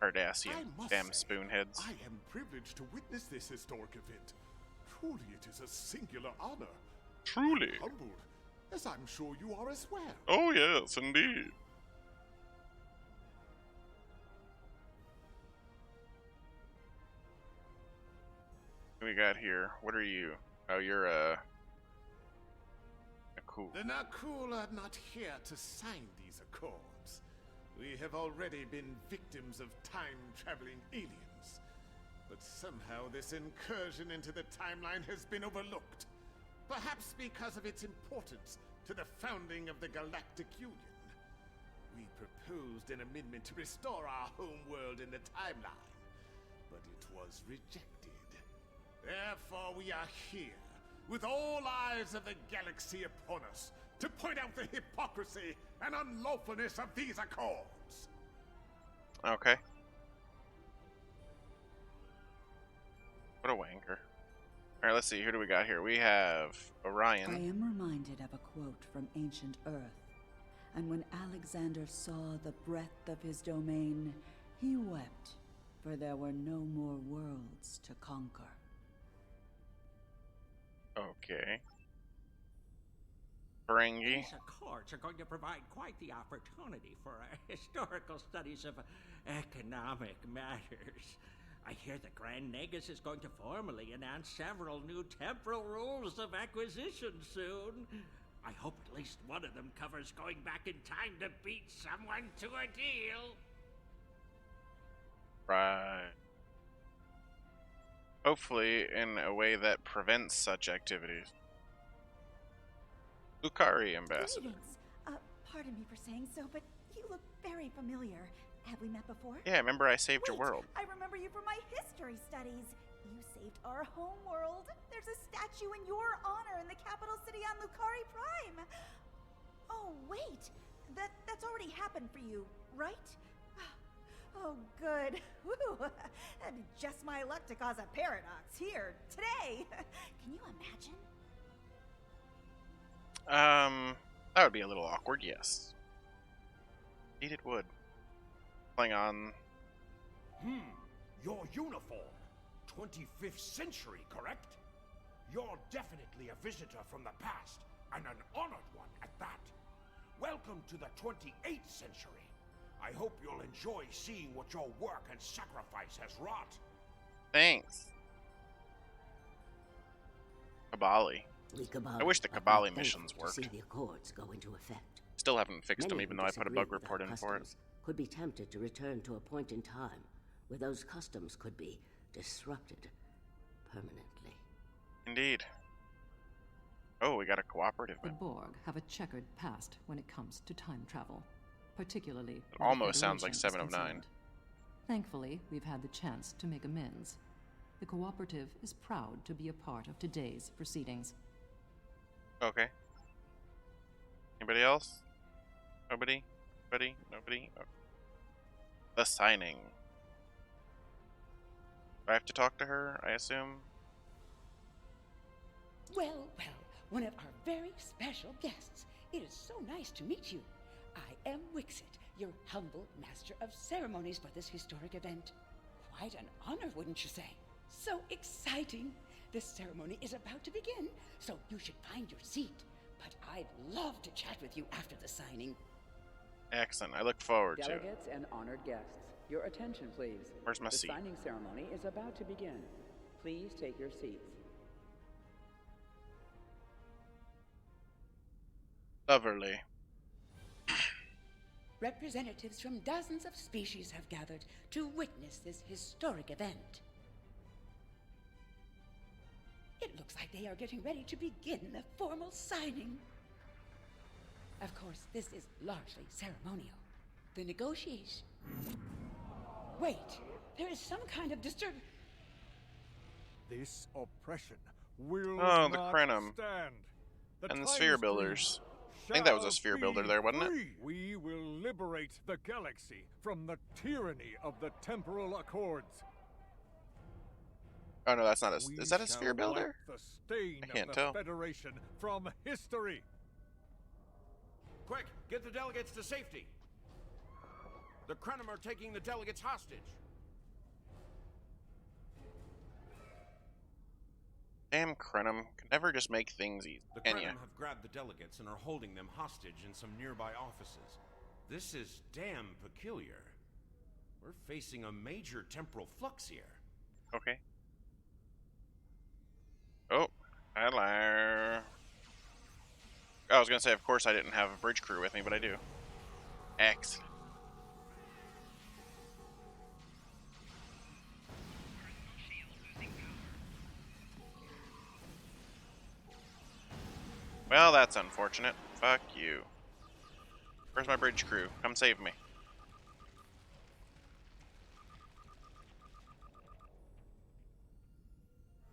Cardassian. Damn spoonheads. I am privileged to witness this historic event. Truly, it is a singular honor. Truly. Humbled, as I'm sure you are as well. Oh, yes, indeed. What we got here? What are you? Oh, you're a Nakul. The Nakul are not here to sign these accords. We have already been victims of time-traveling aliens. But somehow this incursion into the timeline has been overlooked. Perhaps because of its importance to the founding of the Galactic Union. We proposed an amendment to restore our home world in the timeline, but it was rejected. Therefore we are here, with all eyes of the galaxy upon us, to point out the hypocrisy and unlawfulness of these accords. Okay. What a wanker. Alright, let's see. Who do we got here? We have Orion. I am reminded of a quote from ancient Earth. And when Alexander saw the breadth of his domain, he wept, for there were no more worlds to conquer. Okay. Ferengi. These accords are going to provide quite the opportunity for historical studies of economic matters. I hear the Grand Nagus is going to formally announce several new temporal rules of acquisition soon. I hope at least one of them covers going back in time to beat someone to a deal. Right. Hopefully in a way that prevents such activities. Lukari ambassador. Greetings. Pardon me for saying so, but you look very familiar. Have we met before? Yeah, remember I saved your world. I remember you from my history studies. You saved our home world. There's a statue in your honor in the capital city on Lukari Prime. Oh, wait. That's already happened for you, right? Oh, good. Woo. Just my luck to cause a paradox here, today. Can you imagine? That would be a little awkward, yes. Indeed it would. Klingon. Your uniform. 25th century, correct? You're definitely a visitor from the past, and an honored one at that. Welcome to the 28th century. I hope you'll enjoy seeing what your work and sacrifice has wrought. Thanks. Kabali. I wish the Kabali missions worked. See the Accords go into effect. Still haven't fixed them, Many even who though I put a disagree bug with report our in for it. customs could be tempted to return to a point in time where those customs could be disrupted permanently. Indeed. Oh, we got a cooperative. The Borg have a checkered past when it comes to time travel, particularly. It almost sounds like 7 of 9. Thankfully, we've had the chance to make amends. The cooperative is proud to be a part of today's proceedings. Okay. Anybody else? Nobody? Nobody? Nobody? Oh. The signing. Do I have to talk to her, I assume? Well, one of our very special guests. It is so nice to meet you. I am Wixit, your humble master of ceremonies for this historic event. Quite an honor, wouldn't you say? So exciting! This ceremony is about to begin, so you should find your seat. But I'd love to chat with you after the signing. Excellent. I look forward to it. Delegates and honored guests, your attention, please. Where's my seat? The signing ceremony is about to begin. Please take your seats. Lovely. Representatives from dozens of species have gathered to witness this historic event. It looks like they are getting ready to begin the formal signing. Of course, this is largely ceremonial. The negotiation... Wait, there is some kind of This oppression will Oh, the not Krenim. stand. And the Sphere Builders. I think that was a Sphere Builder there, wasn't it? We will liberate the galaxy from the tyranny of the Temporal Accords. Oh no, that's not a... Is that a Sphere Builder? The stain I can't of the tell. Federation from history. Quick, get the delegates to safety. The Krenim are taking the delegates hostage. Damn Krenim. Can never just make things easy. The Can Krenim ya? have grabbed the delegates and are holding them hostage in some nearby offices. This is damn peculiar. We're facing a major temporal flux here. Okay. Oh, hello. I was gonna say, of course I didn't have a bridge crew with me, but I do. Excellent. Well, that's unfortunate. Fuck you. Where's my bridge crew? Come save me.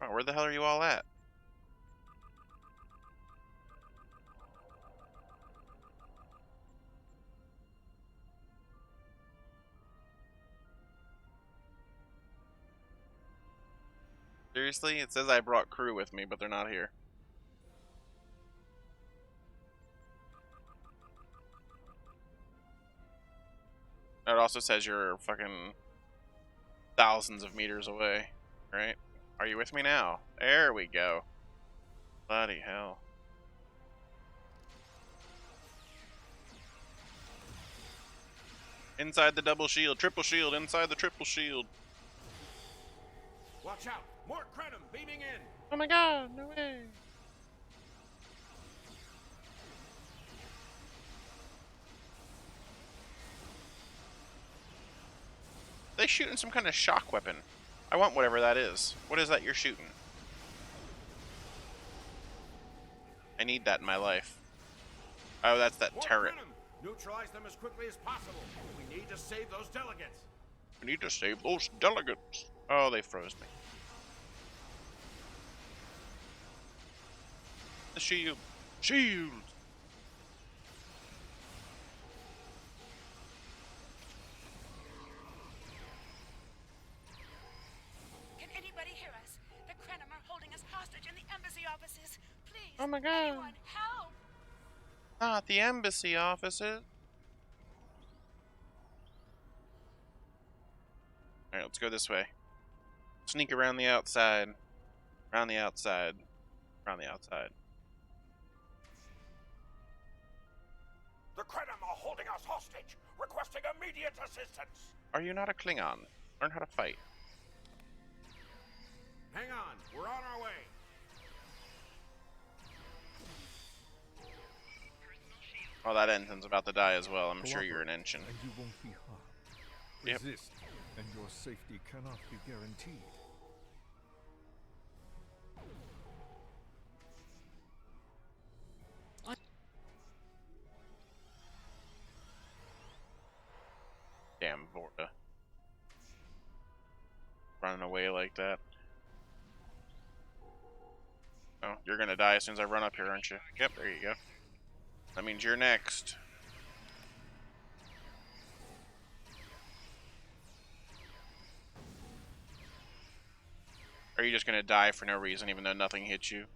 Oh, where the hell are you all at? Seriously? It says I brought crew with me, but they're not here. It also says you're fucking thousands of meters away, right? Are you with me now? There we go. Bloody hell. Inside the double shield, triple shield, inside the triple shield. Watch out! More Krenim beaming in! Oh my god, no way. They shooting some kind of shock weapon. I want whatever that is. What is that you're shooting? I need that in my life. Oh, that's that More turret. Krenim! Neutralize them as quickly as possible. We need to save those delegates. We need to save those delegates. Oh, they froze me. The shield. Shield! Can anybody hear us? The Krenim are holding us hostage in the embassy offices. Please, Oh my god. anyone, help! Not the embassy offices. Alright, let's go this way. Sneak around the outside. Around the outside. Around the outside. The Krenim are holding us hostage, requesting immediate assistance. Are you not a Klingon? Learn how to fight. Hang on, we're on our way. Oh, that ensign's about to die as well. I'm sure you're an ensign. And you won't be harmed. Yep. Resist, and your safety cannot be guaranteed. Damn Vorta. Running away like that. Oh, you're gonna die as soon as I run up here, aren't you? Yep, there you go. That means you're next. Are you just gonna die for no reason even though nothing hits you?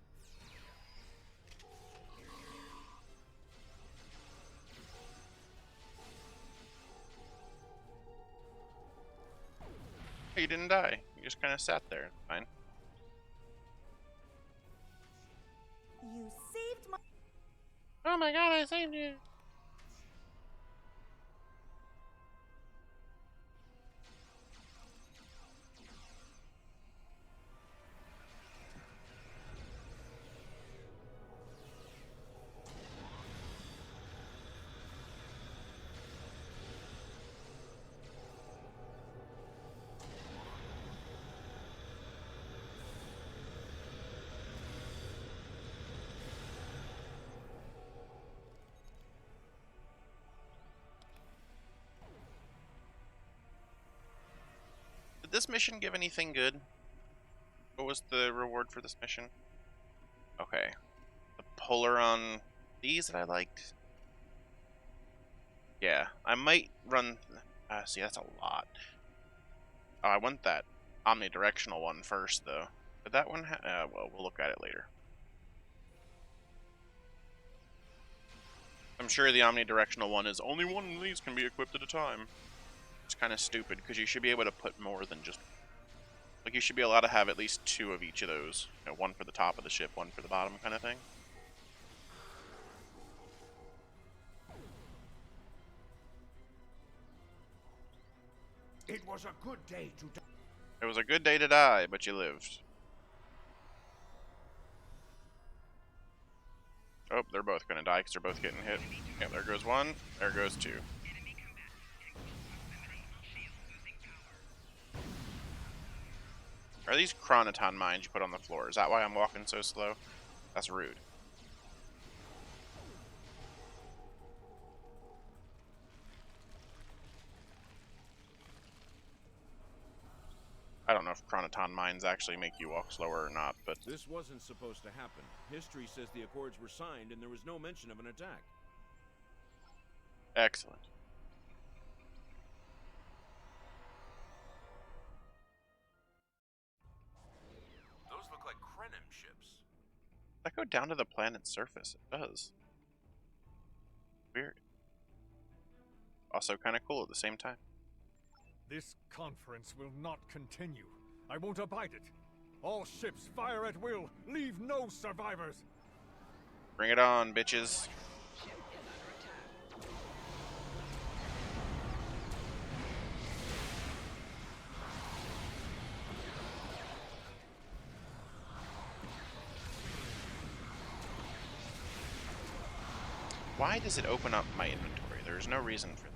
You didn't die. You just kind of sat there. Fine. You saved my... Oh my god, I saved you! Did this mission give anything good? What was the reward for this mission? Okay. The Polaron these that I liked. Yeah, I might run... see, that's a lot. Oh, I want that omnidirectional one first, though. Did that one well, we'll look at it later. I'm sure the omnidirectional one is only one of these can be equipped at a time. It's kind of stupid, because you should be able to put more than just... Like, you should be allowed to have at least 2 of each of those. You know, one for the top of the ship, one for the bottom kind of thing. It was a good day to die. It was a good day to die, but you lived. Oh, they're both going to die because they're both getting hit. Yeah, there goes one. There goes 2. Are these chronoton mines you put on the floor? Is that why I'm walking so slow? That's rude. I don't know if chronoton mines actually make you walk slower or not, but... This wasn't supposed to happen. History says the Accords were signed and there was no mention of an attack. Excellent. Those look like Krenim ships. Does that go down to the planet's surface? It does. Weird. Also kind of cool at the same time. This conference will not continue. I won't abide it. All ships fire at will. Leave no survivors. Bring it on, bitches. Why does it open up my inventory? There's no reason for that.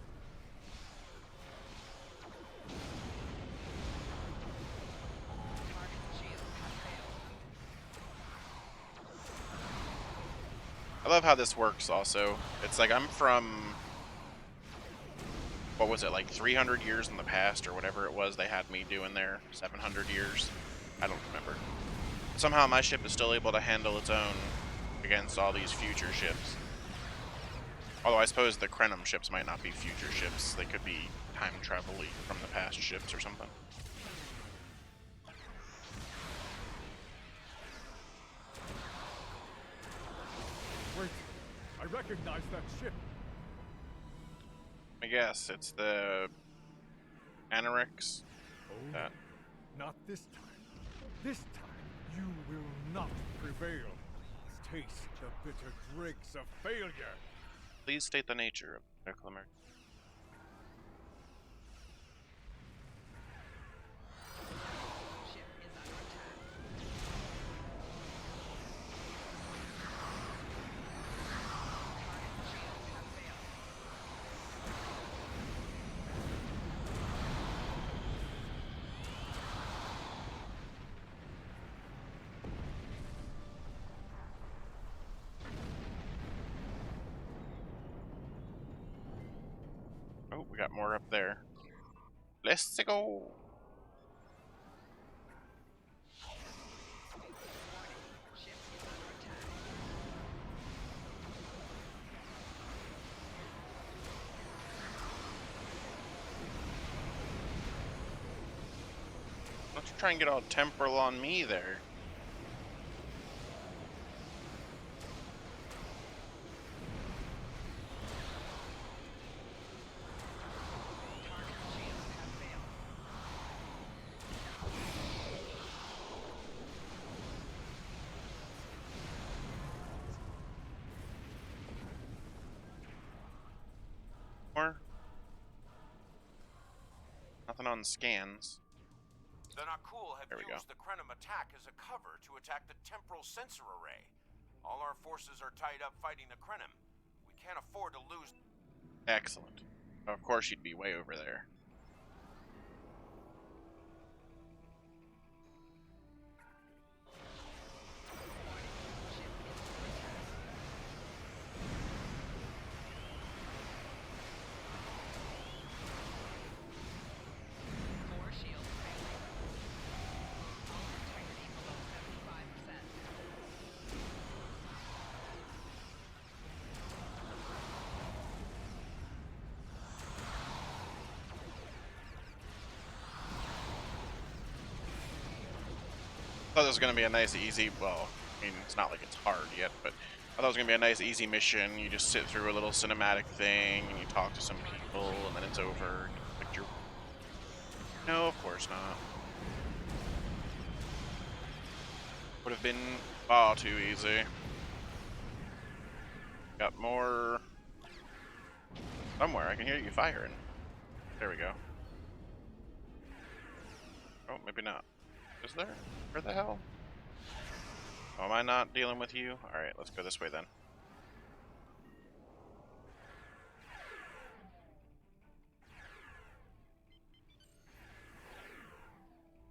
I love how this works also. It's like I'm from, what was it, like 300 years in the past or whatever it was they had me doing there, 700 years, I don't remember. Somehow my ship is still able to handle its own against all these future ships. Although I suppose the Krenim ships might not be future ships, they could be time travel-y from the past ships or something. Wait, I recognize that ship. I guess it's the Anorix. Oh, That. Not this time. This time, you will not prevail. Taste the bitter dregs of failure. Please state the nature of medical emergency. Oh, we got more up there. Let's go. Don't you try and get all temporal on me there. Nothing on scans. The Nakul have There we go. used the Krenim attack as a cover to attack the temporal sensor array. All our forces are tied up fighting the Krenim. We can't afford to lose. Excellent. Of course you'd be way over there. I thought this was going to be a nice, easy, well, I mean, it's not like it's hard yet, but I thought it was going to be a nice, easy mission. You just sit through a little cinematic thing, and you talk to some people, and then it's over, and you click your... No, of course not. Would have been far too easy. Got more... Somewhere, I can hear you firing. There we go. Oh, maybe not. Is there? Where the hell? Oh, am I not dealing with you? Alright, let's go this way then.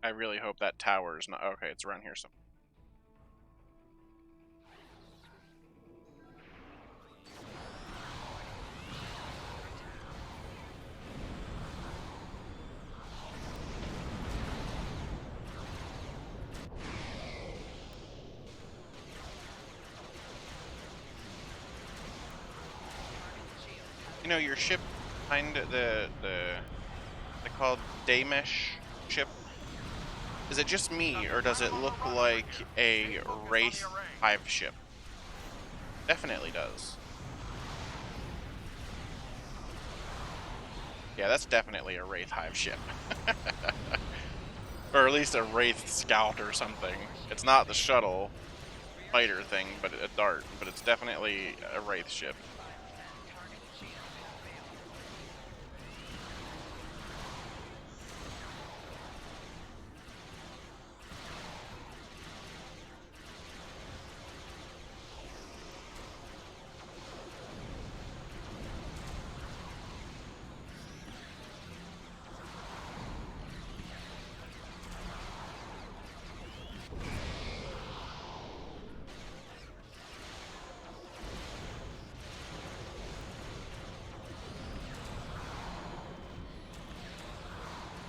I really hope that tower is not... Okay, it's around here somewhere. You know, your ship behind they called Damesh ship. Is it just me, or does it look like a Wraith Hive ship? Definitely does. Yeah, that's definitely a Wraith Hive ship. Or at least a Wraith Scout or something. It's not the shuttle fighter thing, but a dart, but it's definitely a Wraith ship.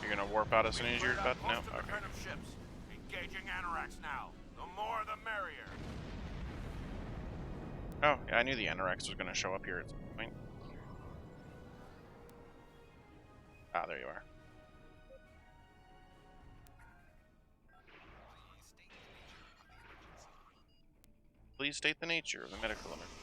You're gonna warp out as soon as you're about to... No? Okay. Ships. Engaging Anoraks now. The more the merrier. Oh, yeah, I knew the Anoraks was gonna show up here at some point. Ah, there you are. Please state the nature of the medical emergency.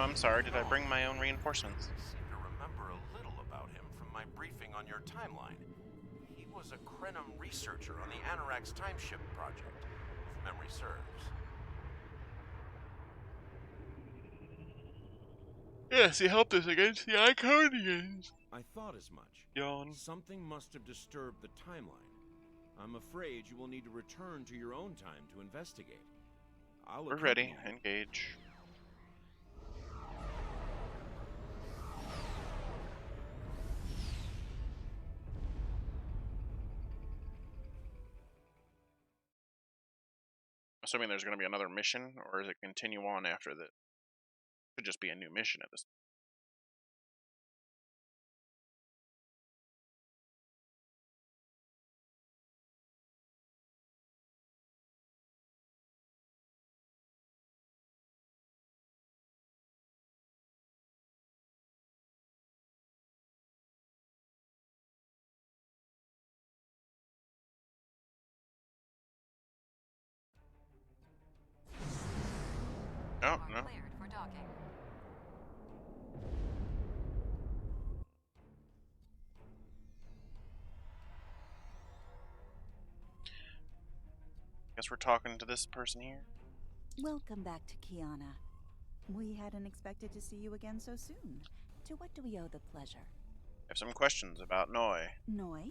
I'm sorry. Did I bring my own reinforcements? I seem to remember a little about him from my briefing on your timeline. He was a Krenim researcher on the Anorax timeship project, if memory serves. Yes, he helped us against the Iconians. I thought as much. Yawn. Something must have disturbed the timeline. I'm afraid you will need to return to your own time to investigate. We're ready. Engage. Assuming there's going to be another mission, or does it continue on after that? Could just be a new mission at this point. Oh, no. Cleared for docking. Guess we're talking to this person here. Welcome back to Kiana. We hadn't expected to see you again so soon. To what do we owe the pleasure? I have some questions about Noi. Noi?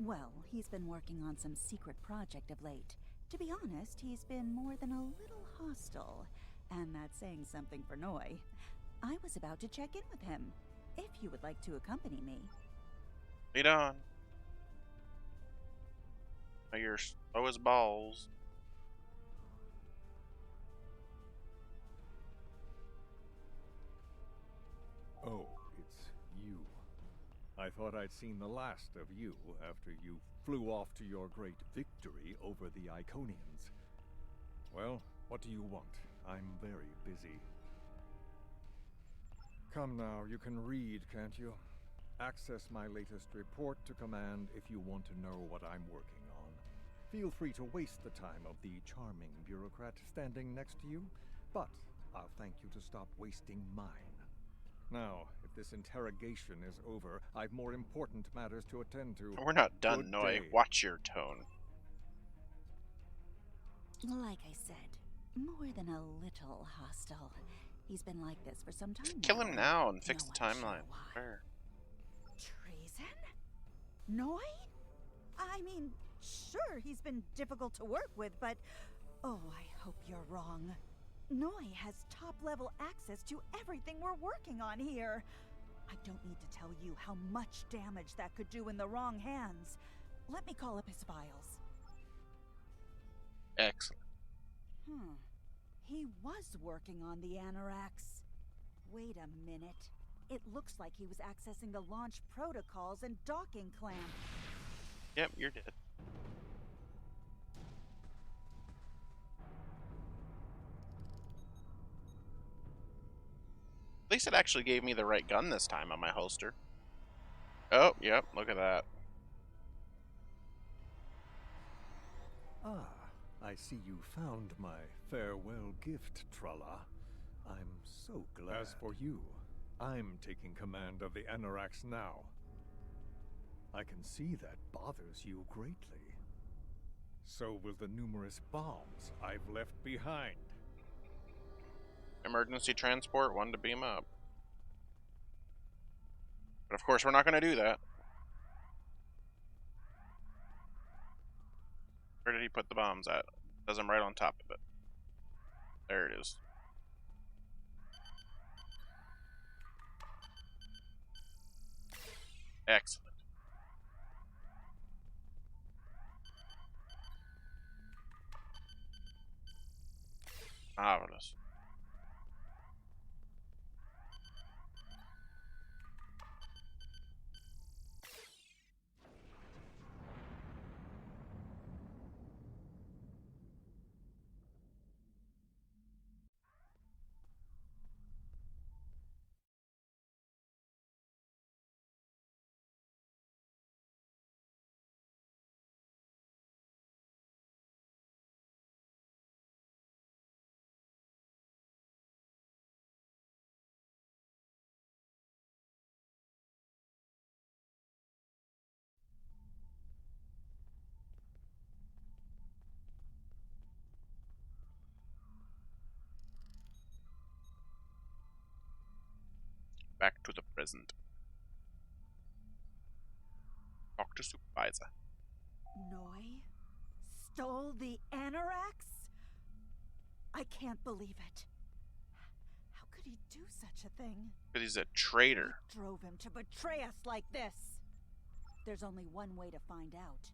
Well, he's been working on some secret project of late. To be honest, he's been more than a little hostile. And that's saying something for Noi. I was about to check in with him, if you would like to accompany me. Lead on. Oh, you're slow as balls. Oh, it's you. I thought I'd seen the last of you after you flew off to your great victory over the Iconians. Well, what do you want? I'm very busy. Come now, you can read, can't you? Access my latest report to command if you want to know what I'm working on. Feel free to waste the time of the charming bureaucrat standing next to you, but I'll thank you to stop wasting mine. Now, if this interrogation is over, I've more important matters to attend to. We're not done, Good Noi. day. Watch your tone. Like I said, more than a little hostile. He's been like this for some time now. Kill him now and fix the timeline. Sure. Treason? Noi? I mean, sure, he's been difficult to work with, but... Oh, I hope you're wrong. Noi has top-level access to everything we're working on here. I don't need to tell you how much damage that could do in the wrong hands. Let me call up his files. Excellent. He was working on the Anorax. Wait a minute. It looks like he was accessing the launch protocols and docking clamp. Yep, you're dead. At least it actually gave me the right gun this time on my holster. Oh, yep, look at that. Ah, I see you found my farewell gift, Tralla. I'm so glad. As for you, I'm taking command of the Anorax now. I can see that bothers you greatly. So will the numerous bombs I've left behind. Emergency transport, one to beam up. But of course we're not going to do that. Where did he put the bombs at? Does them right on top of it. There it is. Excellent. Marvelous. back to the present. Talk to supervisor. Noi stole the Anorax? I can't believe it. How could he do such a thing? Because he's a traitor. What drove him to betray us like this? There's only one way to find out.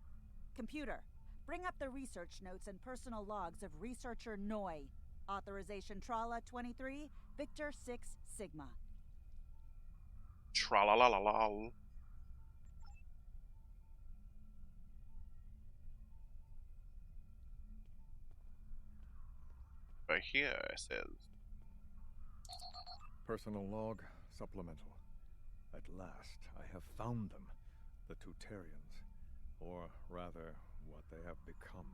Computer, bring up the research notes and personal logs of researcher Noi. Authorization Trala 23, Victor 6 Sigma. Tra-la-la-la-la. Right here it says Personal log supplemental. At last, I have found them, the Tutarians, or rather, what they have become.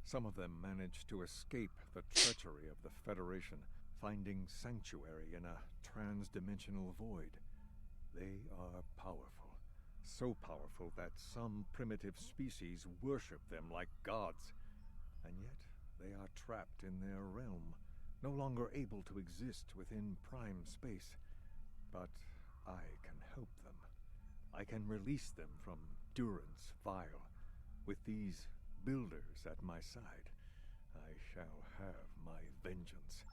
Some of them managed to escape the treachery of the Federation, finding sanctuary in a trans-dimensional void. They are powerful, so powerful that some primitive species worship them like gods, and yet they are trapped in their realm, no longer able to exist within prime space. But I can help them. I can release them from Durance Vile. With these builders at my side, I shall have my vengeance.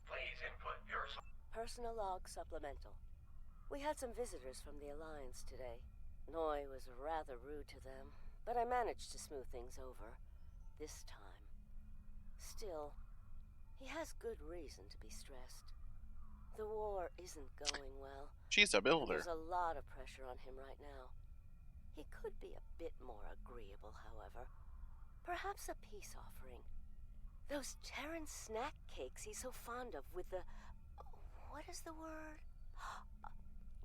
Please input your... Personal log supplemental. We had some visitors from the Alliance today. Noi was rather rude to them, but I managed to smooth things over. This time. Still, he has good reason to be stressed. The war isn't going well. She's a builder. There's a lot of pressure on him right now. He could be a bit more agreeable, however. Perhaps a peace offering. Those Terran snack cakes he's so fond of with the... what is the word?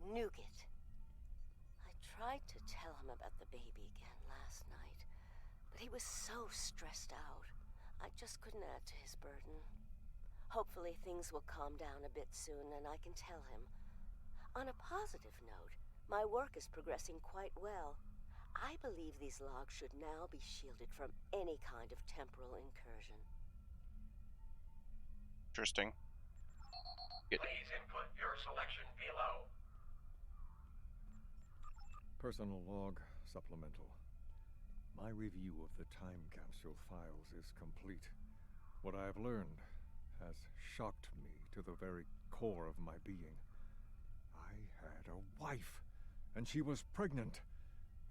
Nougat. I tried to tell him about the baby again last night, but he was so stressed out. I just couldn't add to his burden. Hopefully things will calm down a bit soon and I can tell him. On a positive note, my work is progressing quite well. I believe these logs should now be shielded from any kind of temporal incursion. Interesting. Please input your selection below. Personal log supplemental. My review of the time capsule files is complete. What I have learned has shocked me to the very core of my being. I had a wife, and she was pregnant.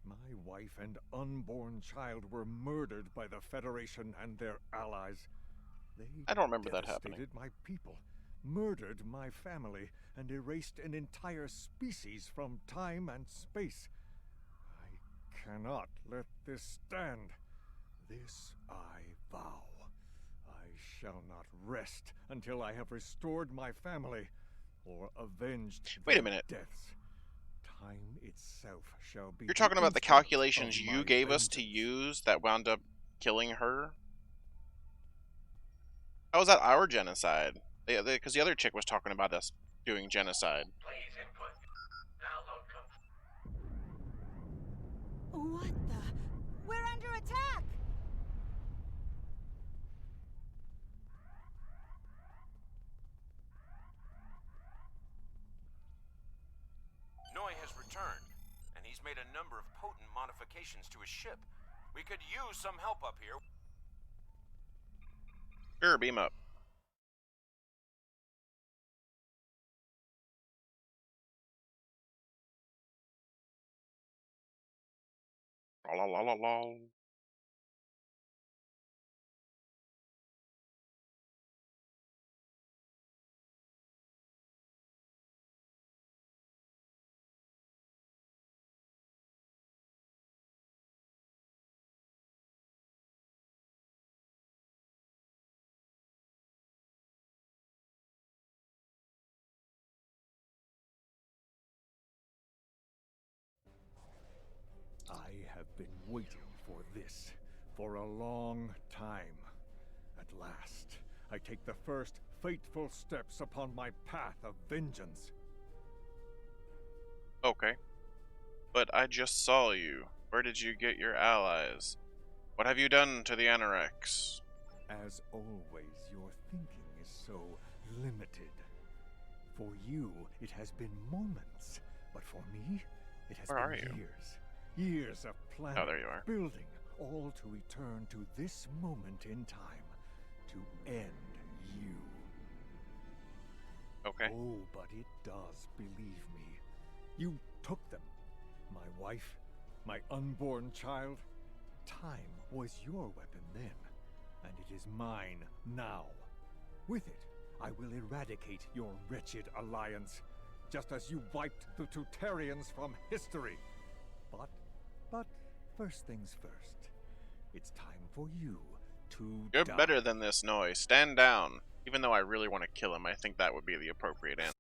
My wife and unborn child were murdered by the Federation and their allies. They I don't remember that happening. devastated my people, murdered my family, and erased an entire species from time and space. I cannot let this stand. This I vow. I shall not rest until I have restored my family or avenged Wait a their minute. deaths. Time itself shall be. You're talking about the calculations you gave us to use that wound up killing her? How was that our genocide? Because the other chick was talking about us doing genocide. Please input. Download What the? We're under attack! Noi has returned, and he's made a number of potent modifications to his ship. We could use some help up here. Sure, beam up. La la la la. I have been waiting for this for a long time. At last, I take the first fateful steps upon my path of vengeance. Okay. But I just saw you. Where did you get your allies? What have you done to the Anorax? As always, your thinking is so limited. For you, it has been moments. But for me, it has Where been are you? years. Years of planning, Oh, there you are. building, all to return to this moment in time. To end you. Okay. Oh, but it does, believe me. You took them. My wife, my unborn child. Time was your weapon then, and it is mine now. With it, I will eradicate your wretched alliance, just as you wiped the Tutarians from history. But first things first. It's time for you to You're die. better than this, Noi. Stand down. Even though I really want to kill him, I think that would be the appropriate answer.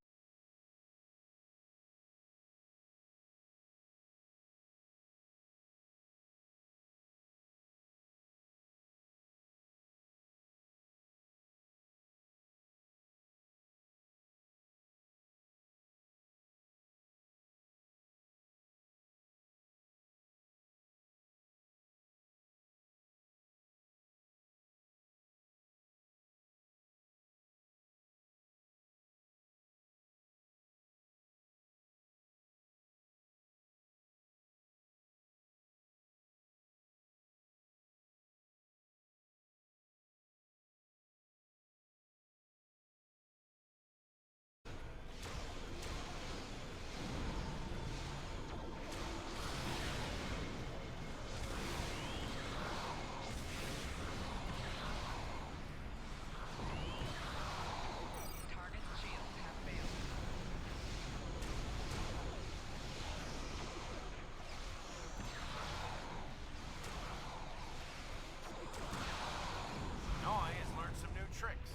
Noi has learned some new tricks.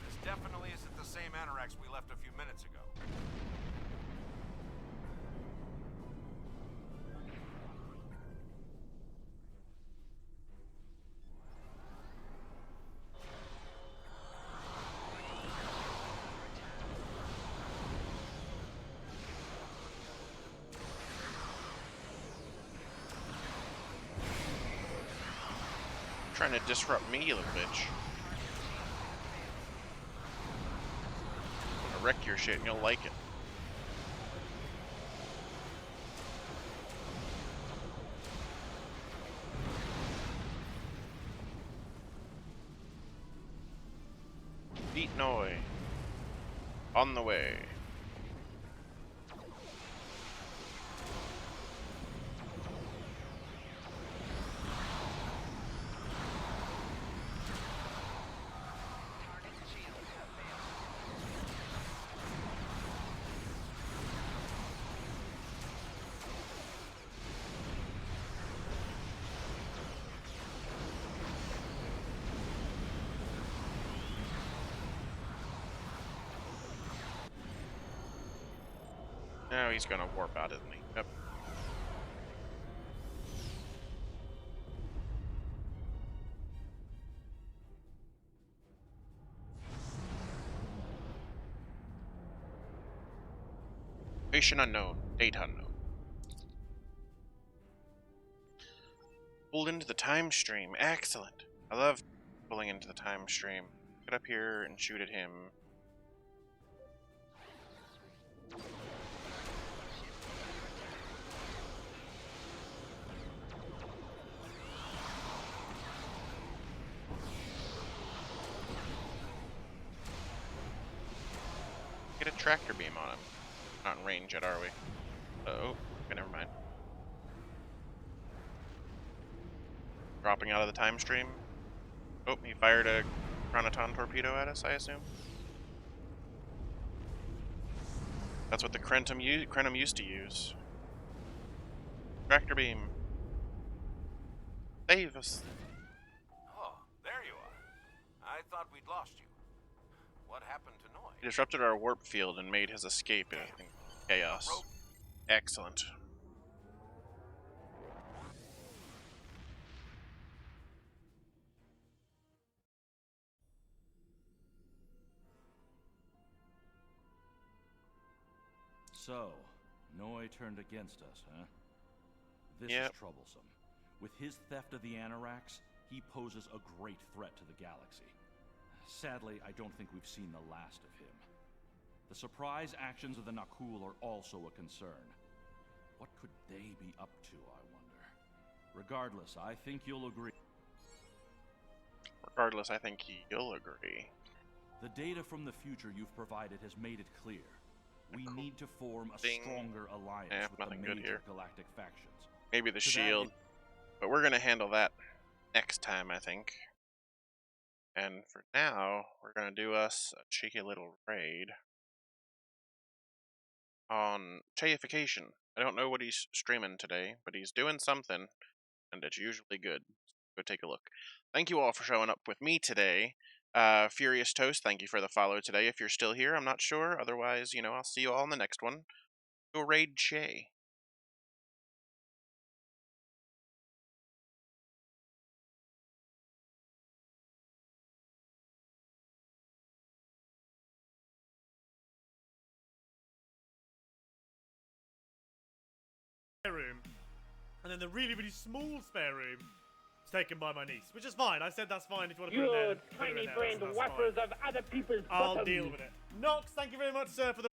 This definitely isn't the same Anorax we left a few minutes ago. Trying to disrupt me, you little bitch. I'm gonna wreck your shit and you'll like it. Beat Noi. On the way. Now he's gonna warp out, isn't he? Yep. Patient unknown, date unknown. Pulled into the time stream. Excellent. I love pulling into the time stream. Get up here and shoot at him. Get a tractor beam on him. Not in range yet, are we? Uh-oh. Okay, never mind. Dropping out of the time stream. Oh, he fired a Chronoton torpedo at us, I assume. That's what the Krenum used to use. Tractor beam. Save us. Oh, there you are. I thought we'd lost you. What happened to Noi? He disrupted our warp field and made his escape in chaos. Excellent. So, Noi turned against us, huh? This Yep. is troublesome. With his theft of the Anorax, he poses a great threat to the galaxy. Sadly, I don't think we've seen the last of him. The surprise actions of the Nakul are also a concern. What could they be up to, I wonder? Regardless, I think you'll agree. Regardless, I think you'll agree. The data from the future you've provided has made it clear. We need to form a stronger alliance with the major galactic factions. Maybe the shield. But we're going to handle that next time, I think. And for now, we're going to do us a cheeky little raid on Chaification. I don't know what he's streaming today, but he's doing something, and it's usually good. Go take a look. Thank you all for showing up with me today. Furious Toast, thank you for the follow today. If you're still here, I'm not sure. Otherwise, you know, I'll see you all in the next one. Go raid Che. Room, and then the really, really small spare room is taken by my niece, which is fine. I said that's fine if you want to put it there. You tiny-brained whoppers of other people's I'll bottoms. deal with it. Nox, thank you very much, sir, for the